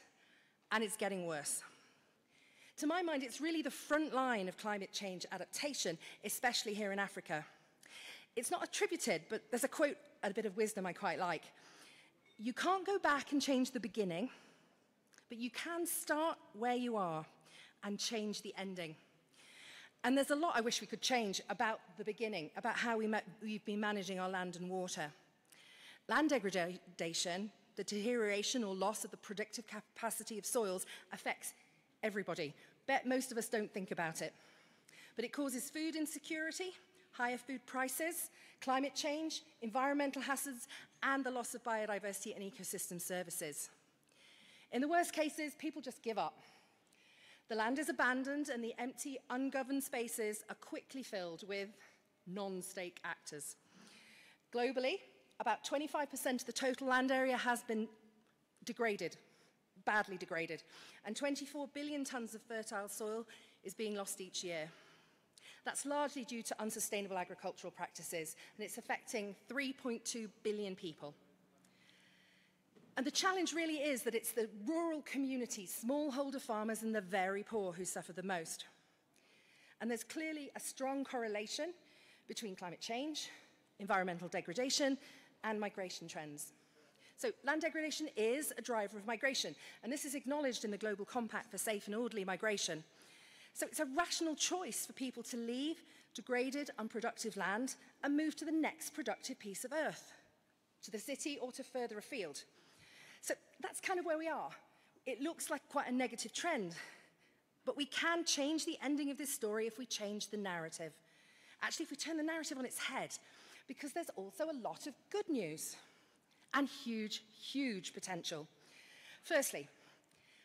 and it's getting worse. To my mind, it's really the front line of climate change adaptation, especially here in Africa. It's not attributed, but there's a quote, a bit of wisdom I quite like. You can't go back and change the beginning, but you can start where you are and change the ending. And there's a lot I wish we could change about the beginning, about how we've been managing our land and water. Land degradation, the deterioration or loss of the productive capacity of soils, affects everybody. Bet most of us don't think about it. But it causes food insecurity, higher food prices, climate change, environmental hazards, and the loss of biodiversity and ecosystem services. In the worst cases, people just give up. The land is abandoned and the empty, ungoverned spaces are quickly filled with non-state actors. Globally, about 25% of the total land area has been degraded, badly degraded, and 24 billion tons of fertile soil is being lost each year. That's largely due to unsustainable agricultural practices, and it's affecting 3.2 billion people. And the challenge really is that it's the rural communities, smallholder farmers and the very poor who suffer the most. And there's clearly a strong correlation between climate change, environmental degradation, and migration trends. So land degradation is a driver of migration, and this is acknowledged in the Global Compact for Safe and Orderly Migration. So it's a rational choice for people to leave degraded, unproductive land and move to the next productive piece of earth, to the city or to further afield. So that's kind of where we are. It looks like quite a negative trend, but we can change the ending of this story if we change the narrative. Actually, if we turn the narrative on its head, because there's also a lot of good news and huge, huge potential. Firstly,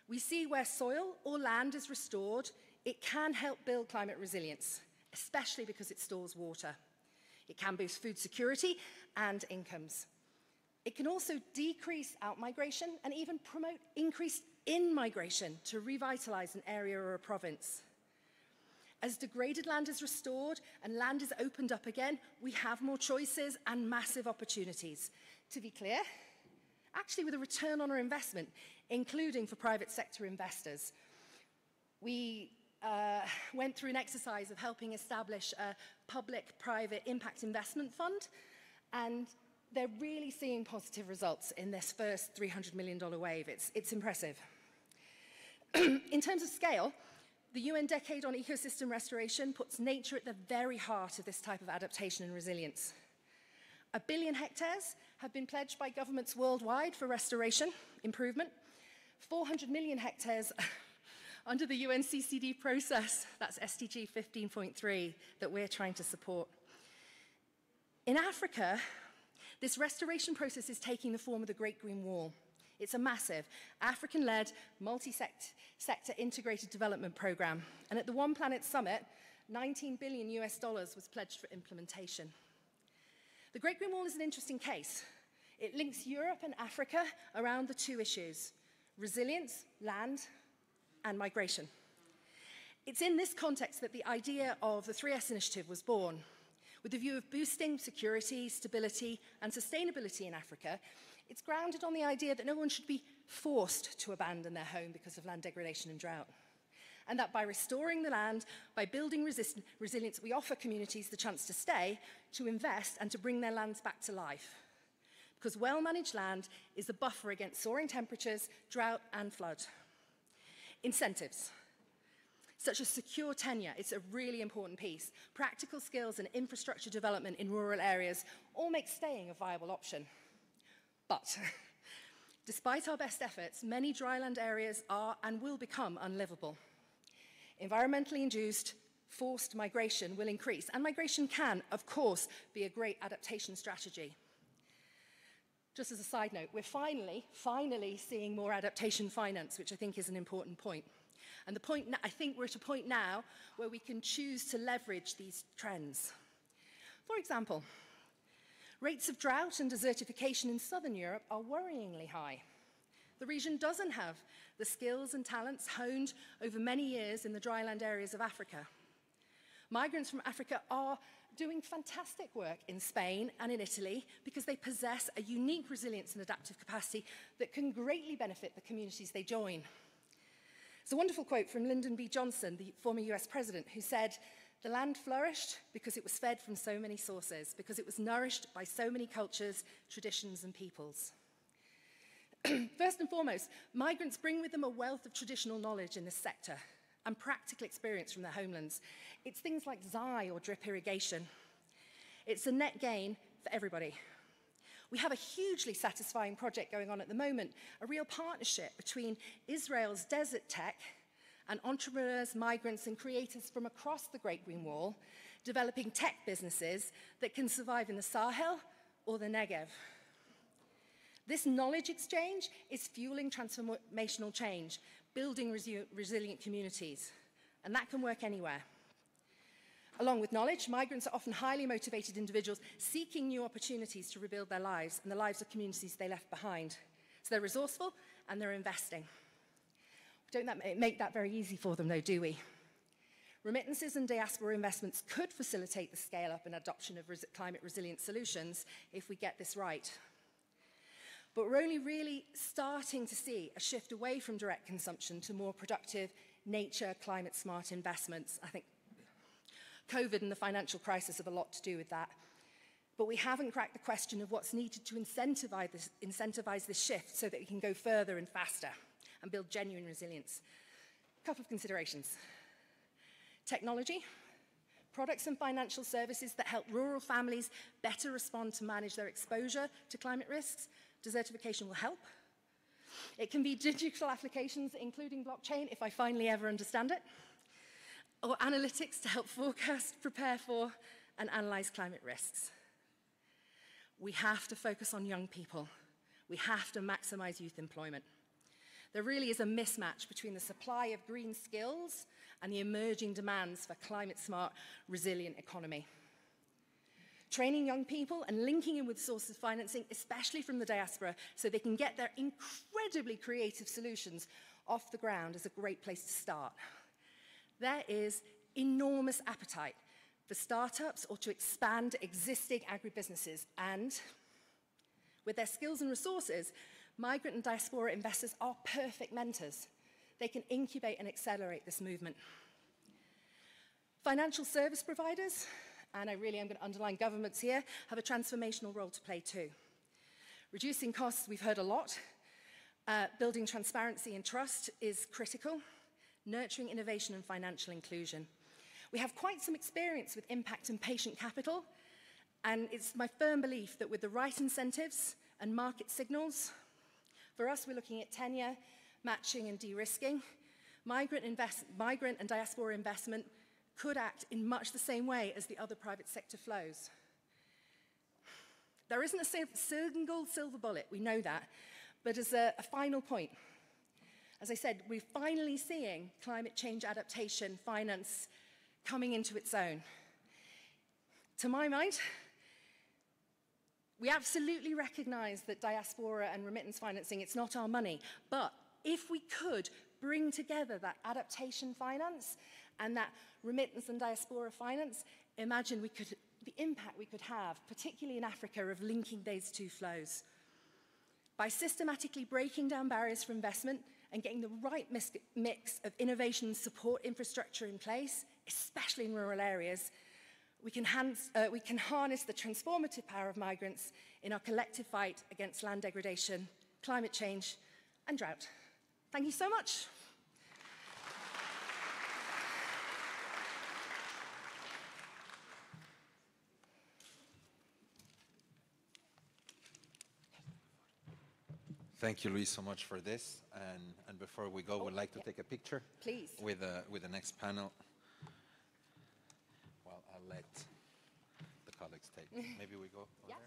we see where soil or land is restored, it can help build climate resilience, especially because it stores water. It can boost food security and incomes. It can also decrease out-migration and even promote increased in-migration to revitalize an area or a province. As degraded land is restored and land is opened up again, we have more choices and massive opportunities. To be clear, actually with a return on our investment, including for private sector investors. We went through an exercise of helping establish a public-private impact investment fund, and they're really seeing positive results in this first $300 million wave. It's impressive. In terms of scale, the UN Decade on Ecosystem Restoration puts nature at the very heart of this type of adaptation and resilience. 1 billion hectares have been pledged by governments worldwide for restoration, improvement. 400 million hectares under the UNCCD process, that's SDG 15.3, that we're trying to support. In Africa, this restoration process is taking the form of the Great Green Wall. It's a massive, African-led, multi-sector integrated development program. And at the One Planet Summit, $19 billion was pledged for implementation. The Great Green Wall is an interesting case. It links Europe and Africa around the two issues, resilience, land, and migration. It's in this context that the idea of the 3S initiative was born, with the view of boosting security, stability, and sustainability in Africa. It's grounded on the idea that no one should be forced to abandon their home because of land degradation and drought. And that by restoring the land, by building resilience, we offer communities the chance to stay, to invest, and to bring their lands back to life. Because well-managed land is a buffer against soaring temperatures, drought, and flood. Incentives, such as secure tenure, it's a really important piece. Practical skills and infrastructure development in rural areas all make staying a viable option. But despite our best efforts, many dryland areas are and will become unlivable. Environmentally induced forced migration will increase, and migration can, of course, be a great adaptation strategy. Just as a side note, we're finally seeing more adaptation finance, which I think is an important point. And the point, I think we're at a point now where we can choose to leverage these trends. For example, rates of drought and desertification in southern Europe are worryingly high. The region doesn't have the skills and talents honed over many years in the dryland areas of Africa. Migrants from Africa are doing fantastic work in Spain and in Italy because they possess a unique resilience and adaptive capacity that can greatly benefit the communities they join. It's a wonderful quote from Lyndon B. Johnson, the former US president, who said, "The land flourished because it was fed from so many sources, because it was nourished by so many cultures, traditions, and peoples." First and foremost, migrants bring with them a wealth of traditional knowledge in this sector and practical experience from their homelands. It's things like Zai or drip irrigation. It's a net gain for everybody. We have a hugely satisfying project going on at the moment, a real partnership between Israel's desert tech and entrepreneurs, migrants, and creators from across the Great Green Wall, developing tech businesses that can survive in the Sahel or the Negev. This knowledge exchange is fueling transformational change, building resilient communities, and that can work anywhere. Along with knowledge, migrants are often highly motivated individuals seeking new opportunities to rebuild their lives and the lives of communities they left behind. So they're resourceful and they're investing. We don't make that very easy for them though, do we? Remittances and diaspora investments could facilitate the scale-up and adoption of climate resilient solutions if we get this right. But we're only really starting to see a shift away from direct consumption to more productive nature, climate-smart investments. I think COVID and the financial crisis have a lot to do with that. But we haven't cracked the question of what's needed to incentivize this shift so that we can go further and faster and build genuine resilience. A couple of considerations. Technology, products and financial services that help rural families better respond to manage their exposure to climate risks. Desertification will help. It can be digital applications, including blockchain, if I finally ever understand it, or analytics to help forecast, prepare for, and analyze climate risks. We have to focus on young people. We have to maximize youth employment. There really is a mismatch between the supply of green skills and the emerging demands for climate-smart, resilient economy. Training young people and linking in with sources of financing, especially from the diaspora, so they can get their incredibly creative solutions off the ground is a great place to start. There is enormous appetite for startups or to expand existing agribusinesses, and with their skills and resources, migrant and diaspora investors are perfect mentors. They can incubate and accelerate this movement. Financial service providers, and I really am going to underline governments here, have a transformational role to play too. Reducing costs, we've heard a lot. Building transparency and trust is critical. Nurturing innovation and financial inclusion. We have quite some experience with impact and patient capital, and it's my firm belief that with the right incentives and market signals, for us, we're looking at tenure, matching, and de-risking. Migrant and diaspora investment could act in much the same way as the other private sector flows. There isn't a single silver bullet, we know that, but as a final point, as I said, we're finally seeing climate change adaptation finance coming into its own. To my mind, we absolutely recognize that diaspora and remittance financing, it's not our money, but if we could bring together that adaptation finance and that remittance and diaspora finance, imagine the impact we could have, particularly in Africa, of linking these two flows. By systematically breaking down barriers for investment and getting the right mix of innovation and support infrastructure in place, especially in rural areas, we can harness the transformative power of migrants in our collective fight against land degradation, climate change, and drought. Thank you so much. Thank you, Louise, so much for this. And before we go, we'd like to take a picture. Please. With the next panel. Well, I'll let the colleagues take. Maybe we go over there.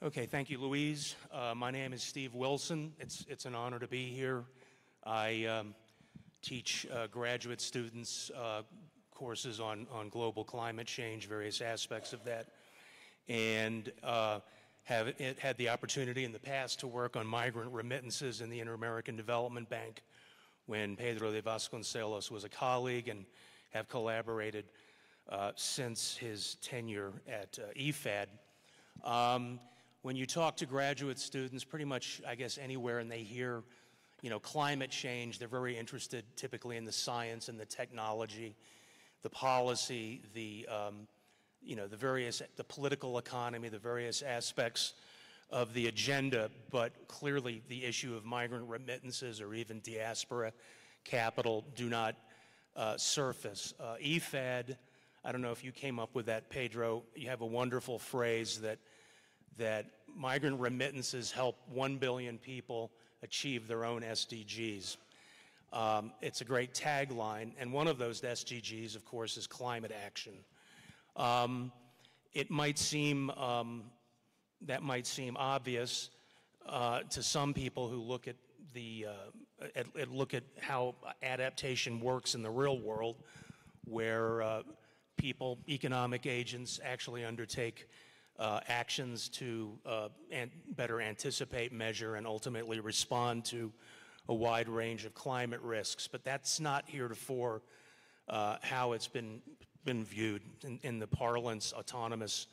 Okay, thank you, Louise. My name is Steve Wilson. It's an honor to be here. I teach graduate students courses on global climate change, various aspects of that, and have had the opportunity in the past to work on migrant remittances in the Inter-American Development Bank when Pedro de Vasconcelos was a colleague, and have collaborated since his tenure at IFAD. When you talk to graduate students, pretty much, I guess, anywhere, and they hear, climate change, they're very interested typically in the science and the technology, the policy, the political economy, the various aspects of the agenda, but clearly the issue of migrant remittances or even diaspora capital do not surface. EFAD, I don't know if you came up with that, Pedro. You have a wonderful phrase that migrant remittances help 1 billion people achieve their own SDGs. It's a great tagline, and one of those SDGs, of course, is climate action. It might seem, that might seem obvious to some people who look at look at how adaptation works in the real world, where people, economic agents, actually undertake actions to better anticipate, measure, and ultimately respond to a wide range of climate risks. But that's not heretofore how it's been viewed in the parlance autonomous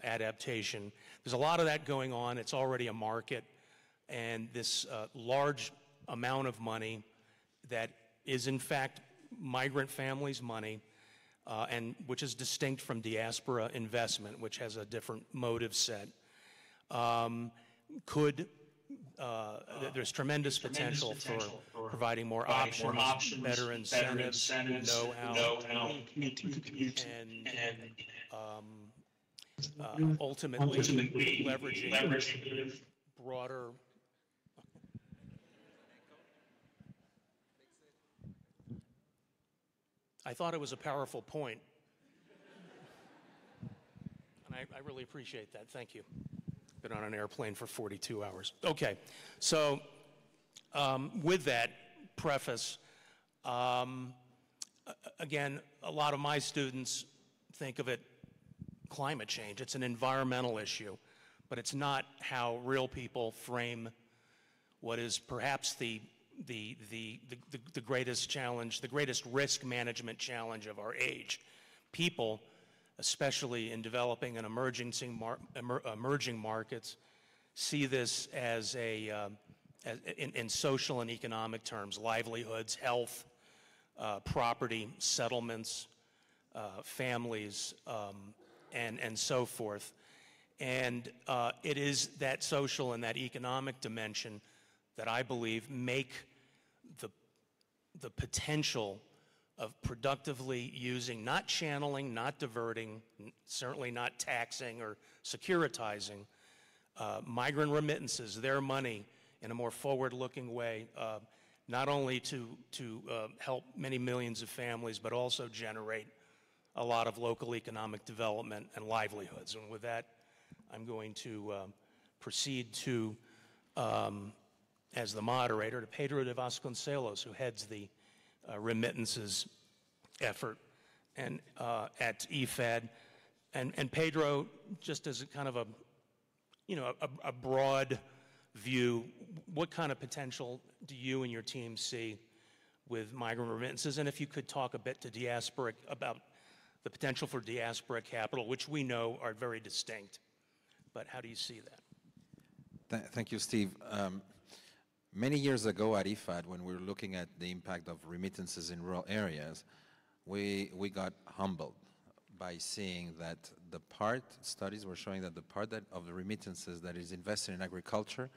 adaptation. There's a lot of that going on. It's already a market, and this large amount of money that is in fact migrant families' money, and which is distinct from diaspora investment, which has a different motive set, there's tremendous potential for providing more options, better incentives, know-how, and ultimately leveraging broader. I thought it was a powerful point, and I really appreciate that. Thank you. Been on an airplane for 42 hours. Okay, so with that preface, again, a lot of my students think of it climate change. It's an environmental issue, but it's not how real people frame what is perhaps the greatest challenge, the greatest risk management challenge of our age. People, especially in developing and emerging markets, see this as in social and economic terms: livelihoods, health, property, settlements, families, and so forth. And it is that social and that economic dimension that I believe make the potential of productively using, not channeling, not diverting, certainly not taxing or securitizing, migrant remittances, their money, in a more forward-looking way, not only to help many millions of families, but also generate a lot of local economic development and livelihoods. And with that, I'm going to proceed to, as the moderator, to Pedro de Vasconcelos, who heads the remittances effort and at EFAD. And Pedro, just as a kind of a broad view, what kind of potential do you and your team see with migrant remittances? And if you could talk a bit to diaspora, about the potential for diaspora capital, which we know are very distinct, but how do you see that? Thank you, Steve. Many years ago at IFAD, when we were looking at the impact of remittances in rural areas, we got humbled by seeing that studies were showing that the part of the remittances that is invested in agriculture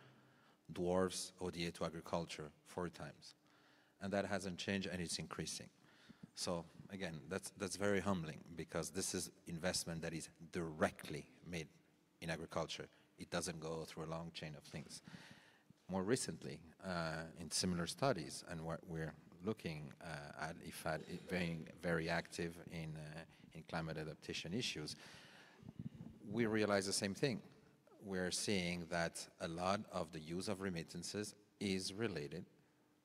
dwarfs ODA to agriculture 4 times. And that hasn't changed, and it's increasing. So again, that's very humbling, because this is investment that is directly made in agriculture. It doesn't go through a long chain of things. More recently, in similar studies, and what we're looking at IFAD, being very active in climate adaptation issues, we realize the same thing. We're seeing that a lot of the use of remittances is related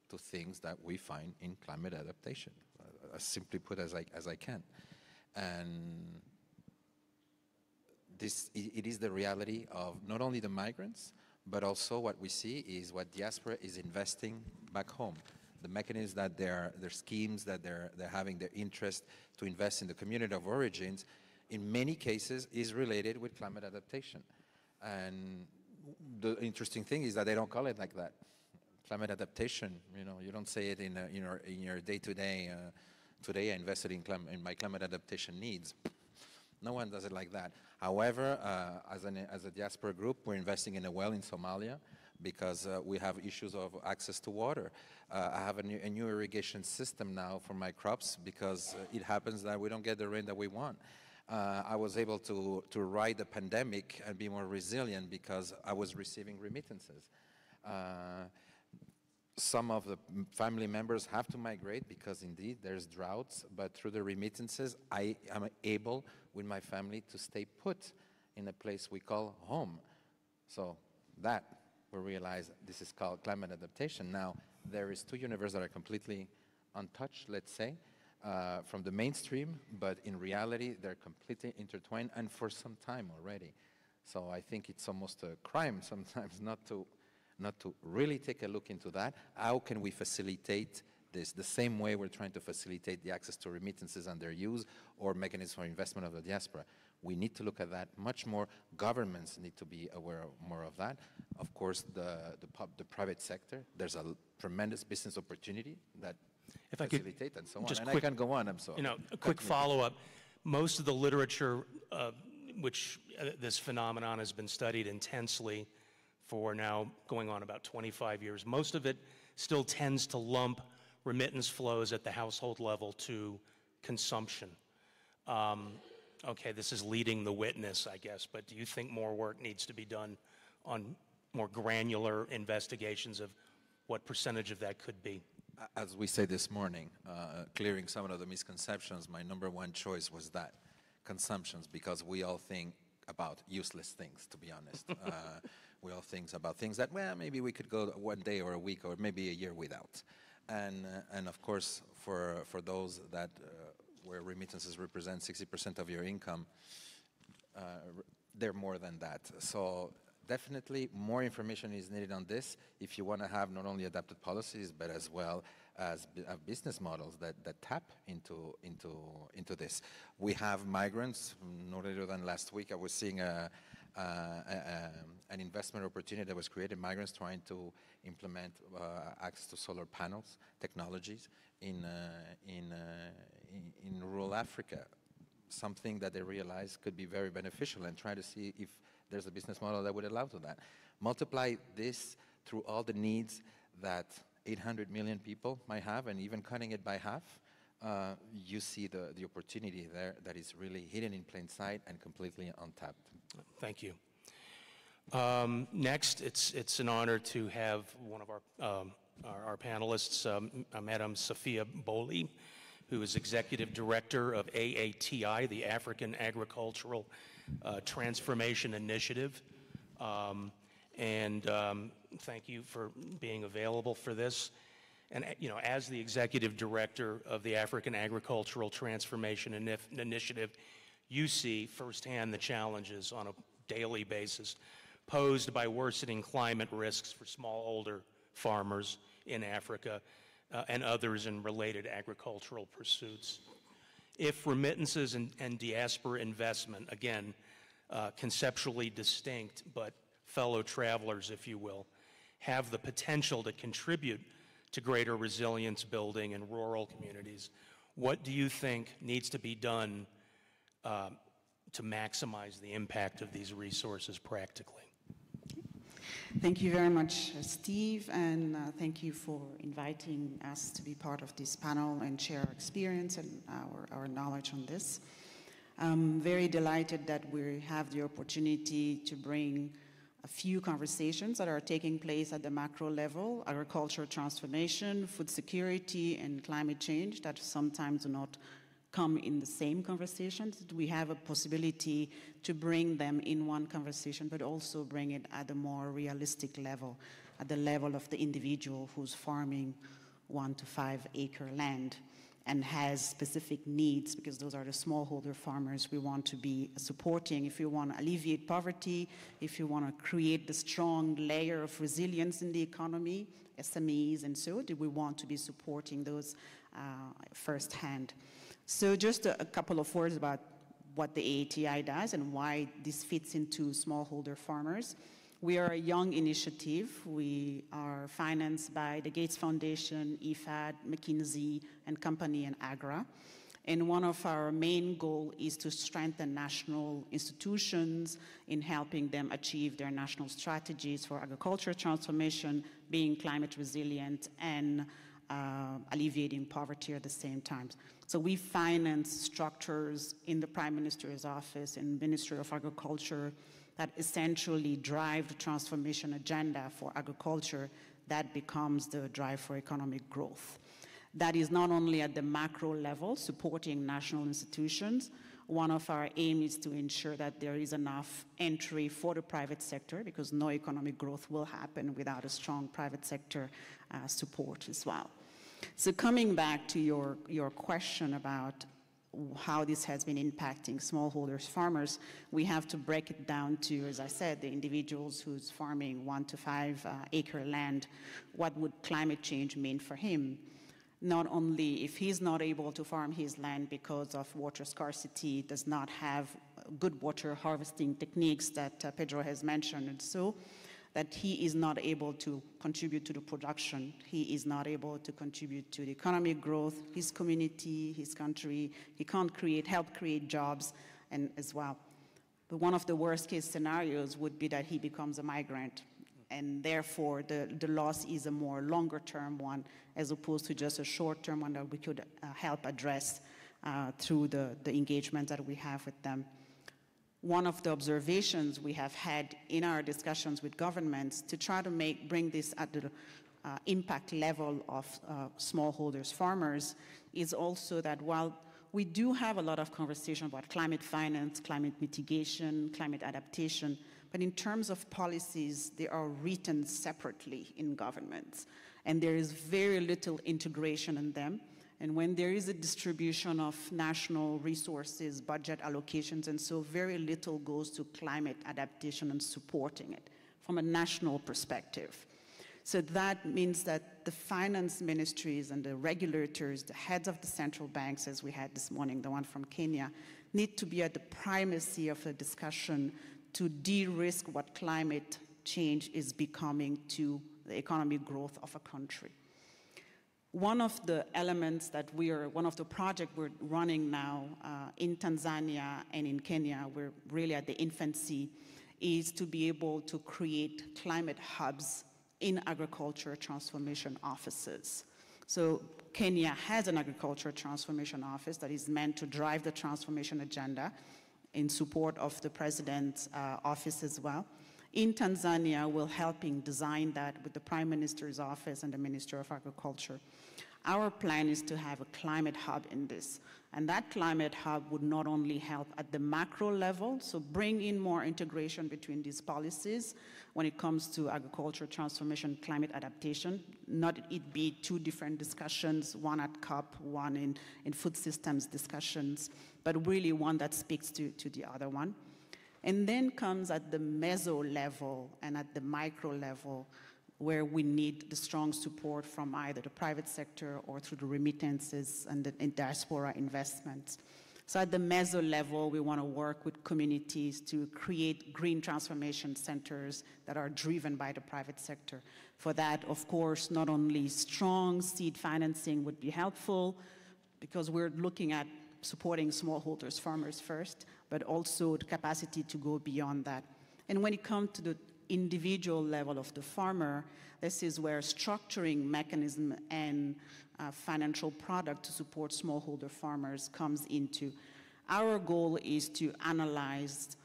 to things that we find in climate adaptation, as simply put as I can. And it is the reality of not only the migrants, but also what we see is what diaspora is investing back home. The mechanisms that their schemes that they're having, their interest to invest in the community of origins, in many cases is related with climate adaptation. And the interesting thing is that they don't call it like that. Climate adaptation, you don't say it in your day-to-day, today I invested in my climate adaptation needs. No one does it like that. However, as a diaspora group, we're investing in a well in Somalia because we have issues of access to water. I have a new irrigation system now for my crops because it happens that we don't get the rain that we want. I was able to ride the pandemic and be more resilient because I was receiving remittances. Some of the family members have to migrate because indeed there's droughts, but through the remittances, I am able with my family to stay put in a place we call home. So that we realize this is called climate adaptation. Now, there is two universes that are completely untouched, let's say, from the mainstream, but in reality, they're completely intertwined and for some time already. So I think it's almost a crime sometimes not to really take a look into that. How can we facilitate this the same way we're trying to facilitate the access to remittances and their use or mechanisms for investment of the diaspora? We need to look at that much more. Governments need to be aware more of that. Of course, the private sector, there's a tremendous business opportunity that if I facilitate and so on. Just And quick, I can go on, I'm sorry. You know, a quick follow-up. Most of the literature which this phenomenon has been studied intensely for now going on about 25 years. Most of it still tends to lump remittance flows at the household level to consumption. Okay, this is leading the witness, I guess, but do you think more work needs to be done on more granular investigations of what percentage of that could be? As we said this morning, clearing some of the misconceptions, my number one choice was that, consumptions, because we all think about useless things, to be honest. We all think about things that, well, maybe we could go one day or a week or maybe a year without. And of course, for those that where remittances represent 60% of your income, they're more than that. So definitely more information is needed on this if you want to have not only adapted policies, but as well as business models that tap into this. We have migrants. No later than last week, I was seeing an investment opportunity that was created, migrants trying to implement access to solar panels technologies in rural Africa, something that they realize could be very beneficial, and try to see if there's a business model that would allow to that. Multiply this through all the needs that 800 million people might have, and even cutting it by half, you see the opportunity there that is really hidden in plain sight and completely untapped. Thank you. Next, it's an honor to have one of our panelists, Madam Sophia Boli, who is Executive Director of AATI, the African Agricultural Transformation Initiative. Thank you for being available for this. And you know, as the Executive Director of the African Agricultural Transformation Initiative, you see firsthand the challenges on a daily basis posed by worsening climate risks for smallholder farmers in Africa and others in related agricultural pursuits. If remittances and diaspora investment, again, conceptually distinct but fellow travelers, if you will, have the potential to contribute to greater resilience building in rural communities, what do you think needs to be done to maximize the impact of these resources practically? Thank you very much, Steve, and thank you for inviting us to be part of this panel and share our experience and our knowledge on this. I'm very delighted that we have the opportunity to bring a few conversations that are taking place at the macro level: agricultural transformation, food security, and climate change, that sometimes do not come in the same conversations. We have a possibility to bring them in one conversation, but also bring it at a more realistic level, at the level of the individual who's farming 1 to 5 acre land and has specific needs, because those are the smallholder farmers we want to be supporting. If you want to alleviate poverty, if you want to create the strong layer of resilience in the economy, SMEs and so, we want to be supporting those firsthand. So just a couple of words about what the AATI does and why this fits into smallholder farmers. We are a young initiative. We are financed by the Gates Foundation, IFAD, McKinsey and Company, and AGRA. And one of our main goals is to strengthen national institutions in helping them achieve their national strategies for agricultural transformation, being climate resilient, and alleviating poverty at the same time. So we finance structures in the Prime Minister's office and Ministry of Agriculture that essentially drive the transformation agenda for agriculture that becomes the drive for economic growth. That is not only at the macro level, supporting national institutions. One of our aims is to ensure that there is enough entry for the private sector, because no economic growth will happen without a strong private sector support as well. So coming back to your question about how this has been impacting smallholders farmers, we have to break it down to, as I said, the individuals who's farming 1 to 5 acre land. What would climate change mean for him? Not only if he's not able to farm his land because of water scarcity, does not have good water harvesting techniques that Pedro has mentioned, and so that he is not able to contribute to the production, he is not able to contribute to the economic growth, his community, his country, he can't help create jobs and as well. But one of the worst case scenarios would be that he becomes a migrant, and therefore the loss is a more longer term one as opposed to just a short term one that we could help address through the engagement that we have with them. One of the observations we have had in our discussions with governments to try to bring this at the impact level of smallholders farmers is also that while we do have a lot of conversation about climate finance, climate mitigation, climate adaptation, but in terms of policies, they are written separately in governments, and there is very little integration in them. And when there is a distribution of national resources, budget allocations, and so very little goes to climate adaptation and supporting it from a national perspective. So that means that the finance ministries and the regulators, the heads of the central banks, as we had this morning, the one from Kenya, need to be at the primacy of the discussion to de-risk what climate change is becoming to the economic growth of a country. One of the elements that one of the projects we're running now in Tanzania and in Kenya, we're really at the infancy, is to be able to create climate hubs in agriculture transformation offices. So Kenya has an agriculture transformation office that is meant to drive the transformation agenda in support of the president's office as well. In Tanzania, we're helping design that with the Prime Minister's office and the Minister of Agriculture. Our plan is to have a climate hub in this. And that climate hub would not only help at the macro level, so bring in more integration between these policies when it comes to agriculture transformation, climate adaptation, not it be two different discussions, one at COP, one in food systems discussions, but really one that speaks to the other one. And then comes at the meso level and at the micro level, where we need the strong support from either the private sector or through the remittances and the diaspora investments. So at the meso level, we want to work with communities to create green transformation centers that are driven by the private sector. For that, of course, not only strong seed financing would be helpful, because we're looking at supporting smallholders farmers first, but also the capacity to go beyond that. And when it comes to the individual level of the farmer, this is where structuring mechanism and financial product to support smallholder farmers comes into. Our goal is to analyze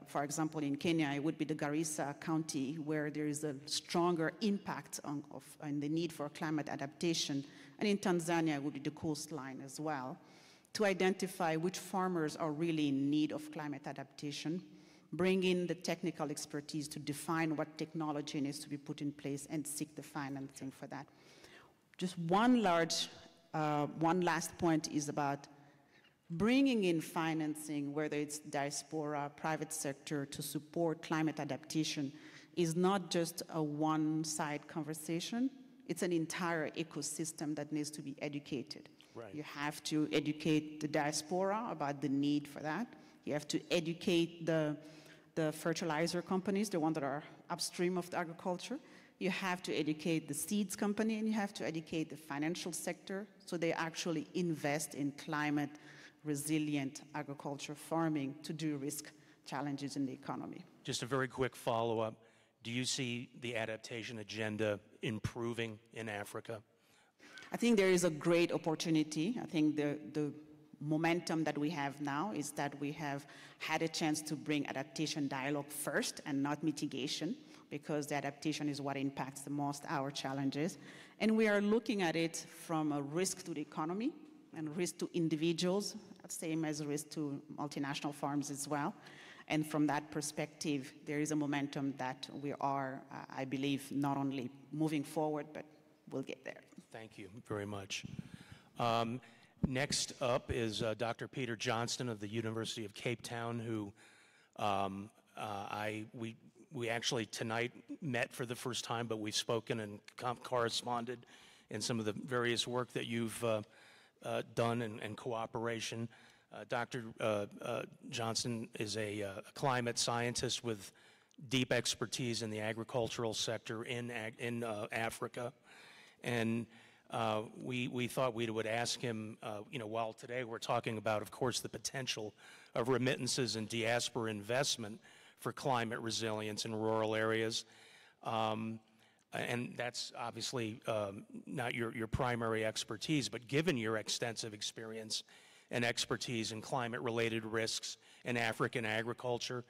for example, in Kenya, it would be the Garissa County, where there is a stronger impact on the need for climate adaptation. And in Tanzania, it would be the coastline as well, to identify which farmers are really in need of climate adaptation, bring in the technical expertise to define what technology needs to be put in place and seek the financing for that. Just one last point is about bringing in financing, whether it's diaspora, private sector, to support climate adaptation is not just a one-side conversation. It's an entire ecosystem that needs to be educated. Right. You have to educate the diaspora about the need for that. You have to educate the fertilizer companies, the ones that are upstream of the agriculture. you have to educate the seeds company, and you have to educate the financial sector so they actually invest in climate resilient agriculture farming to de-risk challenges in the economy. Just a very quick follow-up. Do you see the adaptation agenda improving in Africa? I think there is a great opportunity. I think the momentum that we have now is that we have had a chance to bring adaptation dialogue first and not mitigation, because the adaptation is what impacts the most our challenges. And we are looking at it from a risk to the economy and risk to individuals, same as risk to multinational farms as well. And from that perspective, there is a momentum that we are, I believe, not only moving forward, but we'll get there. Thank you very much. Next up is Dr. Peter Johnston of the University of Cape Town, who we actually tonight met for the first time, but we've spoken and corresponded in some of the various work that you've done and cooperation. Dr. Johnston is a climate scientist with deep expertise in the agricultural sector in Africa. And we thought we would ask him, while today we're talking about, of course, the potential of remittances and diaspora investment for climate resilience in rural areas. And that's obviously not your primary expertise, but given your extensive experience and expertise in climate-related risks in African agriculture,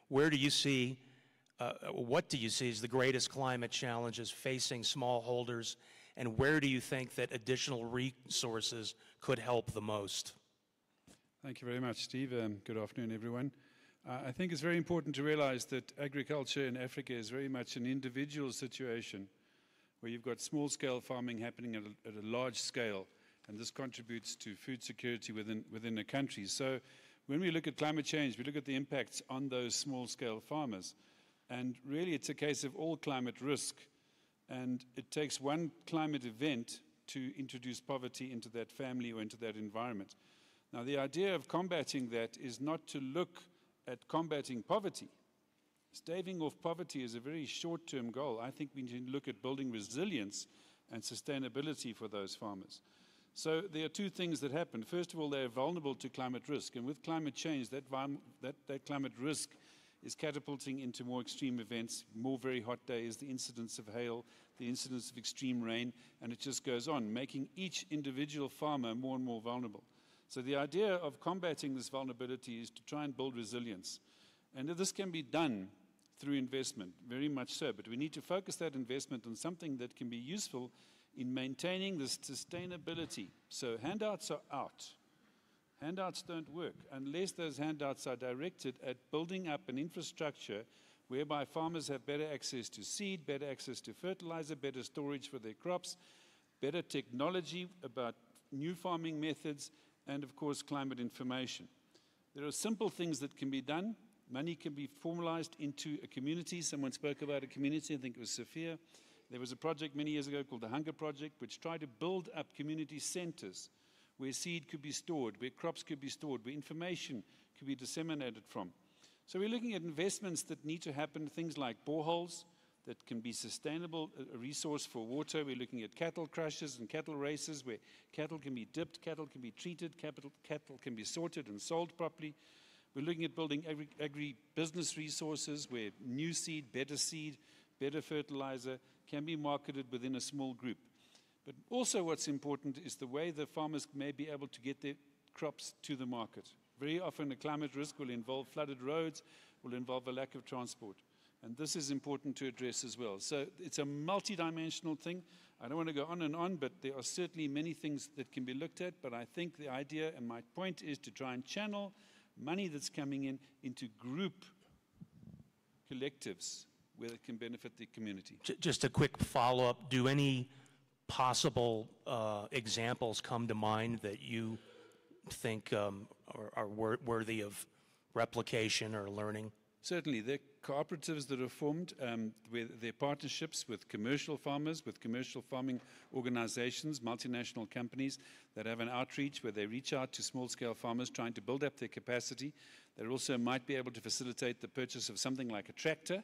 where do you see, what do you see as the greatest climate challenges facing smallholders, and where do you think that additional resources could help the most? Thank you very much, Steve. Good afternoon, everyone. I think it's very important to realize that agriculture in Africa is very much an individual situation where you've got small-scale farming happening at a large scale, and this contributes to food security within a country. So when we look at climate change, we look at the impacts on those small-scale farmers. And really, it's a case of all climate risk. And it takes one climate event to introduce poverty into that family or into that environment. Now, the idea of combating that is not to look at combating poverty. Staving off poverty is a very short-term goal. I think we need to look at building resilience and sustainability for those farmers. So there are two things that happen. First of all, they are vulnerable to climate risk. And with climate change, that climate risk is catapulting into more extreme events, more very hot days, the incidence of hail, the incidence of extreme rain, and it just goes on, making each individual farmer more and more vulnerable. So the idea of combating this vulnerability is to try and build resilience. And this can be done through investment, very much so. But we need to focus that investment on something that can be useful in maintaining this sustainability. So handouts are out. Handouts don't work unless those handouts are directed at building up an infrastructure whereby farmers have better access to seed, better access to fertilizer, better storage for their crops, better technology about new farming methods, and of course climate information. There are simple things that can be done. Money can be formalized into a community. Someone spoke about a community, I think it was Sophia. There was a project many years ago called the Hunger Project, which tried to build up community centers where seed could be stored, where crops could be stored, where information could be disseminated from. So we're looking at investments that need to happen, things like boreholes that can be sustainable, a resource for water. We're looking at cattle crushes and cattle races where cattle can be dipped, cattle can be treated, cattle can be sorted and sold properly. We're looking at building agri-business resources where new seed, better fertilizer can be marketed within a small group. But also what's important is the way the farmers may be able to get their crops to the market. Very often a climate risk will involve flooded roads, will involve a lack of transport. And this is important to address as well. So it's a multidimensional thing. I don't want to go on, but there are certainly many things that can be looked at. But I think the idea and my point is to try and channel money that's coming in into group collectives where it can benefit the community. Just a quick follow-up. Do any possible examples come to mind that you think are worthy of replication or learning? Certainly. There are cooperatives that are formed with their partnerships with commercial farmers, with commercial farming organizations, multinational companies that have an outreach where they reach out to small-scale farmers trying to build up their capacity. They also might be able to facilitate the purchase of something like a tractor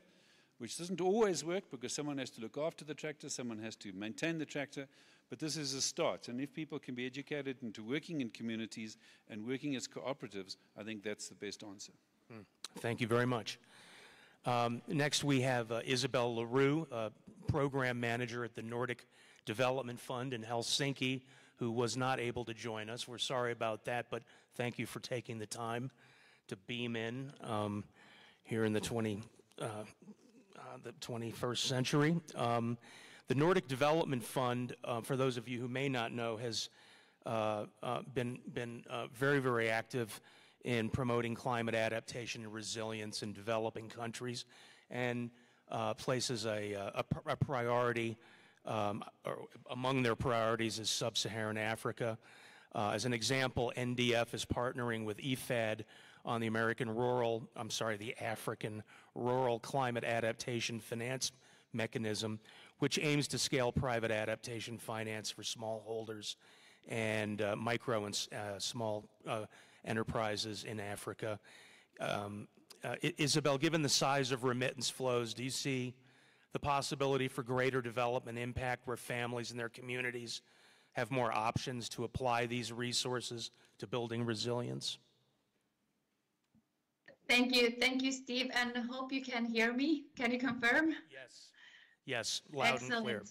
which doesn't always work because someone has to look after the tractor, someone has to maintain the tractor, but this is a start. And if people can be educated into working in communities and working as cooperatives, I think that's the best answer. Thank you very much. Next, we have Isabel LaRue, Program Manager at the Nordic Development Fund in Helsinki, who was not able to join us. We're sorry about that, but thank you for taking the time to beam in here in the 21st century. The Nordic Development Fund, for those of you who may not know, has been very, very active in promoting climate adaptation and resilience in developing countries, and places a priority, or among their priorities is sub-Saharan Africa. As an example, NDF is partnering with IFAD on the African Rural Climate Adaptation Finance Mechanism, which aims to scale private adaptation finance for smallholders and micro and small enterprises in Africa. Isabel, given the size of remittance flows, do you see the possibility for greater development impact where families and their communities have more options to apply these resources to building resilience? Thank you, Steve, and I hope you can hear me. Can you confirm? Yes, loud Excellent. and clear.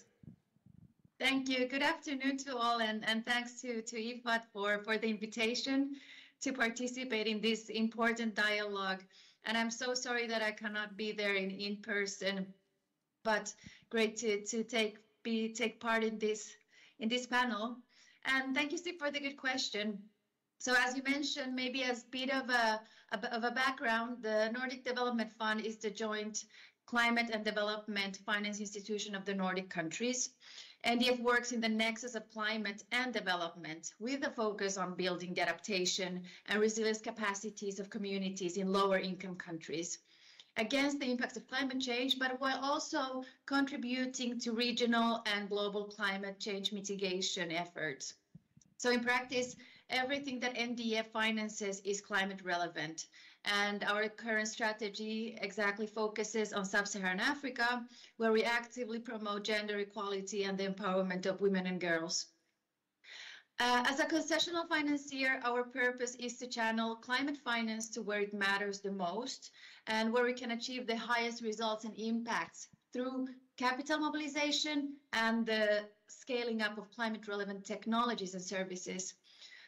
Thank you. Good afternoon to all, and thanks to IFAD for the invitation to participate in this important dialogue. And I'm so sorry that I cannot be there in person, but great to take part in this panel. And thank you, Steve, for the good question. So as you mentioned, maybe as a bit of a background, the Nordic Development Fund is the joint climate and development finance institution of the Nordic countries. NDF works in the nexus of climate and development with a focus on building the adaptation and resilience capacities of communities in lower income countries against the impacts of climate change, but while also contributing to regional and global climate change mitigation efforts. So in practice, everything that NDF finances is climate relevant. And our current strategy exactly focuses on sub-Saharan Africa, where we actively promote gender equality and the empowerment of women and girls. As a concessional financier, our purpose is to channel climate finance to where it matters the most and where we can achieve the highest results and impacts through capital mobilization and the scaling up of climate relevant technologies and services.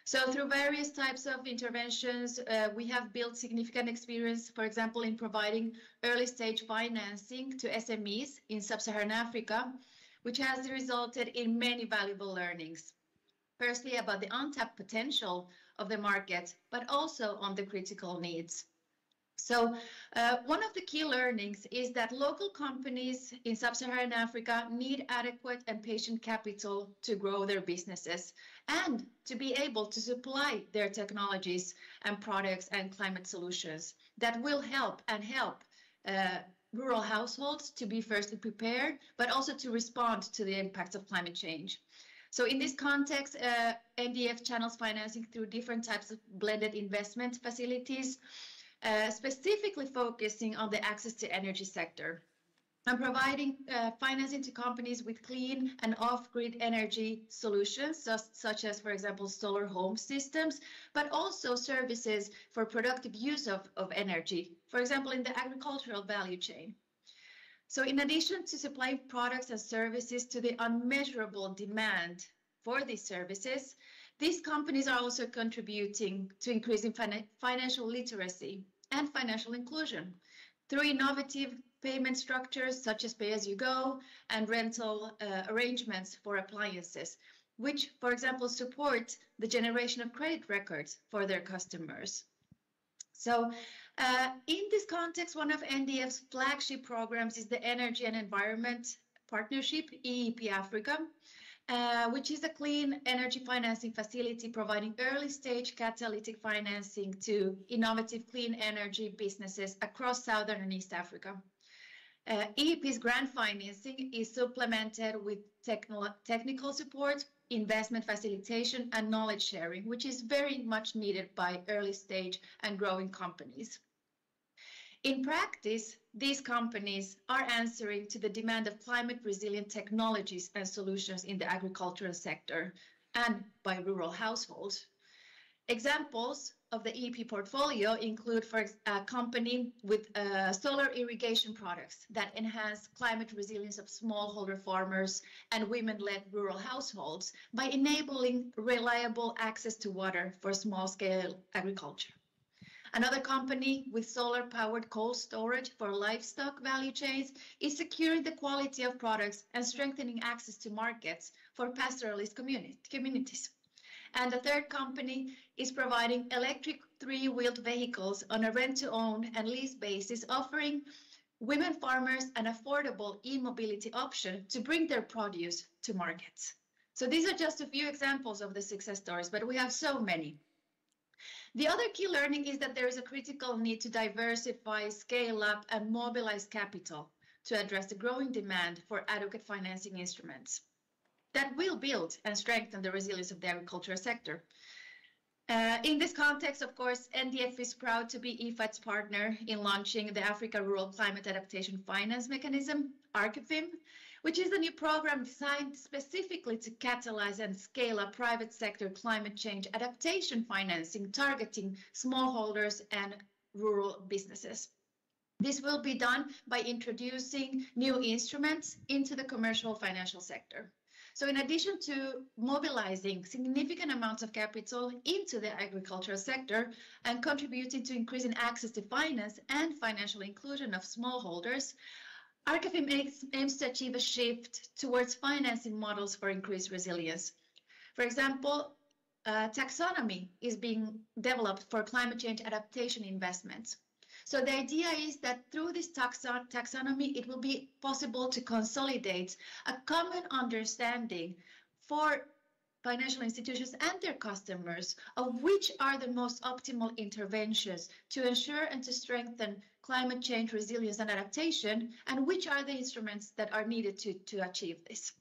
So through various types of interventions, we have built significant experience, for example, in providing early stage financing to SMEs in sub-Saharan Africa, which has resulted in many valuable learnings. Firstly, about the untapped potential of the market, but also on the critical needs. So one of the key learnings is that local companies in sub-Saharan Africa need adequate and patient capital to grow their businesses and to be able to supply their technologies and products and climate solutions that will help rural households to be firstly prepared, but also to respond to the impacts of climate change. So in this context, NDF channels financing through different types of blended investment facilities, specifically focusing on the access to energy sector and providing financing to companies with clean and off-grid energy solutions, such as, for example, solar home systems, but also services for productive use of energy, for example, in the agricultural value chain. So in addition to supplying products and services to the unmeasurable demand for these services, these companies are also contributing to increasing financial literacy and financial inclusion through innovative payment structures such as pay-as-you-go and rental arrangements for appliances, which, for example, support the generation of credit records for their customers. So in this context, one of NDF's flagship programs is the Energy and Environment Partnership, EEP Africa, which is a clean energy financing facility providing early stage catalytic financing to innovative clean energy businesses across Southern and East Africa. EEP's grant financing is supplemented with technical support, investment facilitation, and knowledge sharing, which is very much needed by early stage and growing companies. In practice, these companies are answering to the demand of climate-resilient technologies and solutions in the agricultural sector and by rural households. Examples of the EP portfolio include, for a company with solar irrigation products that enhance climate resilience of smallholder farmers and women-led rural households by enabling reliable access to water for small-scale agriculture. Another company with solar-powered cold storage for livestock value chains is securing the quality of products and strengthening access to markets for pastoralist communities. And the third company is providing electric three-wheeled vehicles on a rent-to-own and lease basis, offering women farmers an affordable e-mobility option to bring their produce to markets. So these are just a few examples of the success stories, but we have so many. The other key learning is that there is a critical need to diversify, scale up, and mobilize capital to address the growing demand for adequate financing instruments that will build and strengthen the resilience of the agricultural sector. In this context, of course, NDF is proud to be IFAD's partner in launching the Africa Rural Climate Adaptation Finance Mechanism, ARCAFIM, which is a new program designed specifically to catalyze and scale up private sector climate change adaptation financing, targeting smallholders and rural businesses. This will be done by introducing new instruments into the commercial financial sector. So in addition to mobilizing significant amounts of capital into the agricultural sector and contributing to increasing access to finance and financial inclusion of smallholders, ARCAFIM aims to achieve a shift towards financing models for increased resilience. For example, taxonomy is being developed for climate change adaptation investments. So the idea is that through this taxonomy, it will be possible to consolidate a common understanding for financial institutions and their customers of which are the most optimal interventions to ensure and to strengthen climate change resilience and adaptation, and which are the instruments that are needed to achieve this.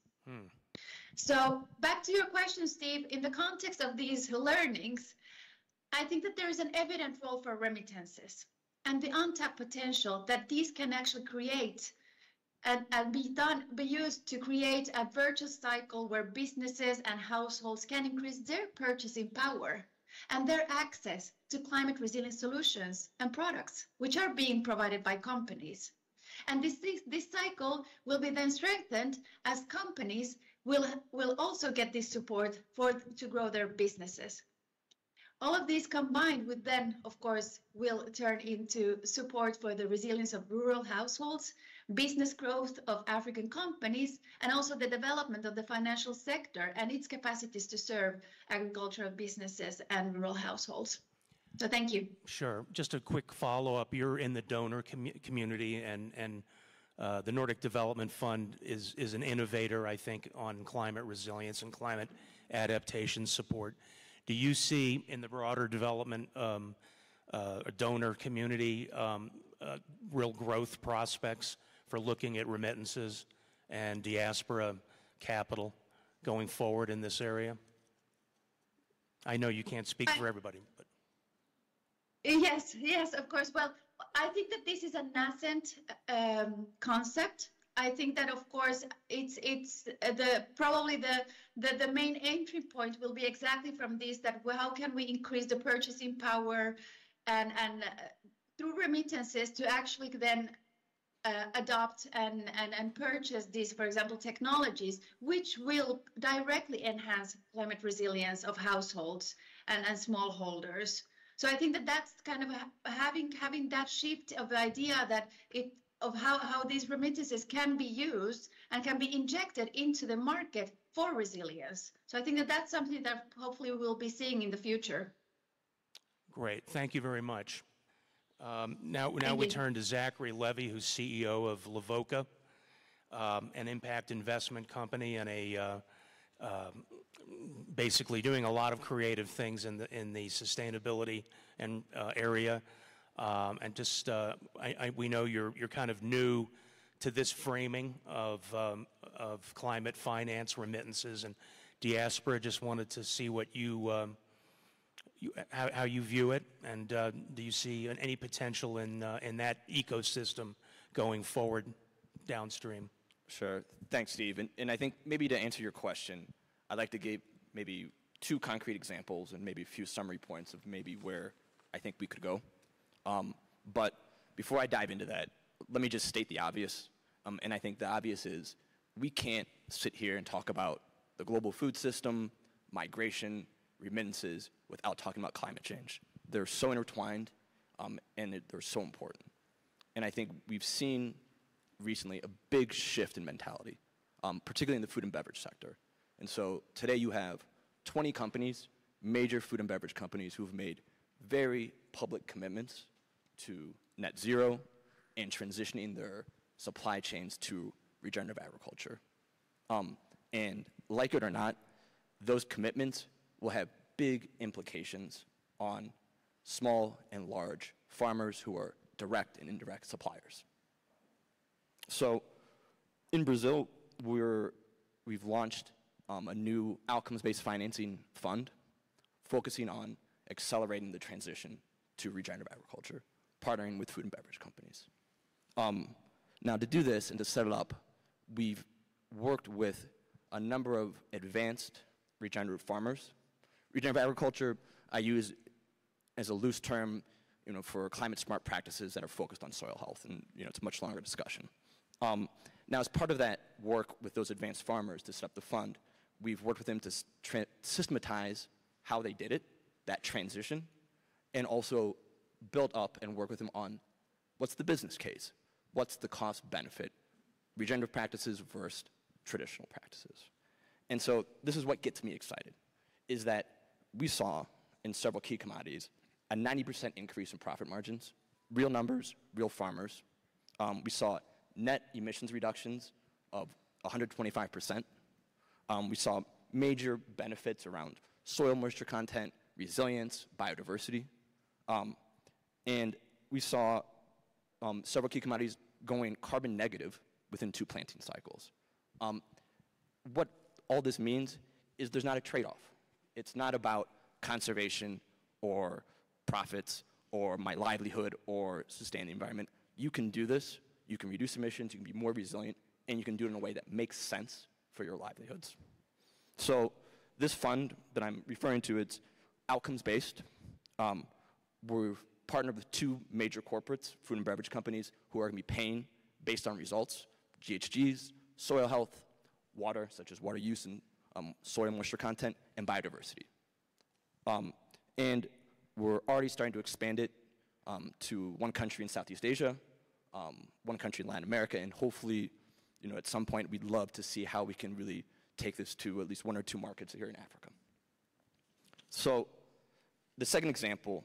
So back to your question, Steve, in the context of these learnings, I think that there is an evident role for remittances and the untapped potential that these can actually create and be used to create a virtuous cycle where businesses and households can increase their purchasing power and their access to climate resilient solutions and products, which are being provided by companies. And this cycle will be then strengthened as companies will also get this support to grow their businesses. All of these combined with then, of course, will turn into support for the resilience of rural households, business growth of African companies, and also the development of the financial sector and its capacities to serve agricultural businesses and rural households. So thank you. Sure. Just a quick follow-up. You're in the donor community, and the Nordic Development Fund is an innovator, I think, on climate resilience and climate adaptation support. Do you see in the broader development donor community real growth prospects for looking at remittances and diaspora capital going forward in this area? I know you can't speak for everybody, but. Yes, of course. Well, I think that this is a nascent concept. I think that, of course, it's probably the main entry point will be exactly from this, that how can we increase the purchasing power and through remittances to actually then adopt and purchase these, for example, technologies, which will directly enhance climate resilience of households and smallholders. So I think that that's kind of having that shift of the idea that of how these remittances can be used and can be injected into the market for resilience. So I think that that's something that hopefully we'll be seeing in the future. Great, thank you very much. Now we turn to Zachary Levy, who's CEO of Lavoca, an impact investment company and a basically doing a lot of creative things in the sustainability and area. And just we know you're kind of new to this framing of climate finance, remittances, and diaspora. Just wanted to see what you how you view it, and do you see any potential in that ecosystem going forward downstream? Sure. Thanks, Steve. And I think maybe to answer your question, I'd like to give maybe 2 concrete examples and maybe a few summary points of maybe where I think we could go. But before I dive into that, let me just state the obvious. And I think the obvious is we can't sit here and talk about the global food system, migration, remittances, without talking about climate change. They're so intertwined, and they're so important. And I think we've seen recently a big shift in mentality, particularly in the food and beverage sector. And so today you have 20 companies, major food and beverage companies, who've made very public commitments to net zero and transitioning their supply chains to regenerative agriculture. And like it or not, those commitments will have big implications on small and large farmers who are direct and indirect suppliers. So in Brazil, we've launched a new outcomes-based financing fund focusing on accelerating the transition to regenerative agriculture, partnering with food and beverage companies. Now, to do this and to set it up, we've worked with a number of advanced regenerative farmers. Regenerative agriculture I use as a loose term, for climate-smart practices that are focused on soil health, and it's a much longer discussion. Now, as part of that work with those advanced farmers to set up the fund, we've worked with them to systematize how they did it, that transition, and also build up and work with them on what's the business case, what's the cost benefit, regenerative practices versus traditional practices. And so this is what gets me excited, is that we saw in several key commodities a 90% increase in profit margins, real numbers, real farmers. We saw net emissions reductions of 125%. We saw major benefits around soil moisture content, resilience, biodiversity. And we saw several key commodities going carbon negative within 2 planting cycles. What all this means is there's not a trade-off. It's not about conservation or profits or my livelihood or sustain the environment. You can do this, you can reduce emissions, you can be more resilient, and you can do it in a way that makes sense for your livelihoods. So this fund that I'm referring to, it's outcomes-based. We've partnered with 2 major corporates, food and beverage companies, who are going to be paying based on results, GHGs, soil health, water, such as water use and soil moisture content, and biodiversity. And we're already starting to expand it to 1 country in Southeast Asia, 1 country in Latin America, and hopefully, at some point, we'd love to see how we can really take this to at least 1 or 2 markets here in Africa. So the second example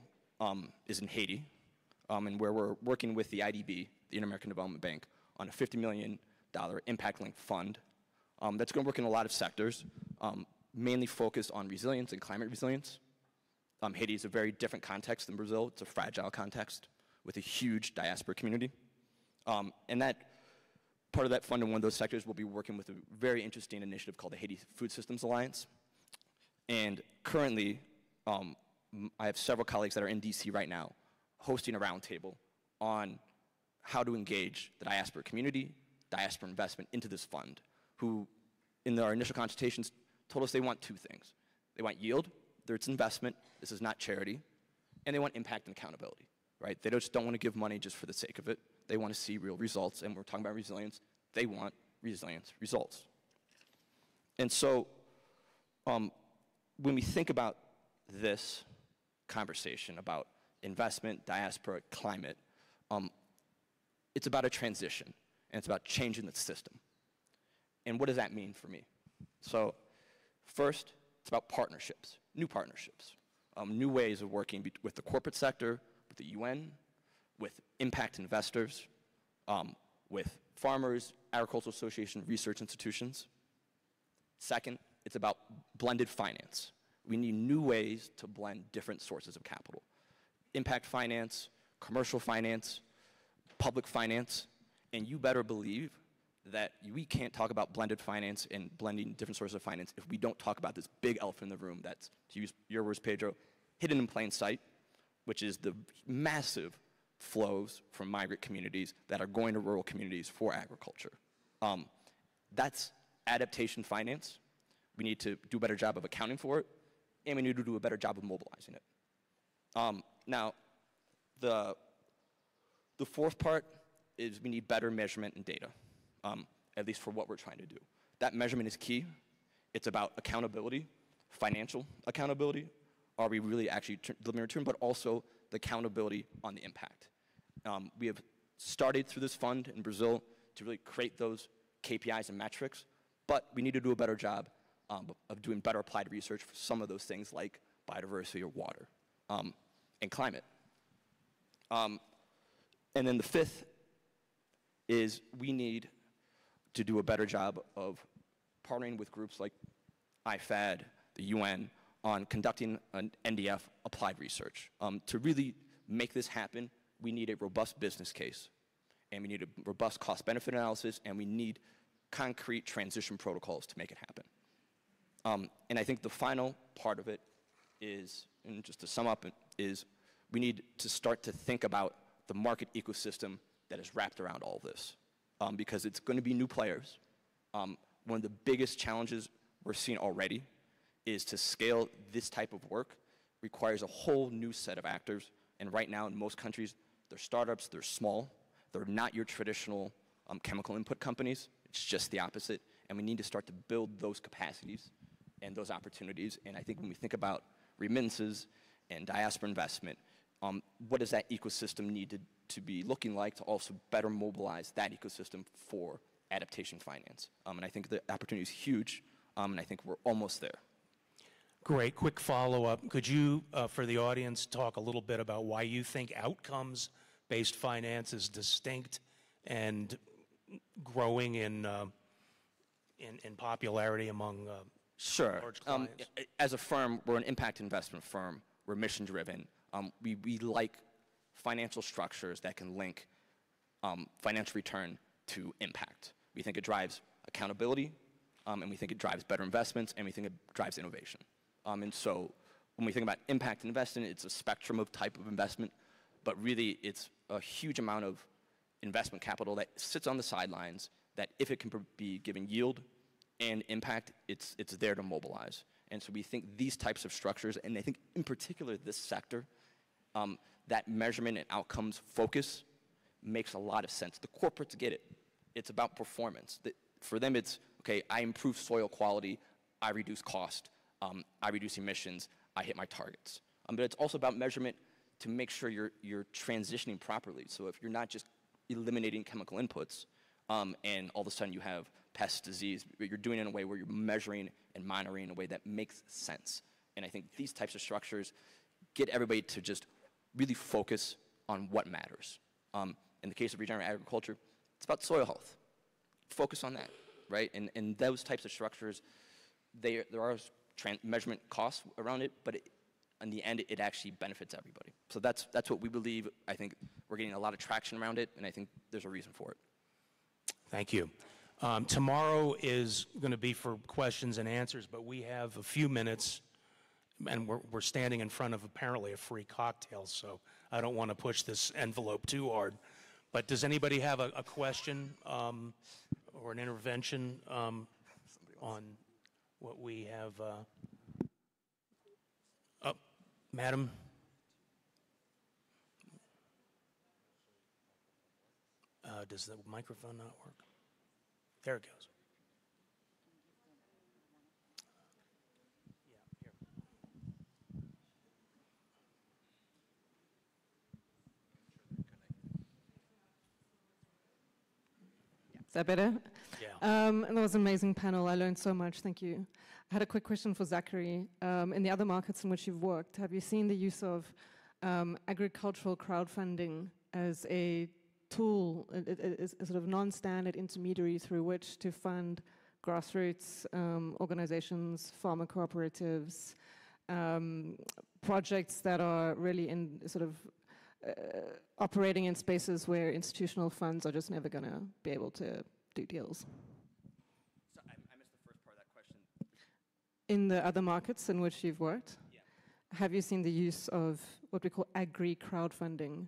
is in Haiti, and where we're working with the IDB, the Inter-American Development Bank, on a $50 million impact-linked fund that's going to work in a lot of sectors, mainly focused on resilience and climate resilience. Haiti is a very different context than Brazil. It's a fragile context with a huge diaspora community. And that part of that fund in one of those sectors will be working with a very interesting initiative called the Haiti Food Systems Alliance. And currently, I have several colleagues that are in DC right now hosting a roundtable on how to engage the diaspora community, diaspora investment into this fund, who in our initial consultations told us they want 2 things. They want yield, it's investment, this is not charity, and they want impact and accountability, right? They just don't want to give money just for the sake of it. They want to see real results, and we're talking about resilience. They want resilience results. And so when we think about this conversation about investment, diaspora, climate, it's about a transition, and it's about changing the system. And what does that mean for me? So first, it's about partnerships, new ways of working with the corporate sector, with the UN, with impact investors, with farmers, agricultural association, research institutions. Second, it's about blended finance. We need new ways to blend different sources of capital. Impact finance, commercial finance, public finance, and you better believe that we can't talk about blended finance and blending different sources of finance if we don't talk about this big elephant in the room that's, to use your words, Pedro, hidden in plain sight, which is the massive flows from migrant communities that are going to rural communities for agriculture. That's adaptation finance. We need to do a better job of accounting for it, and we need to do a better job of mobilizing it. Now, the fourth part is we need better measurement and data, at least for what we're trying to do. That measurement is key. It's about accountability, financial accountability. Are we really actually delivering return, but also the accountability on the impact. We have started through this fund in Brazil to really create those KPIs and metrics, but we need to do a better job of doing better applied research for some of those things like biodiversity or water and climate. And then the fifth is we need to do a better job of partnering with groups like IFAD, the UN, on conducting an NDF applied research. To really make this happen, we need a robust business case, and we need a robust cost-benefit analysis, and we need concrete transition protocols to make it happen. And I think the final part of it is, and just to sum up, is we need to start to think about the market ecosystem that is wrapped around all of this, because it's going to be new players. One of the biggest challenges we're seeing already is to scale this type of work requires a whole new set of actors. And right now, in most countries, they're startups, they're small, they're not your traditional chemical input companies. It's just the opposite. And we need to start to build those capacities and those opportunities. And I think when we think about remittances and diaspora investment, what does that ecosystem need to be looking like to also better mobilize that ecosystem for adaptation finance? And I think the opportunity is huge, and I think we're almost there. Great. Quick follow-up. Could you, for the audience, talk a little bit about why you think outcomes-based finance is distinct and growing in popularity among large clients? As a firm, we're an impact investment firm. We're mission-driven. We like financial structures that can link financial return to impact. We think it drives accountability, and we think it drives better investments, and we think it drives innovation. And so when we think about impact investing, it's a spectrum of type of investment, but really it's a huge amount of investment capital that sits on the sidelines that if it can be given yield and impact, it's there to mobilize. And so we think these types of structures, and I think in particular this sector, that measurement and outcomes focus makes a lot of sense. The corporates get it. It's about performance. For them, it's, okay, I improve soil quality, I reduce cost, I reduce emissions, I hit my targets. But it's also about measurement to make sure you're transitioning properly. So if you're not just eliminating chemical inputs and all of a sudden you have pest disease, you're doing it in a way where you're measuring and monitoring in a way that makes sense. And I think these types of structures get everybody to just really focus on what matters. In the case of regenerative agriculture, it's about soil health. Focus on that, right? And those types of structures, there are measurement costs around it, but in the end, it actually benefits everybody. So that's what we believe. I think we're getting a lot of traction around it, and I think there's a reason for it. Thank you. Tomorrow is going to be for questions and answers, but we have a few minutes, and we're standing in front of apparently a free cocktail, so I don't want to push this envelope too hard. But does anybody have a question or an intervention on what we have? Madam? Does the microphone not work? There it goes. Is that better? Yeah. And that was an amazing panel. I learned so much. Thank you. I had a quick question for Zachary. In the other markets in which you've worked, have you seen the use of agricultural crowdfunding as a tool, a sort of non-standard intermediary through which to fund grassroots organizations, farmer cooperatives, projects that are really in sort of operating in spaces where institutional funds are just never going to be able to do deals? So I missed the first part of that question. In the other markets in which you've worked? have you seen the use of what we call agri-crowdfunding?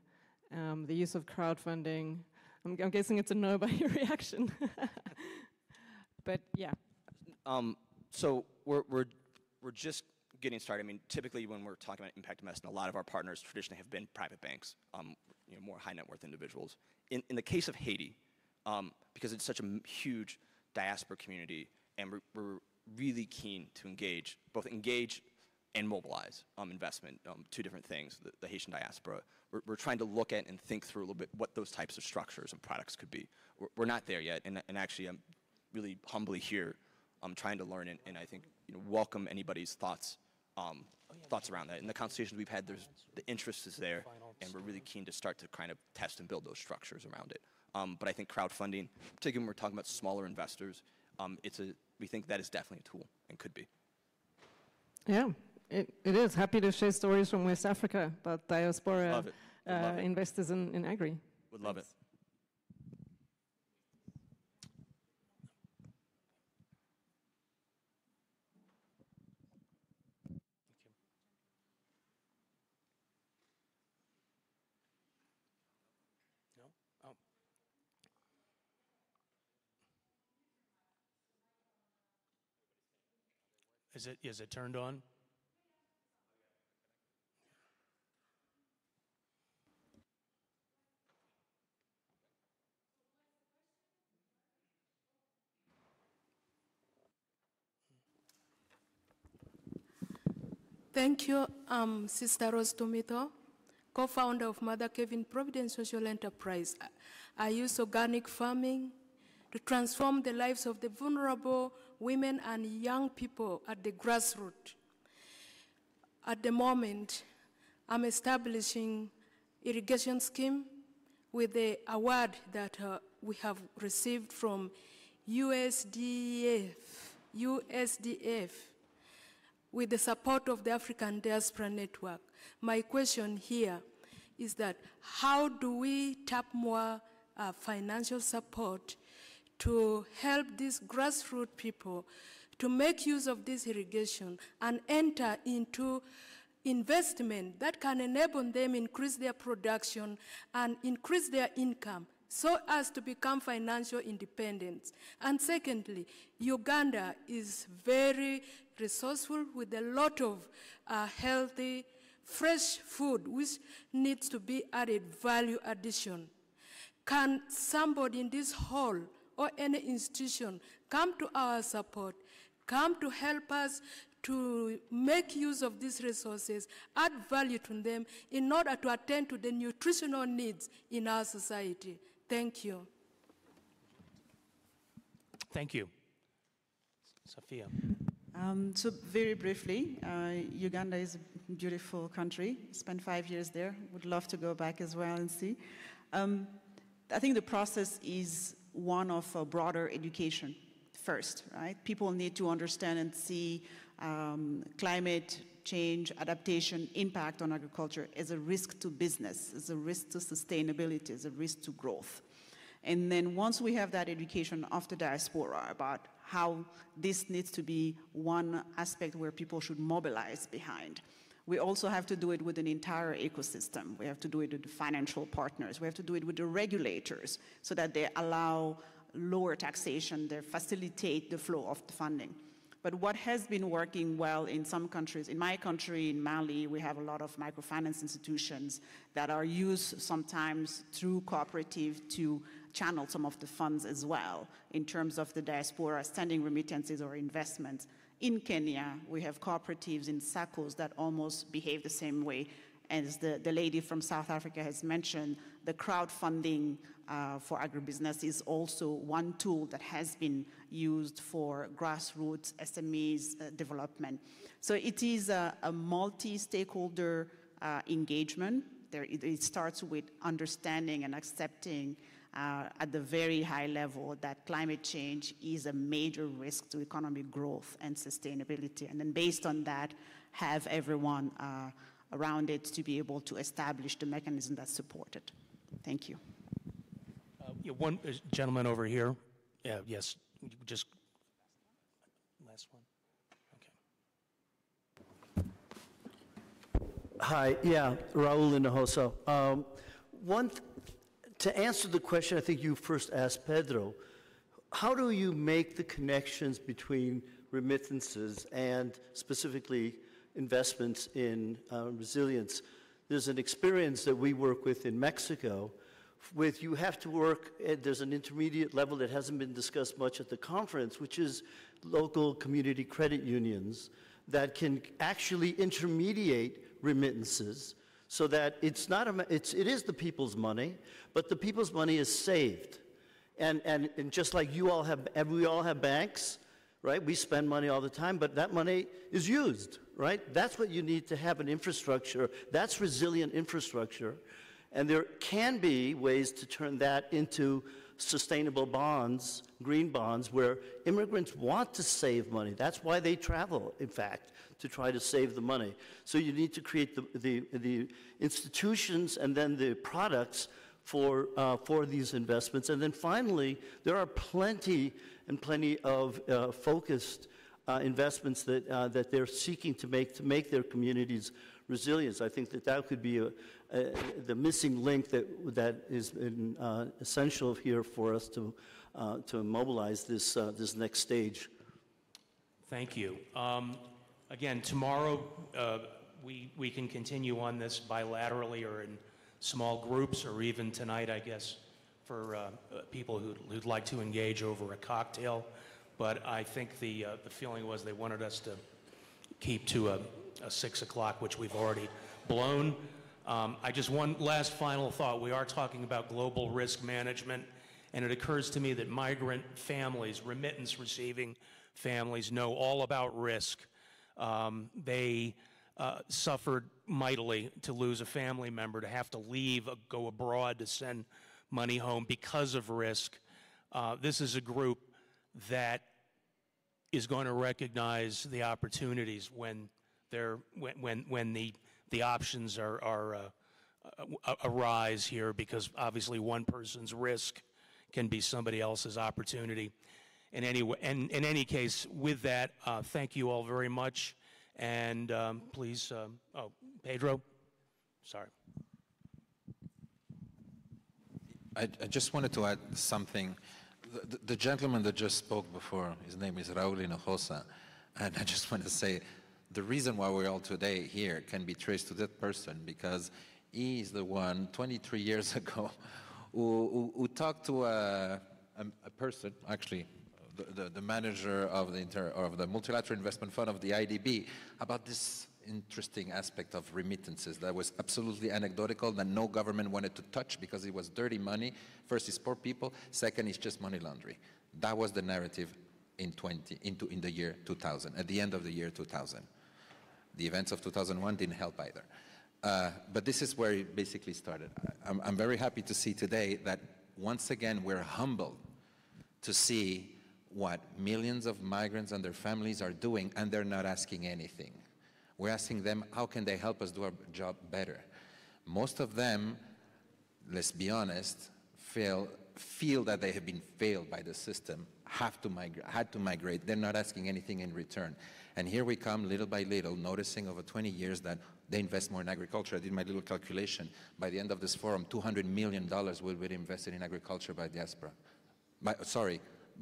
The use of crowdfunding, I'm guessing it's a no by your reaction. But yeah. So we're just getting started. I mean, typically when we're talking about impact investment, a lot of our partners traditionally have been private banks, more high net worth individuals. In the case of Haiti, because it's such a huge diaspora community, and we're really keen to both engage and mobilize investment, two different things, the Haitian diaspora. We're trying to look at and think through a little bit what those types of structures and products could be. We're not there yet, and actually I'm really humbly here trying to learn and I think welcome anybody's thoughts around that. In the consultations we've had, the interest is there, and we're really keen to start to kind of test and build those structures around it. But I think crowdfunding, particularly when we're talking about smaller investors, we think that is definitely a tool and could be. Yeah, it is. Happy to share stories from West Africa about diaspora investors in agri. Would love it. Is it turned on? Thank you, Sister Rose Tomito, co-founder of Mother Kevin Providence Social Enterprise. I use organic farming to transform the lives of the vulnerable women and young people at the grassroots. At the moment, I'm establishing irrigation scheme with the award that we have received from USDF, with the support of the African Diaspora Network. My question here is that how do we tap more financial support to help these grassroots people to make use of this irrigation and enter into investment that can enable them increase their production and increase their income so as to become financial independent. And secondly, Uganda is very resourceful with a lot of healthy, fresh food which needs to be added value addition. Can somebody in this hall or any institution come to our support, come to help us to make use of these resources, add value to them in order to attend to the nutritional needs in our society? Thank you. Thank you. Sophia. So very briefly, Uganda is a beautiful country. Spent 5 years there. Would love to go back as well and see. I think the process is one of broader education first, right? People need to understand and see climate change, adaptation, impact on agriculture as a risk to business, as a risk to sustainability, as a risk to growth. And then once we have that education of the diaspora about how this needs to be one aspect where people should mobilize behind, we also have to do it with an entire ecosystem. We have to do it with the financial partners. We have to do it with the regulators so that they allow lower taxation, they facilitate the flow of the funding. But what has been working well in some countries, in my country, in Mali, we have a lot of microfinance institutions that are used sometimes through cooperative to channel some of the funds as well in terms of the diaspora, standing remittances or investments. In Kenya, we have cooperatives in SACCOs that almost behave the same way. As the lady from South Africa has mentioned, the crowdfunding for agribusiness is also one tool that has been used for grassroots SMEs development. So it is a multi-stakeholder engagement. It starts with understanding and accepting at the very high level that climate change is a major risk to economic growth and sustainability. And then based on that, have everyone around it to be able to establish the mechanism that support it. Thank you. Yeah, one gentleman over here. Yeah, yes, just last one. Hi, yeah, Raul Hinojosa. To answer the question I think you first asked Pedro, how do you make the connections between remittances and specifically investments in resilience? There's an experience that we work with in Mexico with you have to work, there's an intermediate level that hasn't been discussed much at the conference, which is local community credit unions that can actually intermediate remittances so that it's not it is the people's money, but the people's money is saved. And just like we all have banks, right? We spend money all the time, but that money is used, right? That's what you need to have an infrastructure. That's resilient infrastructure. And there can be ways to turn that into sustainable bonds, green bonds, where immigrants want to save money. That's why they travel, in fact, to try to save the money. So you need to create the institutions and then the products for these investments. And then finally, there are plenty of focused investments that they're seeking to make their communities resilient. I think that could be the missing link that is essential here for us to mobilize this next stage. Thank you. Again, tomorrow we can continue on this bilaterally or in small groups, or even tonight, I guess, for people who'd like to engage over a cocktail. But I think the feeling was they wanted us to keep to a 6 o'clock, which we've already blown. One last final thought. We are talking about global risk management, and it occurs to me that migrant families, remittance receiving families, know all about risk. They suffered mightily to lose a family member, to have to leave, go abroad to send money home because of risk. This is a group that is going to recognize the opportunities when the options arise here, because obviously one person's risk can be somebody else's opportunity. In any case, with that, thank you all very much, and please, Pedro, sorry. I just wanted to add something. The gentleman that just spoke before, his name is Raul Hinojosa, and I just want to say, the reason why we're all today here can be traced to that person, because he is the one 23 years ago who talked to a person, actually the manager of the Multilateral Investment Fund of the IDB, about this interesting aspect of remittances that was absolutely anecdotal, that no government wanted to touch because it was dirty money. First, it's poor people. Second, it's just money laundering. That was the narrative in the year 2000, at the end of the year 2000. The events of 2001 didn't help either. But this is where it basically started. I'm very happy to see today that once again we're humbled to see what millions of migrants and their families are doing, and they're not asking anything. We're asking them, how can they help us do our job better? Most of them, let's be honest, feel that they have been failed by the system, had to migrate. They're not asking anything in return. And here we come, little by little, noticing over 20 years that they invest more in agriculture. I did my little calculation. By the end of this forum, $200 million will be invested in agriculture by diaspora.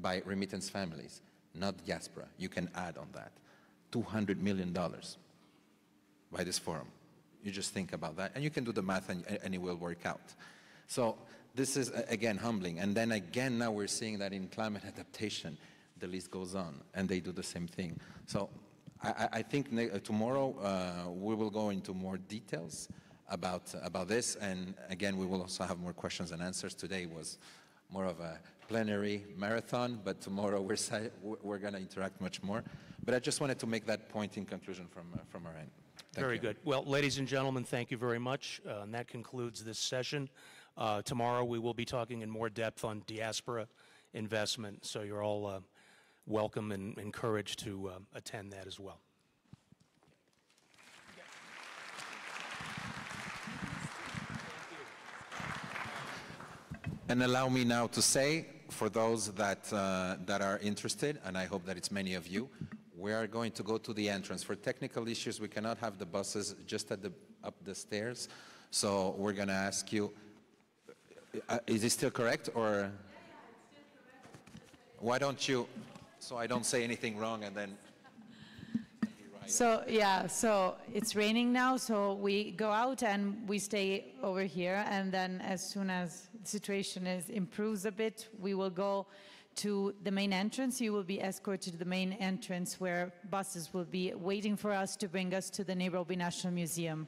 By remittance families, not diaspora. You can add on that. $200 million by this forum. You just think about that, and you can do the math, and it will work out. So this is, again, humbling. And then again, now we're seeing that in climate adaptation, the list goes on, and they do the same thing. So I think tomorrow we will go into more details about this, and again, we will also have more questions and answers. Today was more of a plenary marathon, but tomorrow we're going to interact much more. But I just wanted to make that point in conclusion from our end. Very good. Well, ladies and gentlemen, thank you very much. And that concludes this session. Tomorrow we will be talking in more depth on diaspora investment, so you're all welcome and encouraged to attend that as well. And allow me now to say, for those that are interested, and I hope that it's many of you, We are going to go to the entrance. For technical issues, we cannot have the buses just at up the stairs. So we're going to ask you, is it still correct, or why don't you, so I don't say anything wrong and then. So yeah, so it's raining now, so we go out and we stay over here, and then as soon as the situation improves a bit, we will go to the main entrance. You will be escorted to the main entrance where buses will be waiting for us to bring us to the Nairobi National Museum.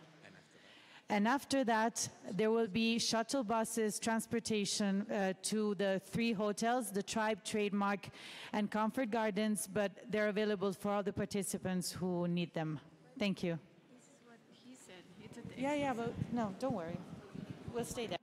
And after that, there will be shuttle buses, transportation to the 3 hotels, the Tribe, Trademark, and Comfort Gardens, but they're available for all the participants who need them. Thank you. This is what he said. Yeah, but no, don't worry. We'll stay there.